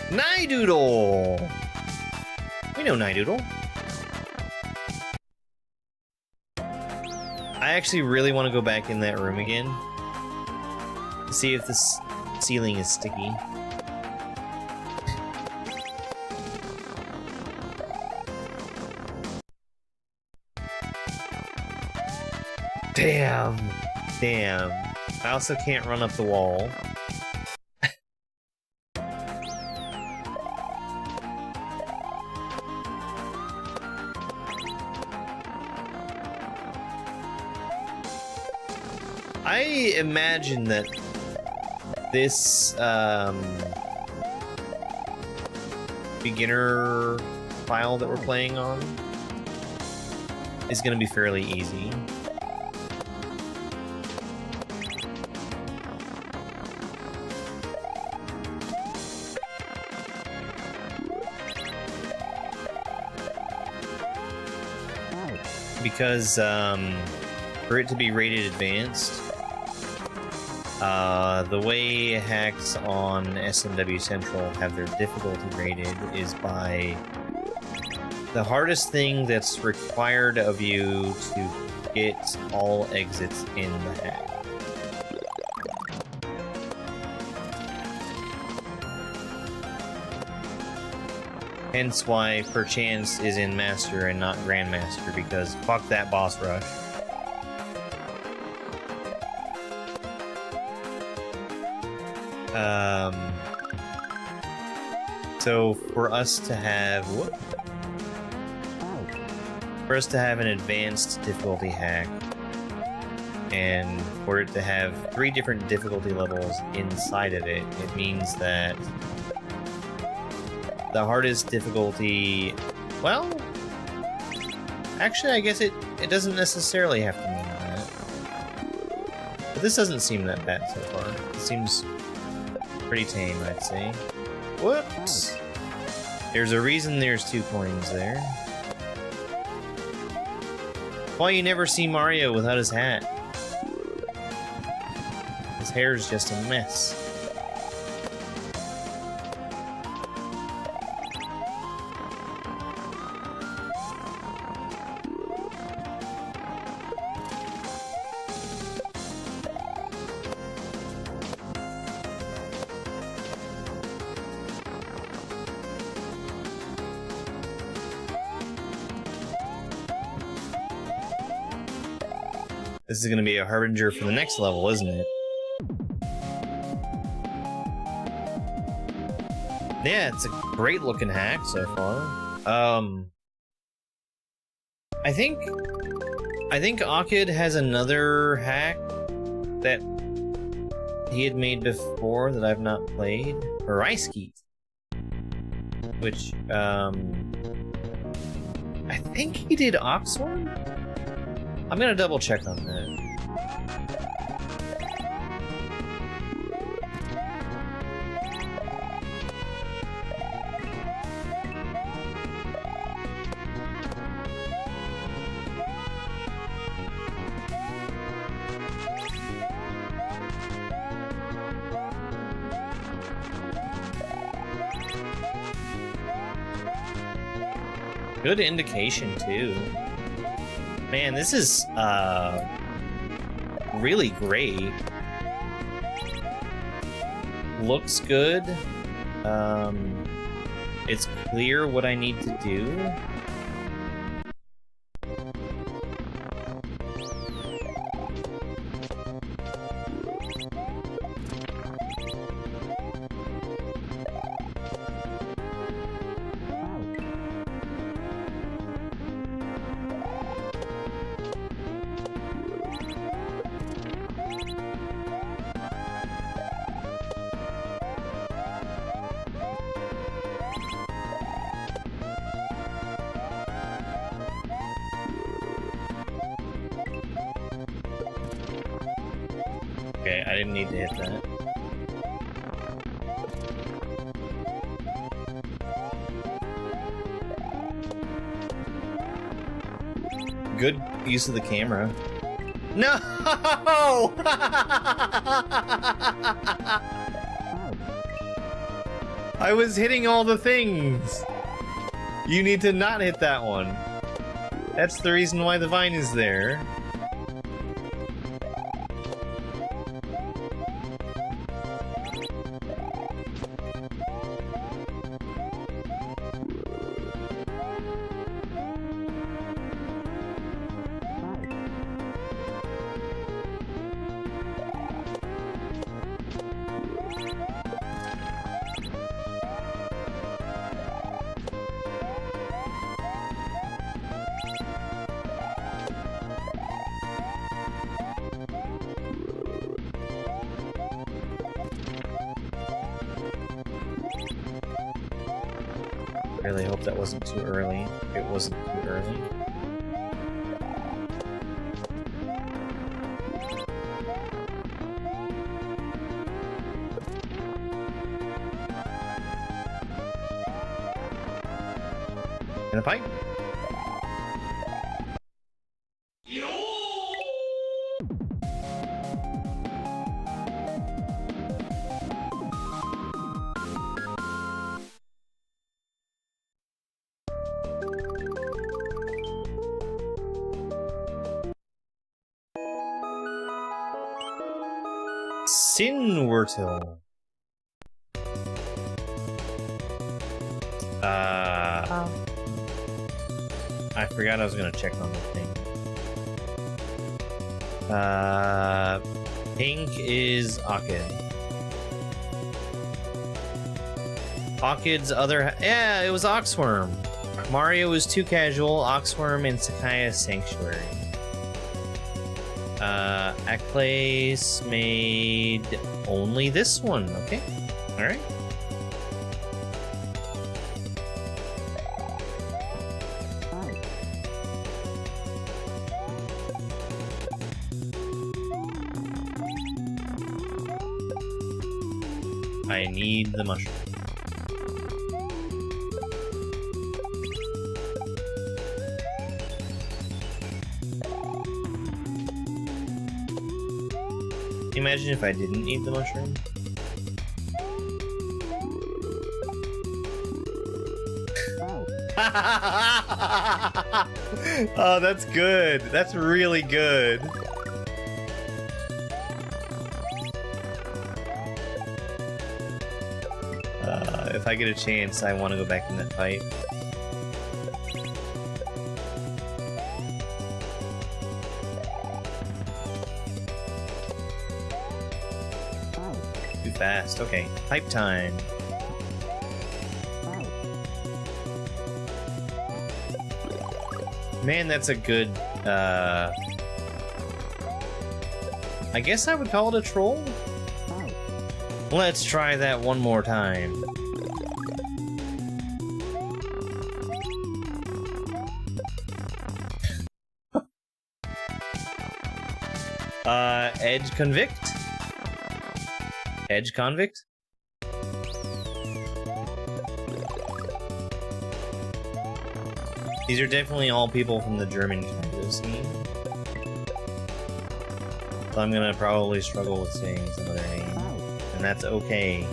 Nidoodle! We know Nidoodle. I actually really want to go back in that room again. To see if this ceiling is sticky. Damn. Damn. I also can't run up the wall. I imagine that this beginner file that we're playing on is going to be fairly easy. Because for it to be rated advanced, the way hacks on SMW Central have their difficulty rated is by the hardest thing that's required of you to get all exits in the hack. Hence why Perchance is in Master and not Grandmaster, because fuck that boss rush. So for us to have an advanced difficulty hack, and for it to have 3 different difficulty levels inside of it, it means that the hardest difficulty, well, actually I guess it doesn't necessarily have to mean that. But this doesn't seem that bad so far. It seems pretty tame, I'd say. Whoops! There's a reason there's 2 coins there. Why you never see Mario without his hat? His hair's just a mess. This is going to be a harbinger for the next level, isn't it? Yeah, it's a great looking hack so far. I think Akid has another hack that he had made before that I've not played, or Ice Skeet, which I think he did Oxhorn? I'm gonna double check on that. Good indication too. Man, this is really great. Looks good. It's clear what I need to do. Okay, I didn't need to hit that. Good use of the camera. No! I was hitting all the things! You need to not hit that one. That's the reason why the vine is there. Really hope that wasn't too early. It wasn't too early. In the pipe. Sinwurtle. I forgot I was gonna check on the thing. Pink is Akid. Akid's other... Yeah, it was Oxworm. Mario was too casual. Oxworm and Sakaya's Sanctuary. Akles made only this one. Okay. Alright. I need the mushroom. Imagine if I didn't need the mushroom. Oh, that's good. That's really good. If I get a chance, I want to go back in that fight. Too fast. Okay, pipe time. Man, that's a good, I guess I would call it a troll? Let's try that one more time. Edge Convict? Edge Convict? These are definitely all people from the German Kaizo scene. So I'm gonna probably struggle with saying some of their names. And that's okay.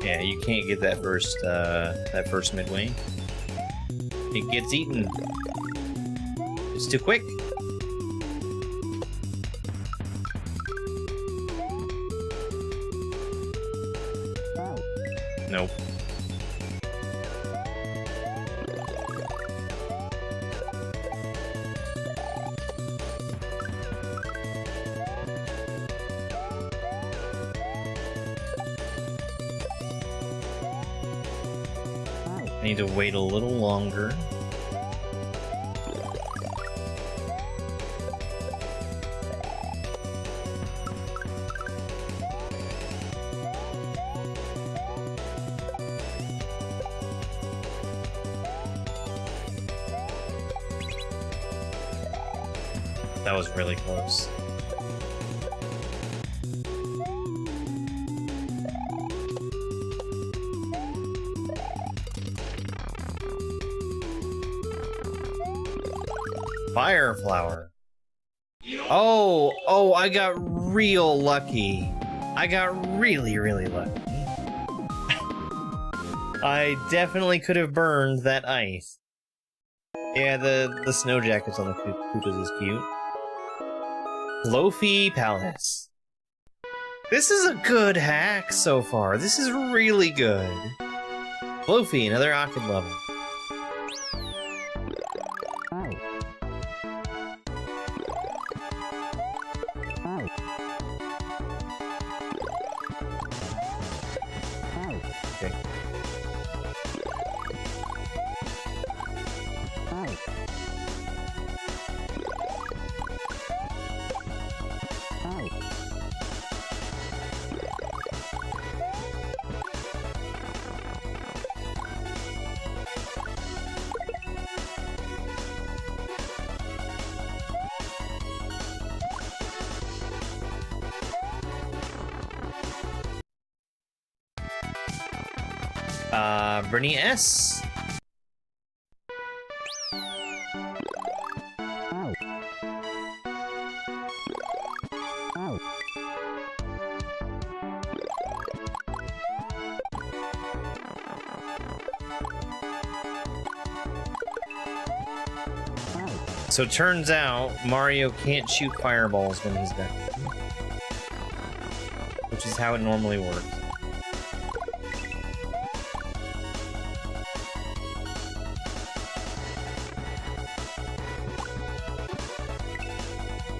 Yeah, you can't get that first midway. It gets eaten. It's too quick. Nope. I need to wait a little longer. That was really close. Fire flower. Oh, I got real lucky. I got really, really lucky. I definitely could have burned that ice. Yeah, the snow jackets on the Koopas is cute. Lofi Palace. This is a good hack so far. This is really good. Floofy, another Occam level. Okay. Bernie S. So turns out Mario can't shoot fireballs when he's back, which is how it normally works.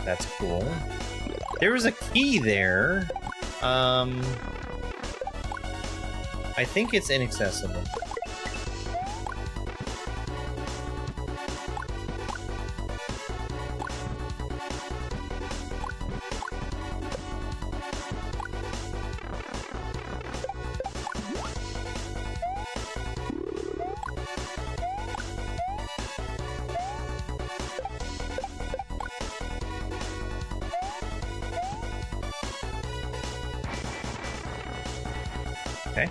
That's cool. There was a key there. I think it's inaccessible. Okay.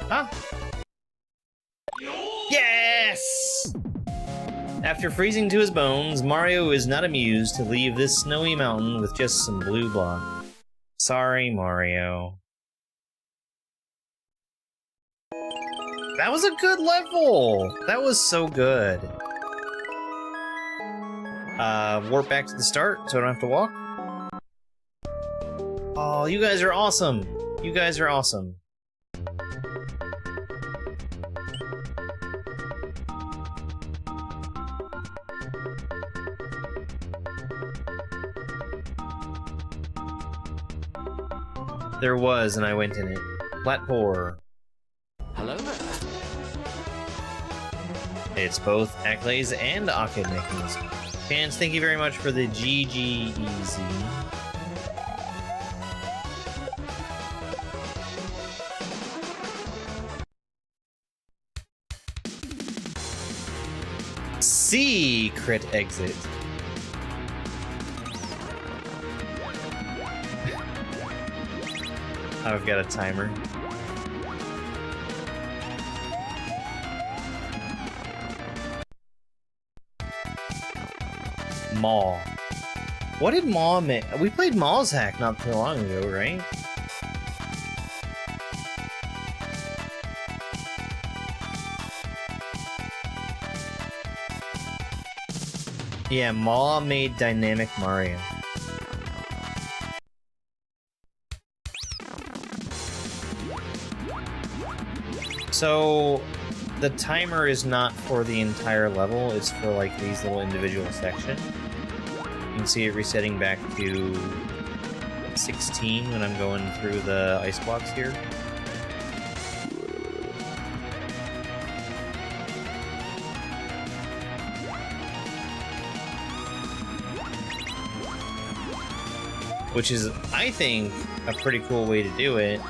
Ah! Yes! After freezing to his bones, Mario is not amused to leave this snowy mountain with just some blue block. Sorry, Mario. That was a good level! That was so good. Warp back to the start so I don't have to walk. Oh, you guys are awesome! You guys are awesome. There was, and I went in it. Flat-pour. Hello there. It's both accolades and Occam mechanism. Fans, thank you very much for the GG Easy. C crit exit. I've got a timer. Maw. What did Maw make? We played Maw's hack not too long ago, right? Yeah, Maw made Dynamic Mario. So, the timer is not for the entire level, it's for like these little individual sections. You can see it resetting back to 16 when I'm going through the ice blocks here. Which is, I think, a pretty cool way to do it.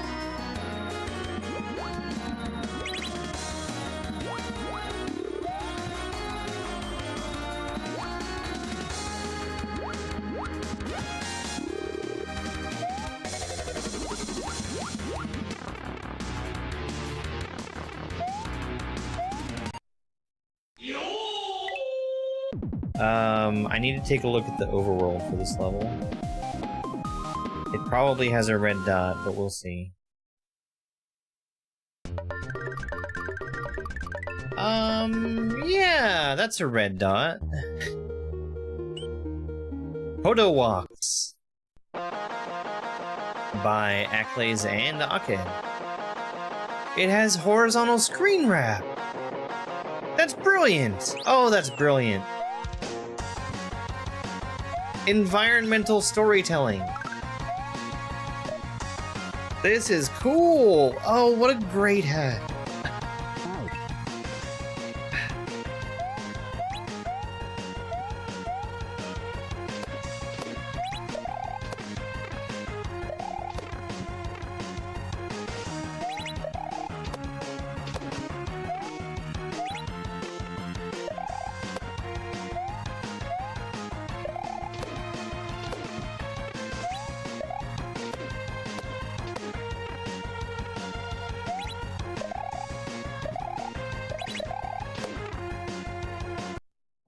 I need to take a look at the overworld for this level. It probably has a red dot, but we'll see. Yeah, that's a red dot. Hodo walks. by Acklays and Aked. It has horizontal screen wrap. That's brilliant. Oh, that's brilliant. Environmental storytelling. This is cool. Oh, what a great hat.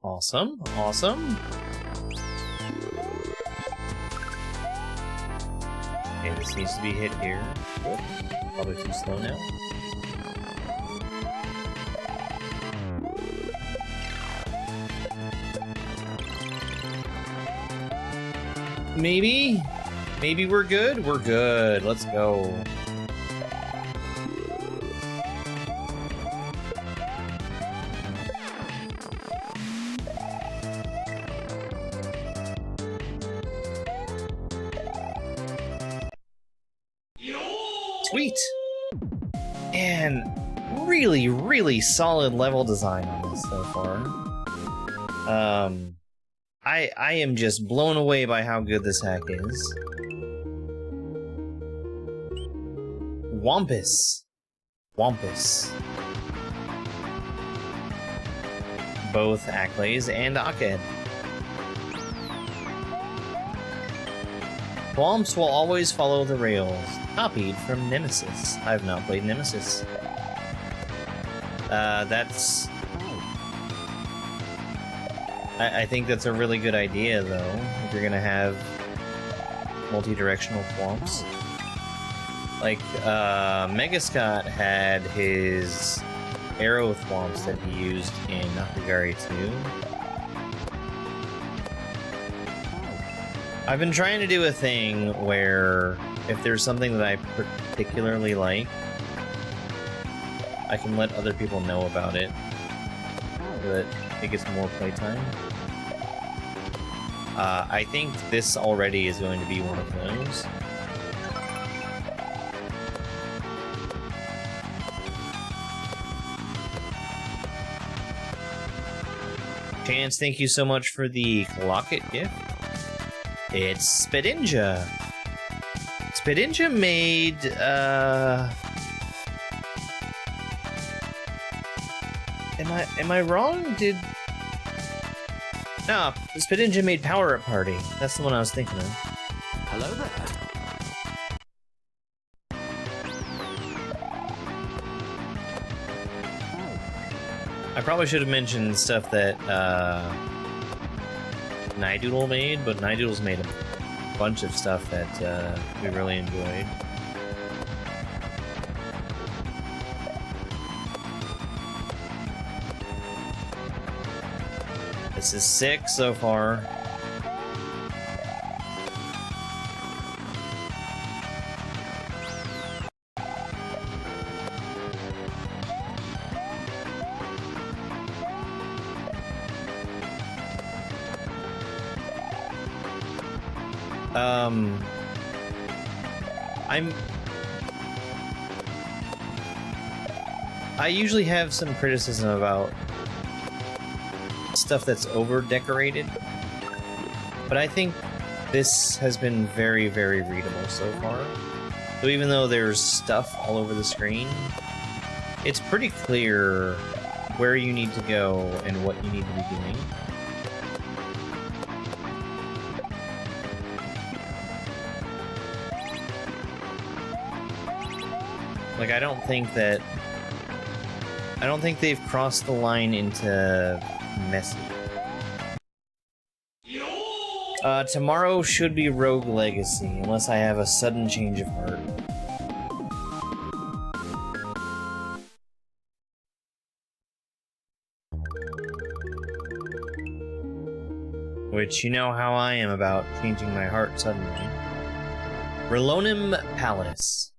Awesome, awesome. Okay, this needs to be hit here. Whoop, probably too slow now. Maybe? Maybe we're good? We're good. Let's go. Sweet! And really, really solid level design on this so far. I am just blown away by how good this hack is. Wampus. Wampus. Both Acklays and Aked. Swamps will always follow the rails. Copied from Nemesis. I've not played Nemesis. I think that's a really good idea, though, if you're gonna have multi-directional swamps. Like, Megascott had his arrow thwomps that he used in Nakagari 2. I've been trying to do a thing where if there's something that I particularly like, I can let other people know about it so that it gets more playtime. I think this already is going to be one of those. Chance, thank you so much for the Locket gift. It's Spedinja. Spedinja made, Am I wrong? No, Spedinja made Power Up Party. That's the one I was thinking of. Hello there. I probably should have mentioned stuff that Nidoodle made, but Nidoodle's made a bunch of stuff that we really enjoyed. This is 6 so far. I usually have some criticism about stuff that's over-decorated, but I think this has been very, very readable so far. So even though there's stuff all over the screen, it's pretty clear where you need to go and what you need to be doing. Like, I don't think they've crossed the line into messy. Tomorrow should be Rogue Legacy, unless I have a sudden change of heart. Which, you know how I am about changing my heart suddenly. Relonim Palace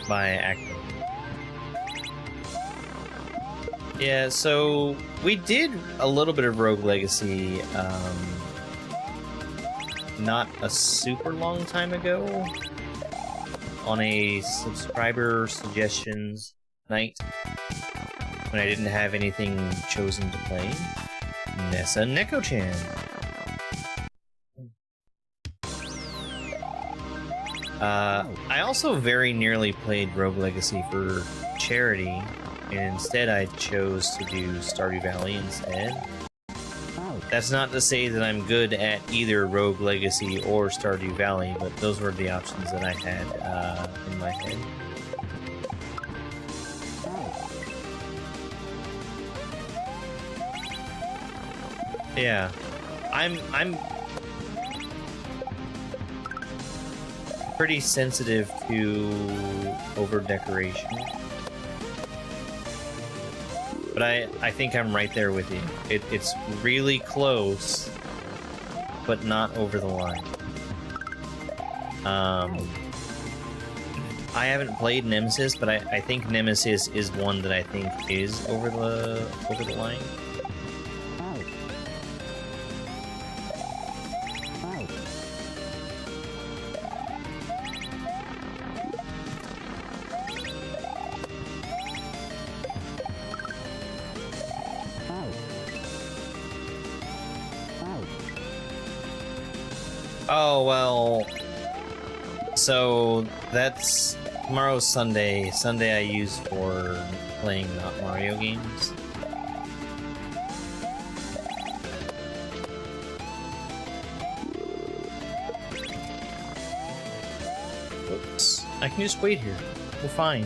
by Acton. Yeah, so we did a little bit of Rogue Legacy not a super long time ago on a subscriber suggestions night when I didn't have anything chosen to play. Nessa Neko-chan. I also very nearly played Rogue Legacy for charity, and instead I chose to do Stardew Valley instead. That's not to say that I'm good at either Rogue Legacy or Stardew Valley, but those were the options that I had in my head. Yeah, I'm pretty sensitive to over decoration, but I think I'm right there with you. It's really close, but not over the line. I haven't played Nemesis, but I think Nemesis is one that I think is over the line. Oh, well, so that's tomorrow's Sunday. Sunday I use for playing not Mario games. Oops. I can just wait here. We're fine.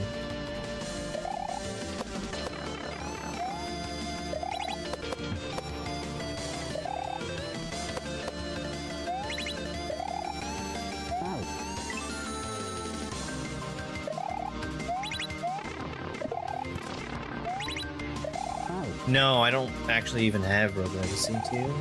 No, I don't actually even have Rogue Legacy 2.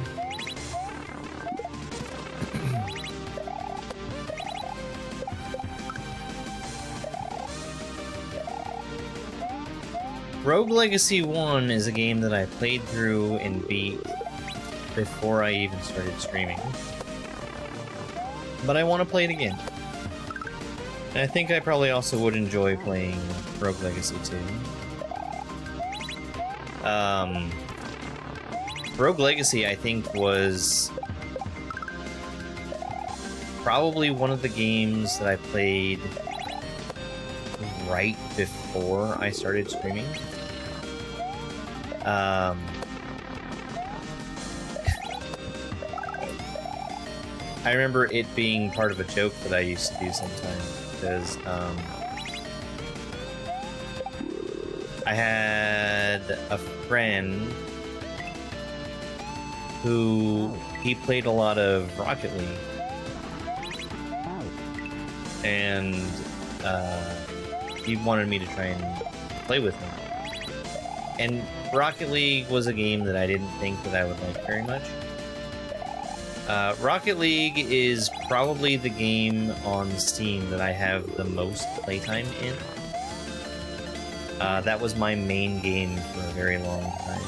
Rogue Legacy 1 is a game that I played through and beat before I even started streaming. But I want to play it again. And I think I probably also would enjoy playing Rogue Legacy 2. Rogue Legacy, I think, was probably one of the games that I played right before I started streaming. I remember it being part of a joke that I used to do sometimes, because I had a friend who he played a lot of Rocket League, and he wanted me to try and play with him. And Rocket League was a game that I didn't think that I would like very much. Rocket League is probably the game on Steam that I have the most playtime in. That was my main game for a very long time.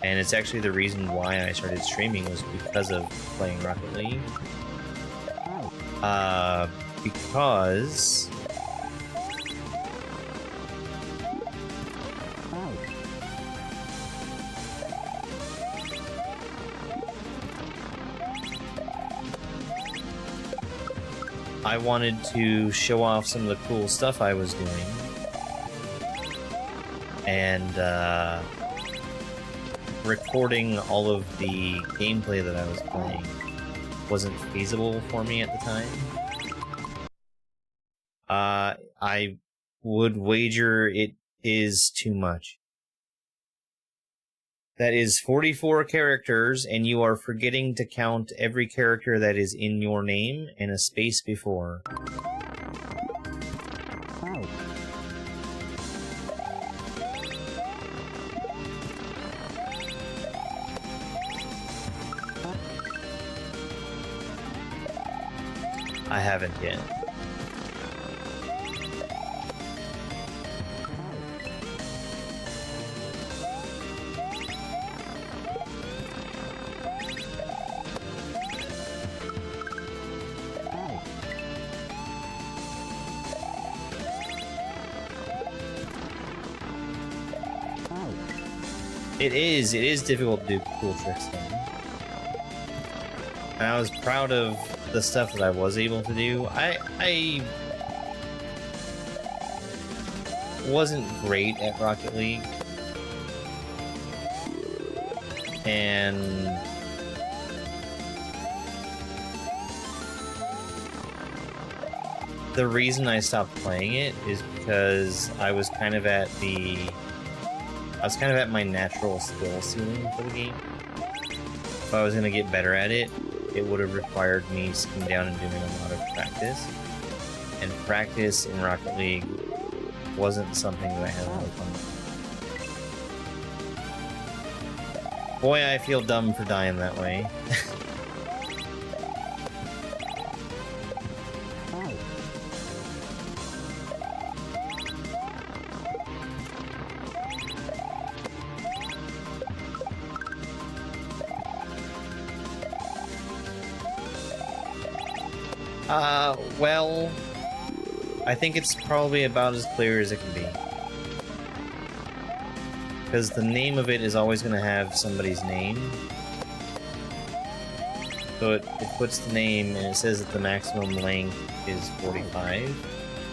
And it's actually the reason why I started streaming was because of playing Rocket League. Because I wanted to show off some of the cool stuff I was doing. And recording all of the gameplay that I was playing wasn't feasible for me at the time. I would wager it is too much. That is 44 characters, and you are forgetting to count every character that is in your name and a space before. I haven't yet. It is difficult to do cool tricks though. And I was proud of the stuff that I was able to do. I wasn't great at Rocket League. And the reason I stopped playing it is because I was kind of at my natural skill ceiling for the game. If I was going to get better at it, it would have required me sitting down and doing a lot of practice. And practice in Rocket League wasn't something that I had a lot of fun. Boy, I feel dumb for dying that way. Well, I think it's probably about as clear as it can be. Because the name of it is always going to have somebody's name. So it puts the name, and it says that the maximum length is 45.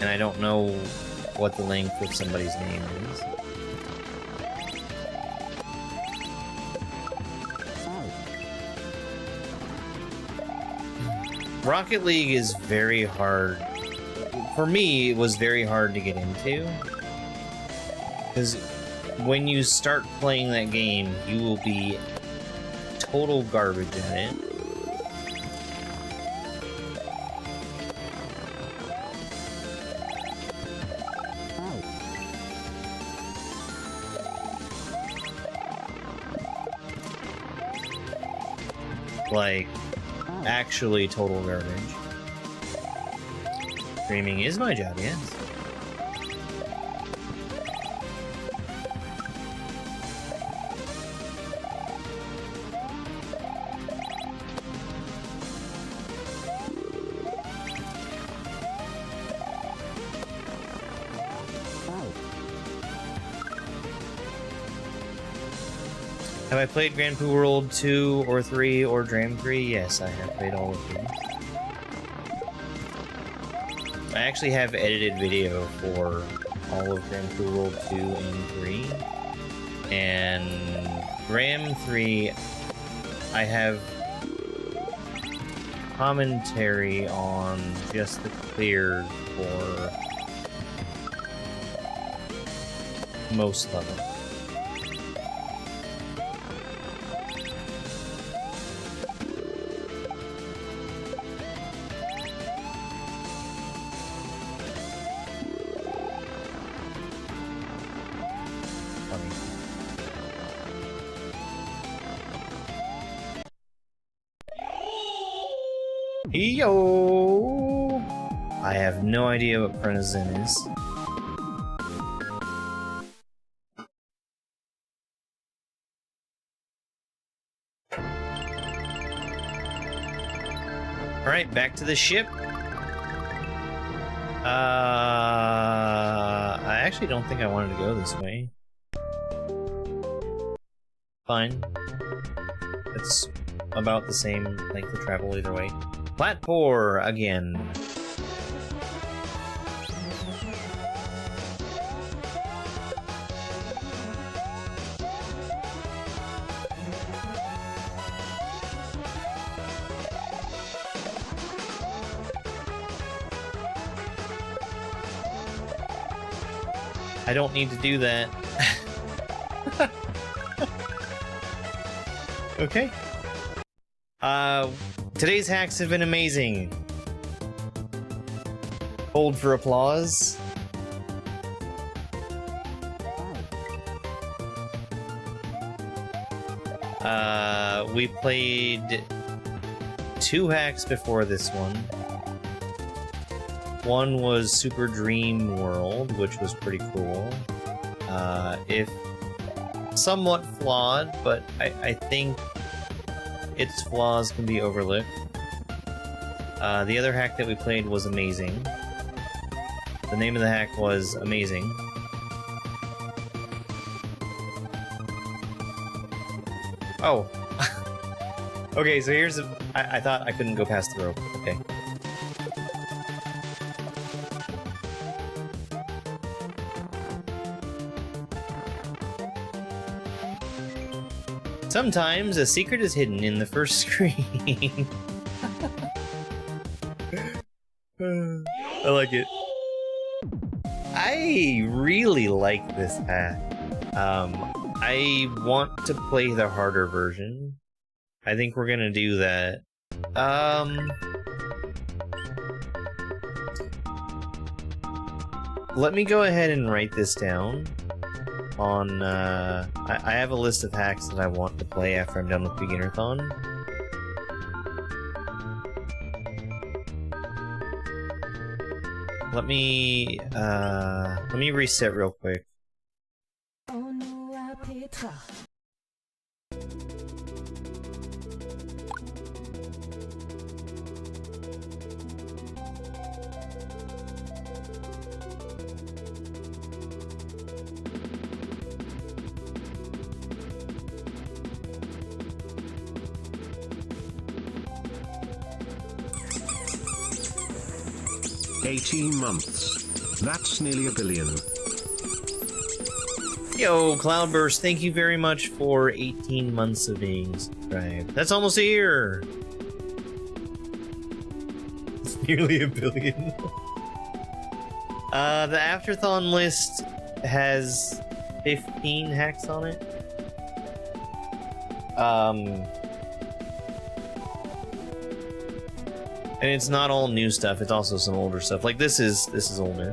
And I don't know what the length of somebody's name is. Rocket League is very hard. For me, it was very hard to get into. Because when you start playing that game, you will be total garbage at it. Like, actually total garbage. Streaming is my job, yes. Have I played Grand Poo World 2 or 3 or Dram 3? Yes, I have played all of them. I actually have edited video for all of Grand Poo World 2 and 3. And Dram 3, I have commentary on just the clear for most levels. Yo! I have no idea what Prenizen is. Alright, back to the ship. I actually don't think I wanted to go this way. Fine. It's about the same length of travel either way. Platform again. I don't need to do that. Okay. Today's hacks have been amazing. Hold for applause. We played 2 hacks before this one. One was Super Dream World, which was pretty cool. If somewhat flawed, but I think its flaws can be overlooked. The other hack that we played was amazing. The name of the hack was Amazing. Oh. Okay, so here's I thought I couldn't go past the rope. Okay. Sometimes a secret is hidden in the first screen. I like it. I really like this hack. I want to play the harder version. I think we're gonna do that. Let me go ahead and write this down on, I have a list of hacks that I want to play after I'm done with Beginnerthon. Let me reset real quick. $18 That's nearly $1 billion. Yo, Cloudburst, thank you very much for 18 months of being subscribed. That's almost a year! It's nearly $1 billion. The Afterthon list has 15 hacks on it. And it's not all new stuff, it's also some older stuff. Like this is older.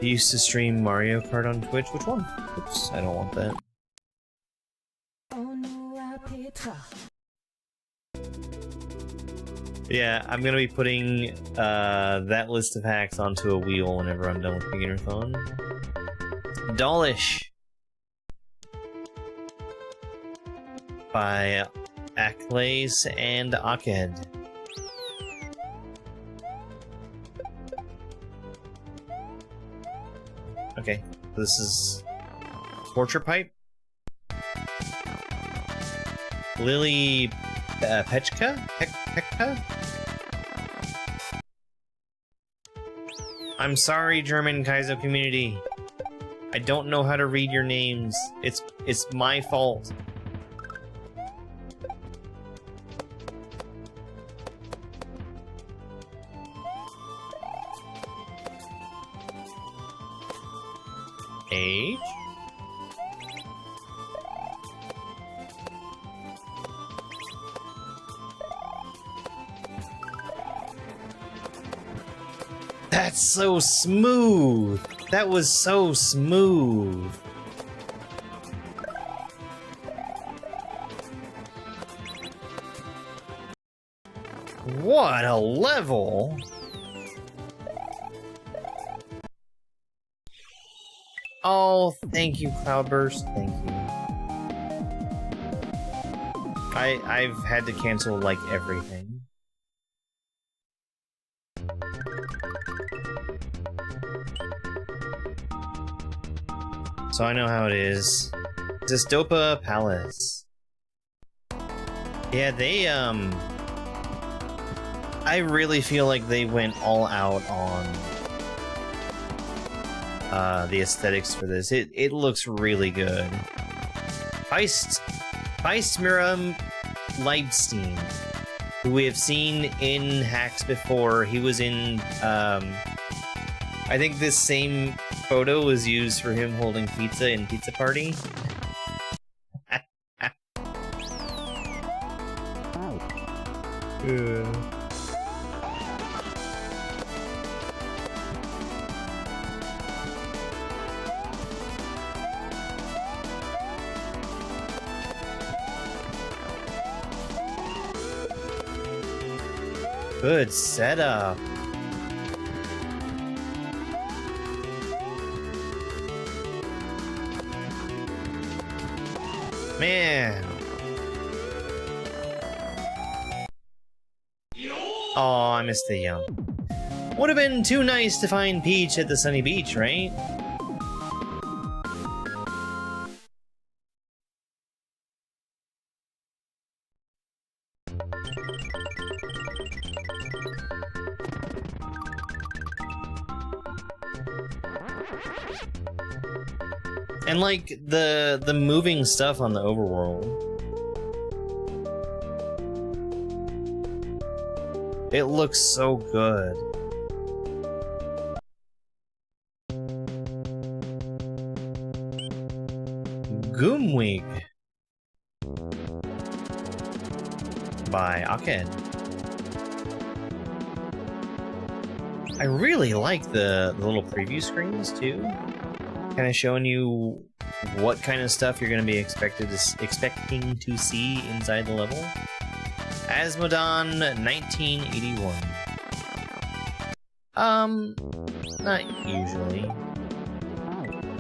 You used to stream Mario Kart on Twitch? Which one? Oops, I don't want that. Yeah, I'm gonna be putting that list of hacks onto a wheel whenever I'm done with Beginnerthon. Dawlish by Akles and Aked. Okay, this is Torture Pipe. Lily Pechka? Pekka? I'm sorry, German Kaizo community. I don't know how to read your names. It's my fault. Age? That's so smooth! That was so smooth! What a level! Oh, thank you, Cloudburst. Thank you. I've had to cancel, like, everything. So I know how it is. Zestopa Palace. Yeah, they, I really feel like they went all out on the aesthetics for this. It looks really good. Feistmira Leibstein, who we have seen in hacks before. He was in, I think this same photo was used for him holding pizza in Pizza Party. Good setup. Man. Oh, I missed the yum. Would have been too nice to find Peach at the sunny beach, right? And like the moving stuff on the overworld. It looks so good. Goomweek by Aked. I really like the little preview screens too. Kind of showing you what kind of stuff you're going to be expecting to see inside the level. Asmodon 1981. Not usually.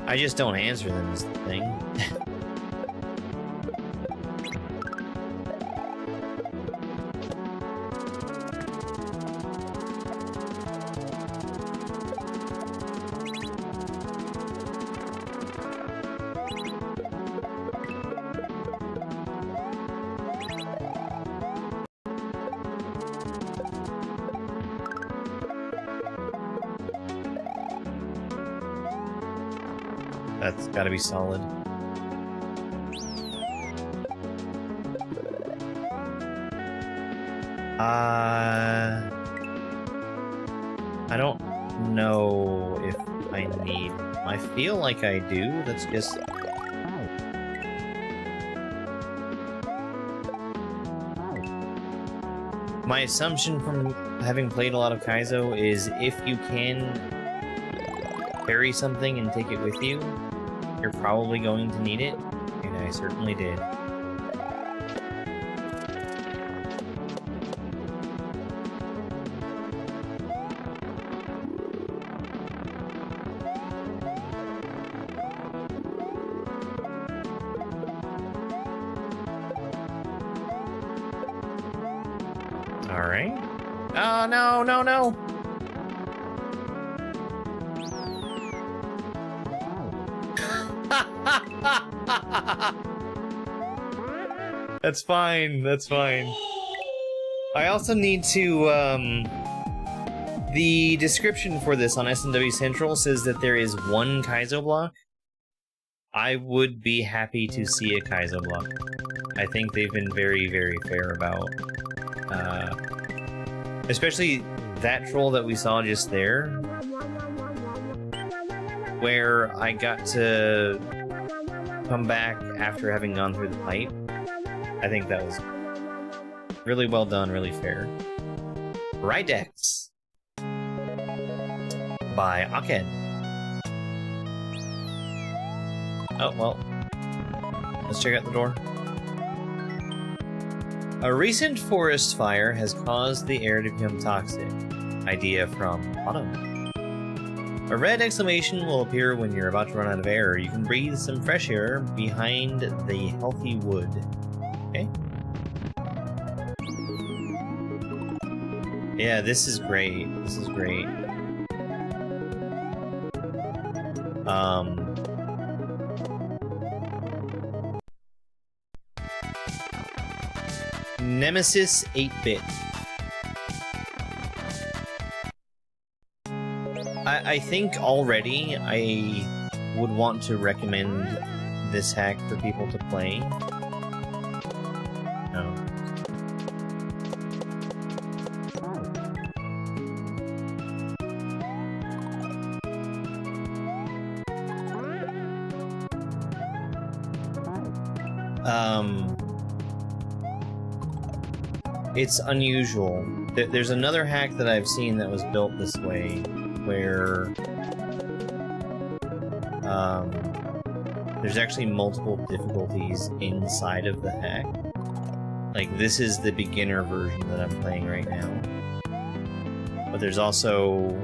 I just don't answer them is the thing. That's gotta be solid. I don't know if I need... I feel like I do. That's just... My assumption from having played a lot of Kaizo is if you can carry something and take it with you, you're probably going to need it, and I certainly did. Alright. Oh, no, no, no! That's fine, that's fine. I also need to, the description for this on SNW Central says that there is one Kaizo block. I would be happy to see a Kaizo block. I think they've been very, very fair about, especially that troll that we saw just there, where I got to come back after having gone through the pipe. I think that was really well done, really fair. Rydex by Aked. Oh, well. Let's check out the door. A recent forest fire has caused the air to become toxic. Idea from Autumn. A red exclamation will appear when you're about to run out of air. You can breathe some fresh air behind the healthy wood. Okay. Yeah, this is great. This is great. Nemesis 8-bit. I think already I would want to recommend this hack for people to play. No. It's unusual. There's another hack that I've seen that was built this way, where there's actually multiple difficulties inside of the hack. Like, this is the beginner version that I'm playing right now. But there's also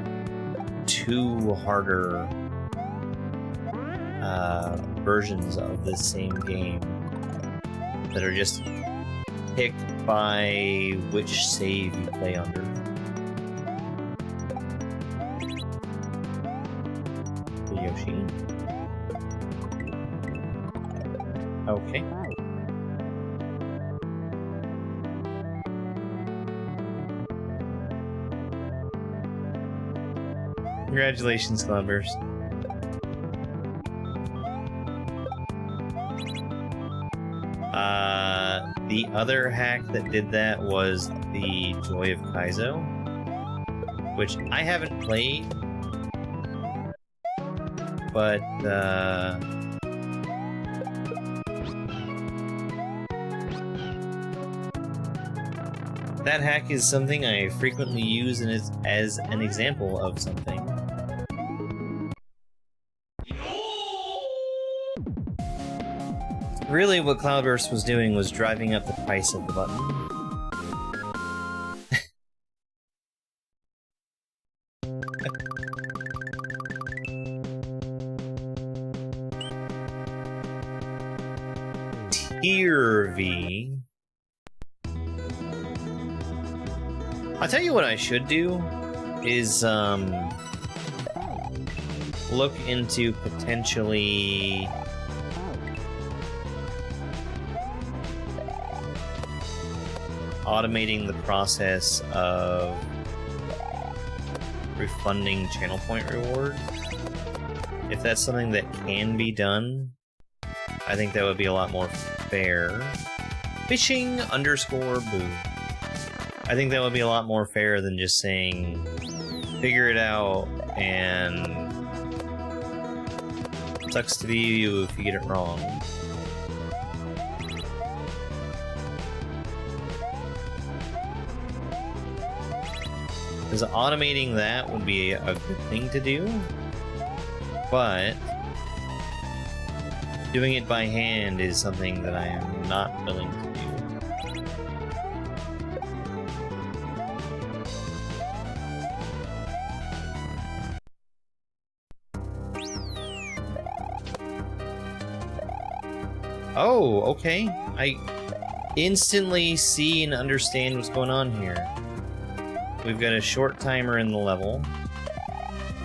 2 harder versions of this same game that are just picked by which save you play under. Yoshi. Okay. Congratulations, Cloudburst. The other hack that did that was the Joy of Kaizo, which I haven't played, but that hack is something I frequently use and is as an example of something. Really, what Cloudburst was doing was driving up the price of the button. Tier V. I'll tell you what I should do is look into potentially automating the process of refunding channel point rewards. If that's something that can be done, I think that would be a lot more fair. Fishing _ boo. I think that would be a lot more fair than just saying, figure it out, and sucks to be you if you get it wrong. Because automating that would be a good thing to do, but doing it by hand is something that I am not willing to do. Oh, okay. I instantly see and understand what's going on here. We've got a short timer in the level.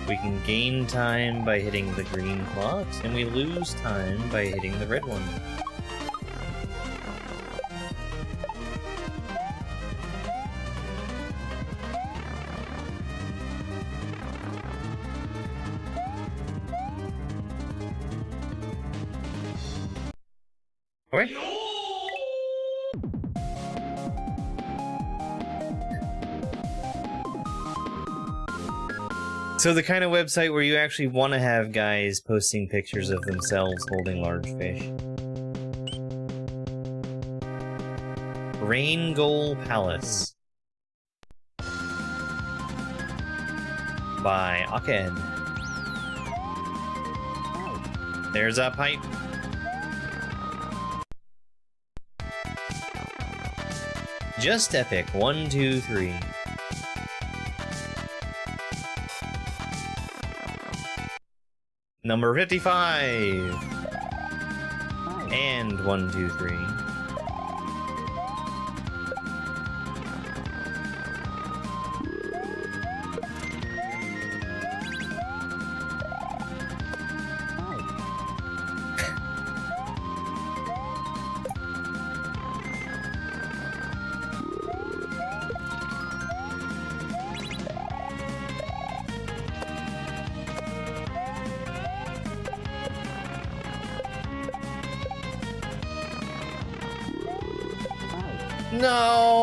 We can gain time by hitting the green clocks, and we lose time by hitting the red one. Okay. So the kind of website where you actually want to have guys posting pictures of themselves holding large fish. Rain Goal Palace by Aked. There's a pipe. Just epic. 1, 2, 3. Number 55. And 1, 2, 3. No!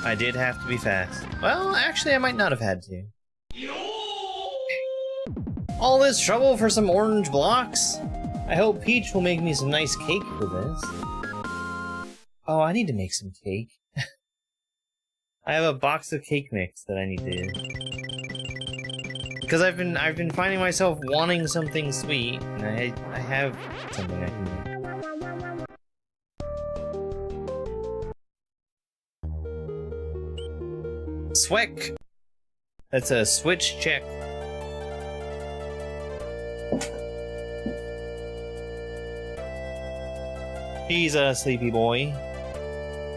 I did have to be fast. Well, actually, I might not have had to. All this trouble for some orange blocks? I hope Peach will make me some nice cake for this. Oh, I need to make some cake. I have a box of cake mix that I need to... Because I've been finding myself wanting something sweet, and I have something I can make. Sweck! That's a switch check. He's a sleepy boy.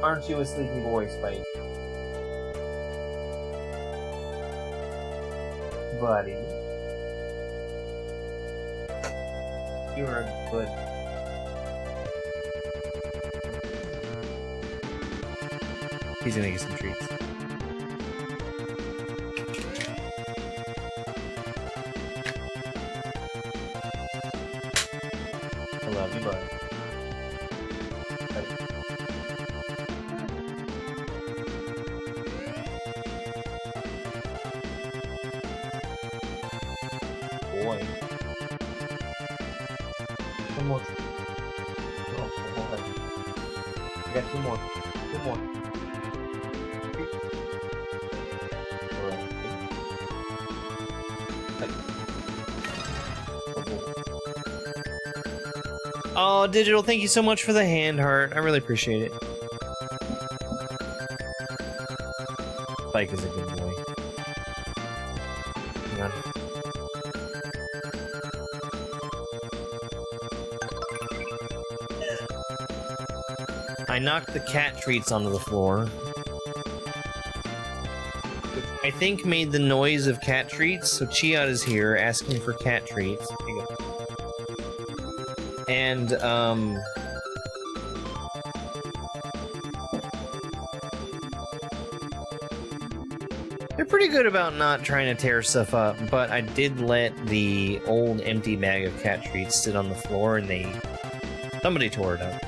Aren't you a sleepy boy, Spike? Buddy. You're a good... He's gonna get some treats. I love you, bud. Boy. One more. Oh, I got two more. Two more. Oh, Digital, thank you so much for the hand heart. I really appreciate it. Spike is a good boy. Hang on. I knocked the cat treats onto the floor. Which I think made the noise of cat treats, so Chiat is here asking for cat treats. Here you go. And, they're pretty good about not trying to tear stuff up, but I did let the old empty bag of cat treats sit on the floor and somebody tore it up.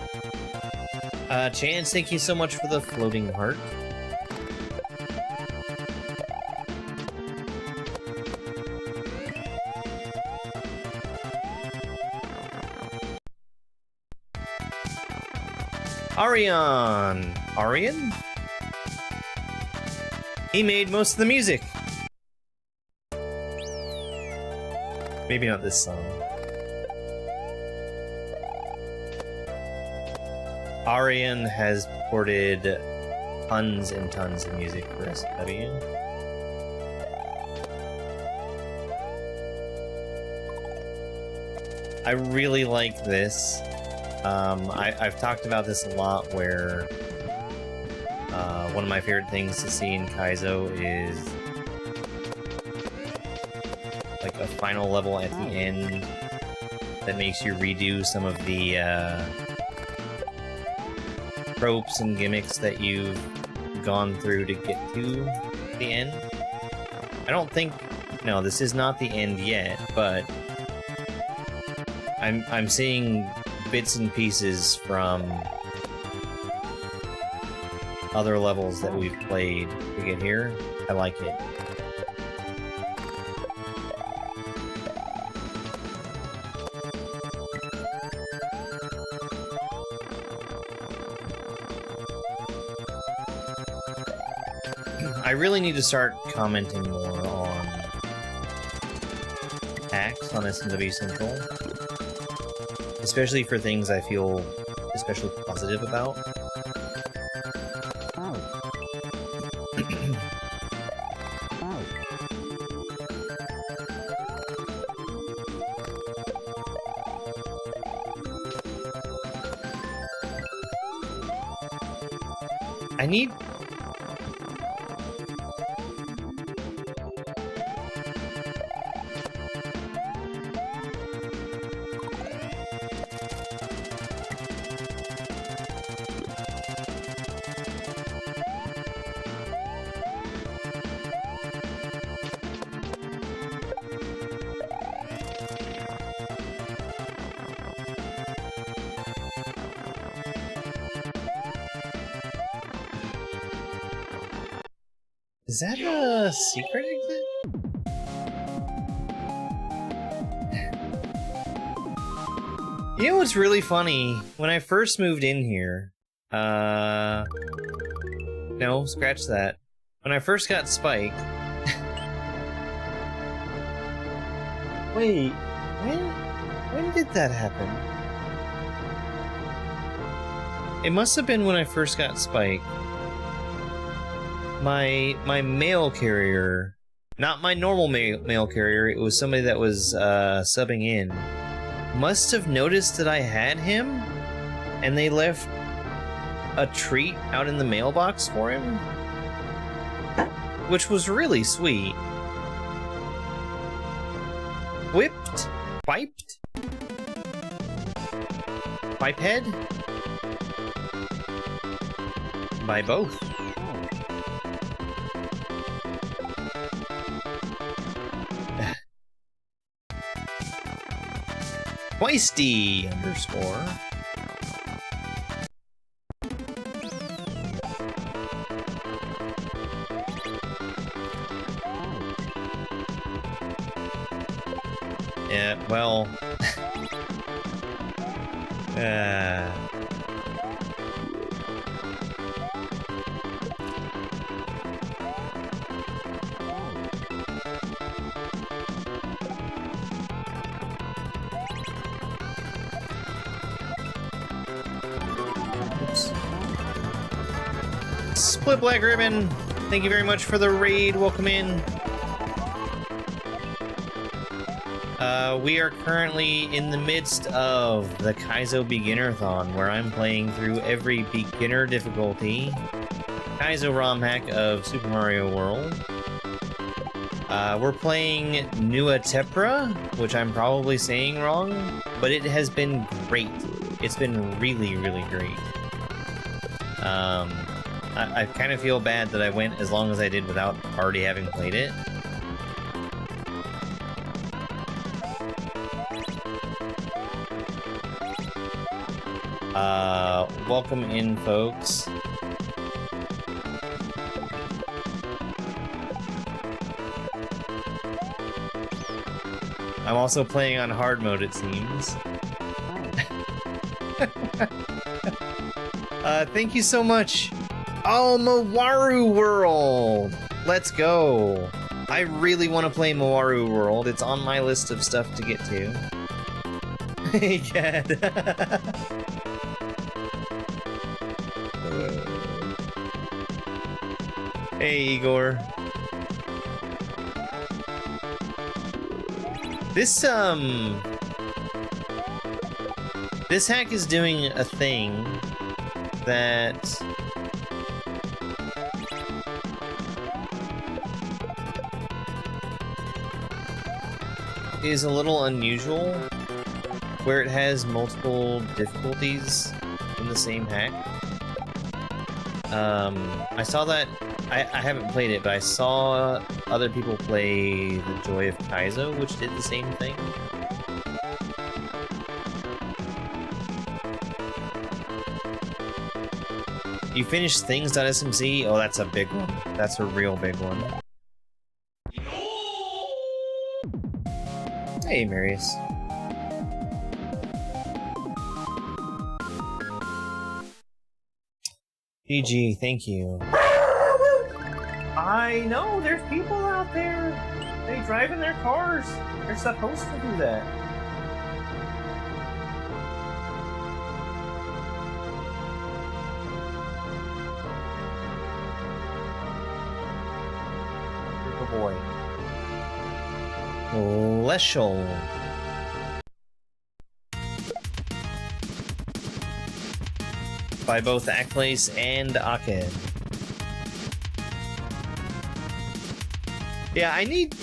Chance, thank you so much for the floating heart. Arian? He made most of the music. Maybe not this song. Arian has ported tons and tons of music for SW. I really like this. I've talked about this a lot, where one of my favorite things to see in Kaizo is like a final level at the end that makes you redo some of the tropes and gimmicks that you've gone through to get to the end. I don't think... No, this is not the end yet, but I'm seeing bits and pieces from other levels that we've played to get here. I like it. I really need to start commenting more on hacks on SMW Central. Especially for things I feel especially positive about. I need... Is that a secret exit? You know what's really funny? When I first moved in here, no, scratch that. When I first got Spike... Wait, when did that happen? It must have been when I first got Spike. My mail carrier, not my normal mail carrier, it was somebody that was subbing in, must have noticed that I had him, and they left a treat out in the mailbox for him, which was really sweet. Whipped? Wiped? Biped? By both. Twisty underscore. Yeah, well... Oops. Split Black Ribbon, thank you very much for the raid. Welcome in. We are currently in the midst of the Kaizo Beginnerthon, where I'm playing through every beginner difficulty Kaizo ROM hack of Super Mario World. We're playing Nua Tepra, which I'm probably saying wrong, but it has been great. It's been really, really great. I kind of feel bad that I went as long as I did without already having played it. Welcome in, folks. I'm also playing on hard mode, it seems. Thank you so much. Oh, Mawaru World! Let's go! I really want to play Mawaru World. It's on my list of stuff to get to. Hey, Cat. Hey, Igor. This hack is doing a thing that is a little unusual, where it has multiple difficulties in the same hack. I saw that. I haven't played it, but I saw other people play The Joy of Kaizo, which did the same thing. You finished things.smc? Oh, that's a big one. That's a real big one. Hey, Marius. GG, thank you. I know, there's people out there. They drive in their cars. They're supposed to do that. Good boy. Leshel. By both Akplace and Aked. Yeah, I need...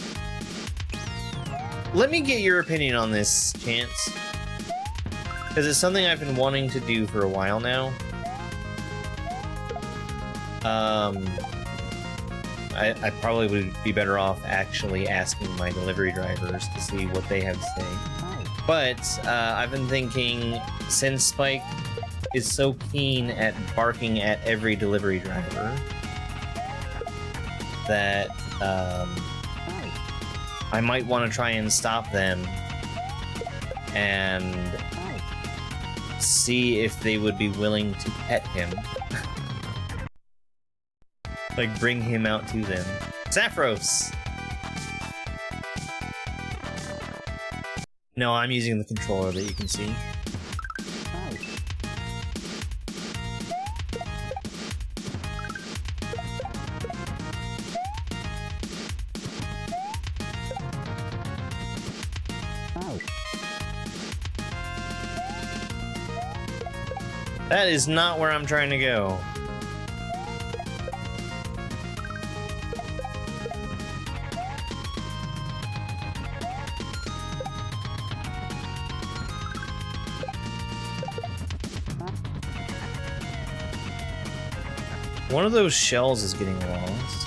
Let me get your opinion on this, Chance. Because it's something I've been wanting to do for a while now. I probably would be better off actually asking my delivery drivers to see what they have to say. But, I've been thinking, since Spike is so keen at barking at every delivery driver, that I might want to try and stop them and see if they would be willing to pet him. Like, bring him out to them. Saffros! No, I'm using the controller that you can see. That is not where I'm trying to go. One of those shells is getting lost.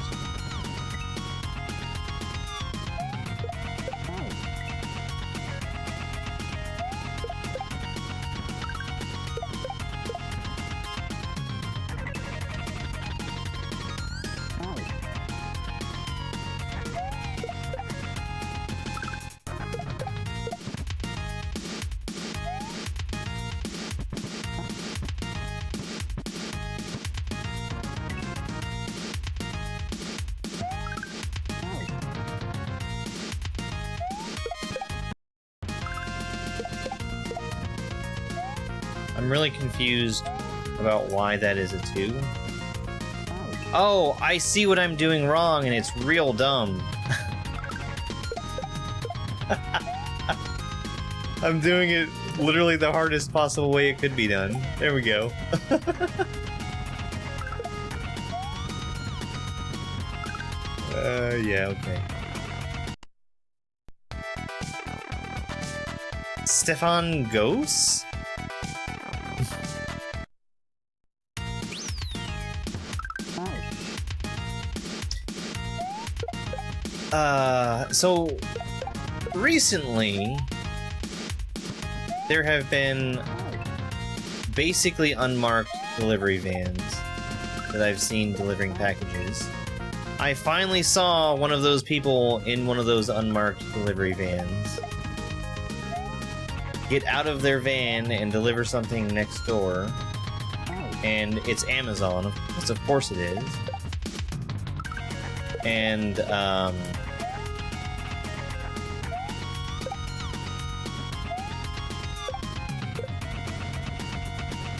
I'm really confused about why that is a 2. Oh, I see what I'm doing wrong, and it's real dumb. I'm doing it literally the hardest possible way it could be done. There we go. Yeah, okay. Stefan Ghost? So recently there have been basically unmarked delivery vans that I've seen delivering packages. I finally saw one of those people in one of those unmarked delivery vans get out of their van and deliver something next door. And it's Amazon, of course it is. And,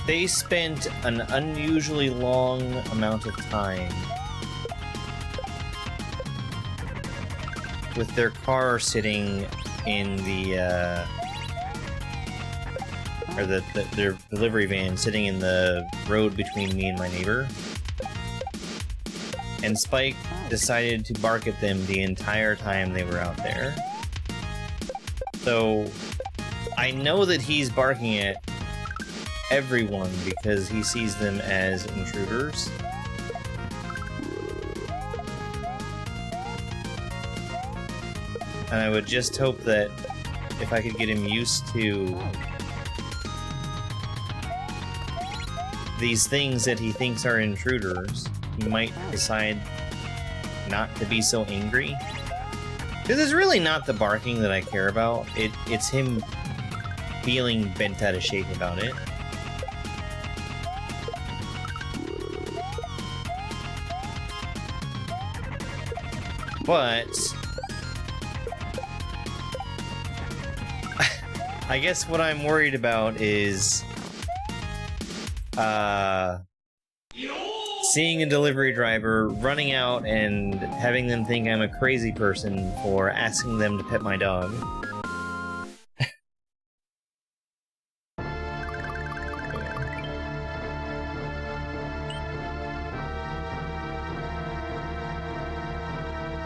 they spent an unusually long amount of time with their car sitting in the, or their delivery van sitting in the road between me and my neighbor. And Spike decided to bark at them the entire time they were out there. So, I know that he's barking at everyone because he sees them as intruders. And I would just hope that if I could get him used to these things that he thinks are intruders, he might decide not to be so angry. Because it's really not the barking that I care about. It's him feeling bent out of shape about it. But I guess what I'm worried about is seeing a delivery driver running out and having them think I'm a crazy person for asking them to pet my dog.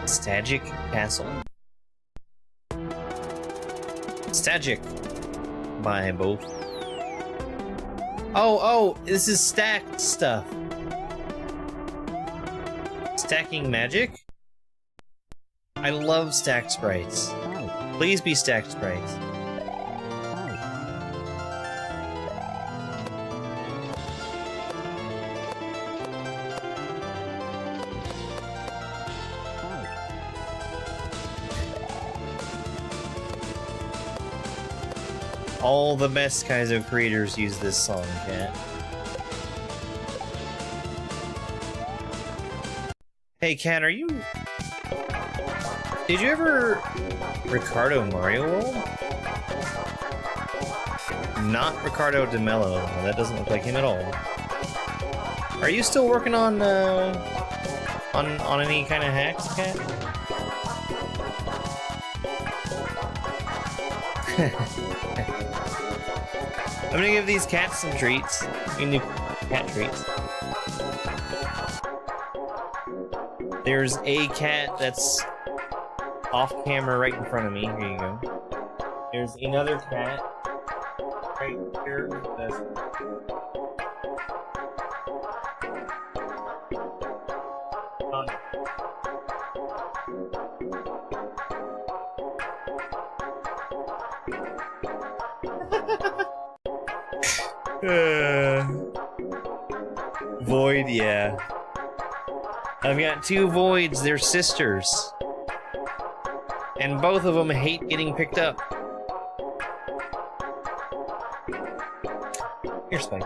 Stagic Castle. Stagic by both. Oh, this is stacked stuff. Stacking magic? I love stacked sprites. Please be stacked sprites. All the best Kaizo creators use this song, Cat. Hey, Cat, are you... Did you ever... Ricardo Mario World? Not Ricardo de Mello. That doesn't look like him at all. Are you still working on any kind of hacks, Cat? I'm gonna give these cats some treats. New cat treats. There's a cat that's off camera right in front of me. Here you go. There's another cat right here. Void, yeah. I've got two voids, they're sisters. And both of them hate getting picked up. Here, Spike.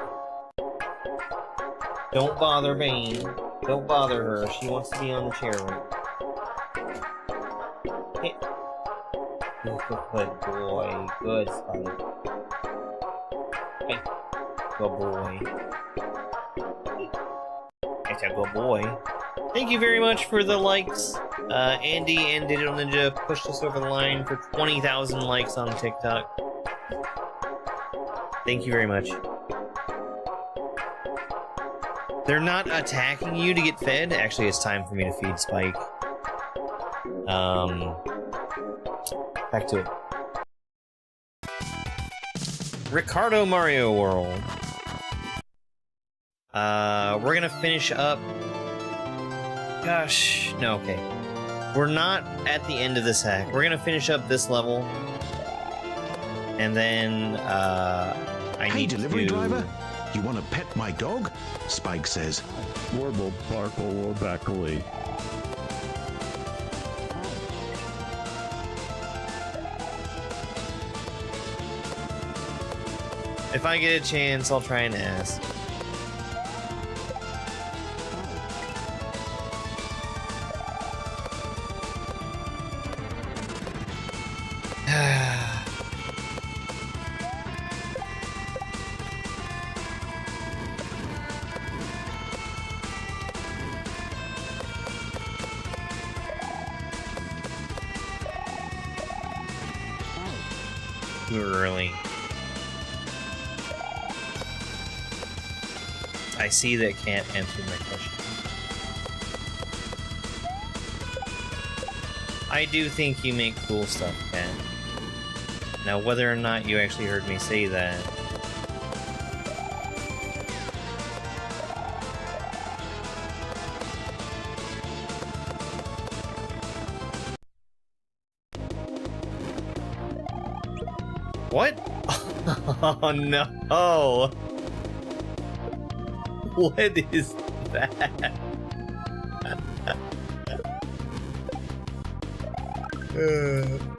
Don't bother Bane. Don't bother her. She wants to be on the chair right. Hey. Good boy. Good Spike. Hey. Good boy. It's a good boy. Thank you very much for the likes. Andy and Digital Ninja pushed us over the line for 20,000 likes on TikTok. Thank you very much. They're not attacking you to get fed. Actually, it's time for me to feed Spike. Back to it. Ricardo Mario World. We're gonna finish up. Gosh, no, okay. We're not at the end of this hack. We're gonna finish up this level. And then, I need delivery to... driver, you want to pet my dog? Spike says. Warble, Barkle, Backly. If I get a chance, I'll try and ask. Too early. I see that can't answer my question. I do think you make cool stuff, Ken. Now, whether or not you actually heard me say that... What? Oh no! What is that?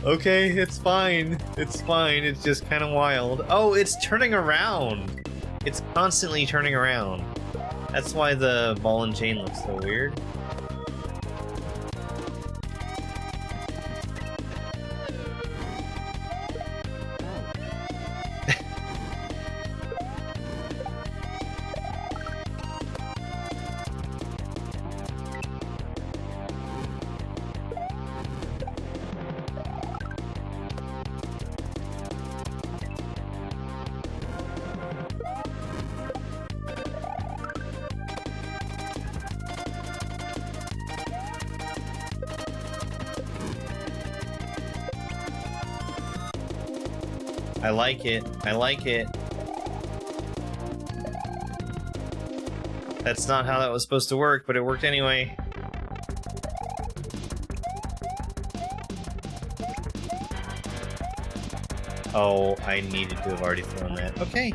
Okay, it's fine. It's fine. It's just kind of wild. Oh, it's turning around. It's constantly turning around. That's why the ball and chain looks so weird. I like it. I like it. That's not how that was supposed to work, but it worked anyway. Oh, I needed to have already thrown that. Okay.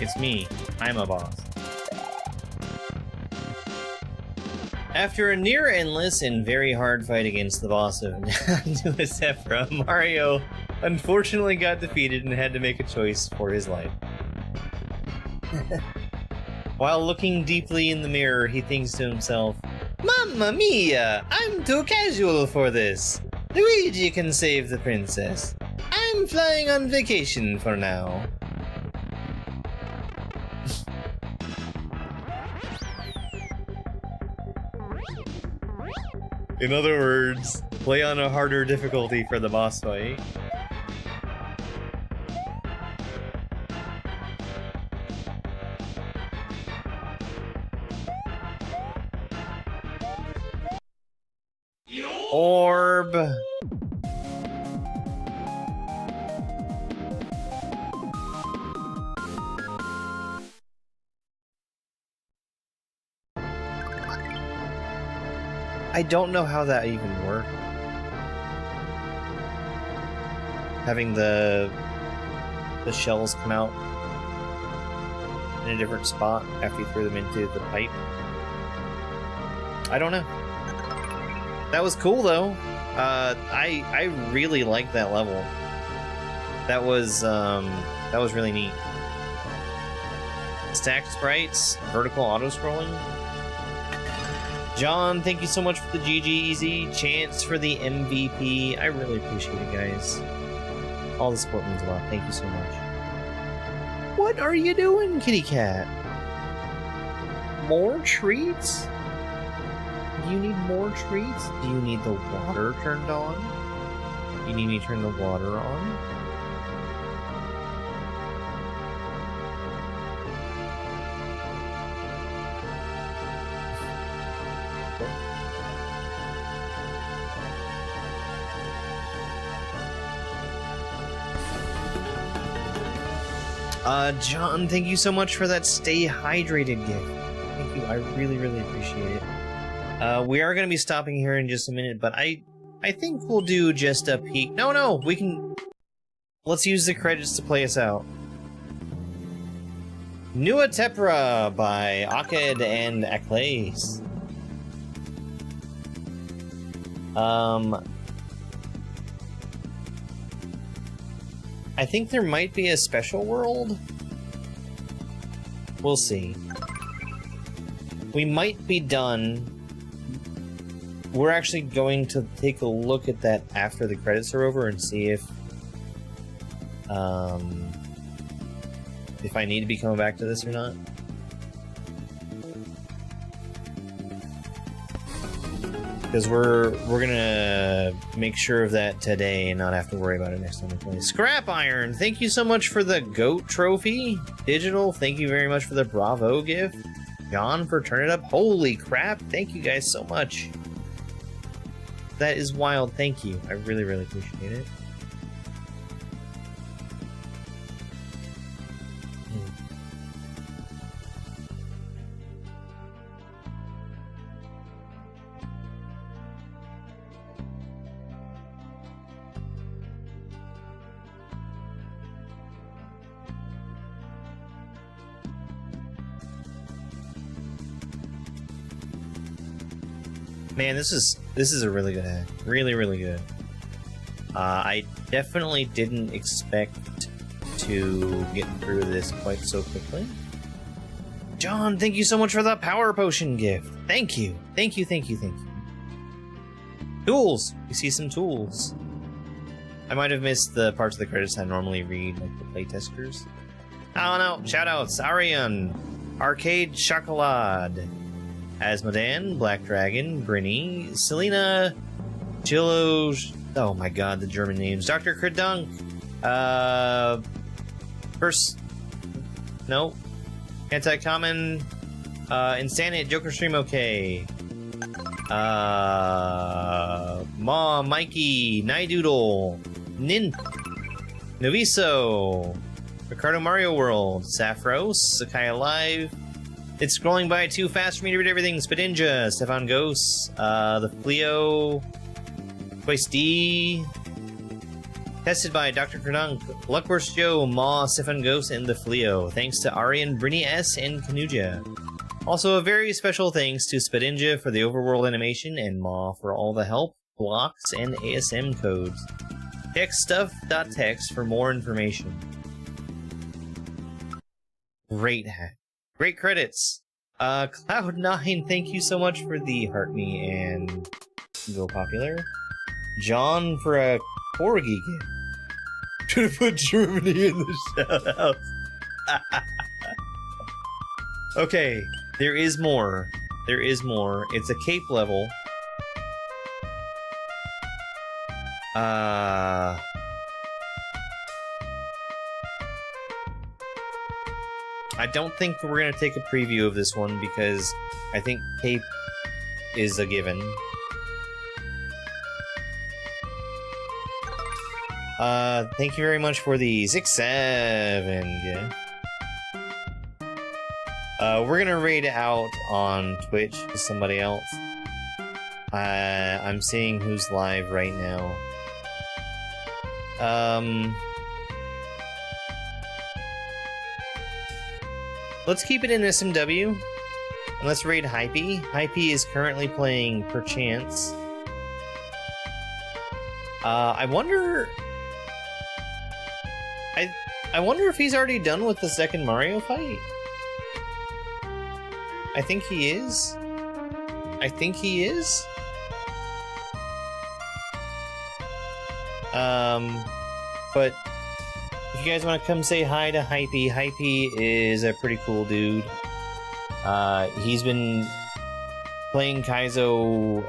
It's me. I'm a boss. After a near endless and very hard fight against the boss of Nuacepra, Mario unfortunately got defeated and had to make a choice for his life. While looking deeply in the mirror, he thinks to himself, "Mamma mia! I'm too casual for this. Luigi can save the princess. I'm flying on vacation for now." In other words, play on a harder difficulty for the boss fight. Orb. I don't know how that even worked. Having the shells come out in a different spot after you throw them into the pipe. I don't know. That was cool though. I really liked that level. That was really neat. Stacked sprites, vertical auto scrolling. John, thank you so much for the GG Easy. Chance for the MVP. I really appreciate it, guys. All the support means a lot. Thank you so much. What are you doing, kitty cat? More treats? Do you need more treats? Do you need the water turned on? You need me to turn the water on? John, thank you so much for that stay hydrated gift. Thank you, I really, really appreciate it. We are going to be stopping here in just a minute, but I think we'll do just a peek. No, we can... Let's use the credits to play us out. Nuacepra by Aked and Akles. I think there might be a special world. We'll see. We might be done. We're actually going to take a look at that after the credits are over and see if I need to be coming back to this or not. Because we're gonna make sure of that today and not have to worry about it next time we play. Scrap Iron, thank you so much for the GOAT trophy. Digital, thank you very much for the Bravo gift. John for turning it up. Holy crap, thank you guys so much. That is wild, thank you. I really, really appreciate it. Man, this is a really good hack. Really, really good. I definitely didn't expect to get through this quite so quickly. John, thank you so much for the power potion gift. Thank you. Thank you, thank you, thank you. Tools! We see some tools. I might have missed the parts of the credits I normally read, like the playtesters. I don't know. Shoutouts. Arian. Arcade Chocolade. Asmodan, Black Dragon, Brinny, Selena, Chillo, oh my god, the German names, Dr. Kردunk, Anti-Common, Insanit, Joker Stream OK, Ma, Mikey, Nidoodle, Noviso, Ricardo Mario World, Saffros, Sakai Alive, It's scrolling by too fast for me to read everything. Spadinja, Stefan Ghost, the Fleo, Twice D, Tested by Dr. Kradunk, Luckworth Joe, Ma, Siphon Ghost, and the Fleo. Thanks to Arian, Brinny S, and Kanuja. Also, a very special thanks to Spadinja for the Overworld animation, and Ma for all the help, blocks, and ASM codes. Check stuff.text for more information. Great hack. Great credits. Cloud9, thank you so much for the Heart Me and Go Popular. John for a Corgi gift. Should have put Germany in the shoutouts. Okay, there is more. There is more. It's a cape level. I don't think we're gonna take a preview of this one because I think cape is a given. Thank you very much for the 6-7 gift. We're gonna raid out on Twitch to somebody else. I'm seeing who's live right now. Let's keep it in SMW. And let's raid Hypey. Hypey is currently playing Perchance. I wonder if he's already done with the second Mario fight. I think he is. But if you guys want to come say hi to Hypey, Hypey is a pretty cool dude. He's been playing Kaizo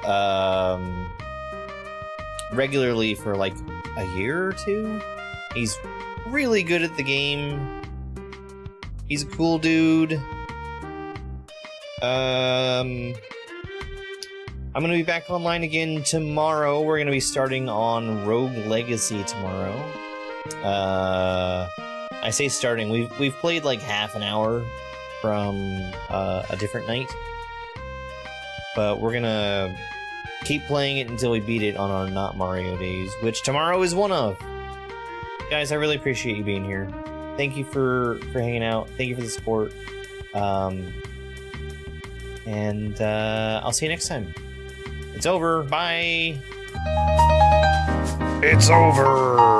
regularly for like a year or two. He's really good at the game. He's a cool dude. I'm gonna be back online again tomorrow. We're gonna be starting on Rogue Legacy tomorrow. I say starting. We've played like half an hour from a different night, but we're gonna keep playing it until we beat it on our Not Mario days, which tomorrow is one of. Guys, I really appreciate you being here. Thank you for hanging out. Thank you for the support. And I'll see you next time. It's over. Bye. It's over.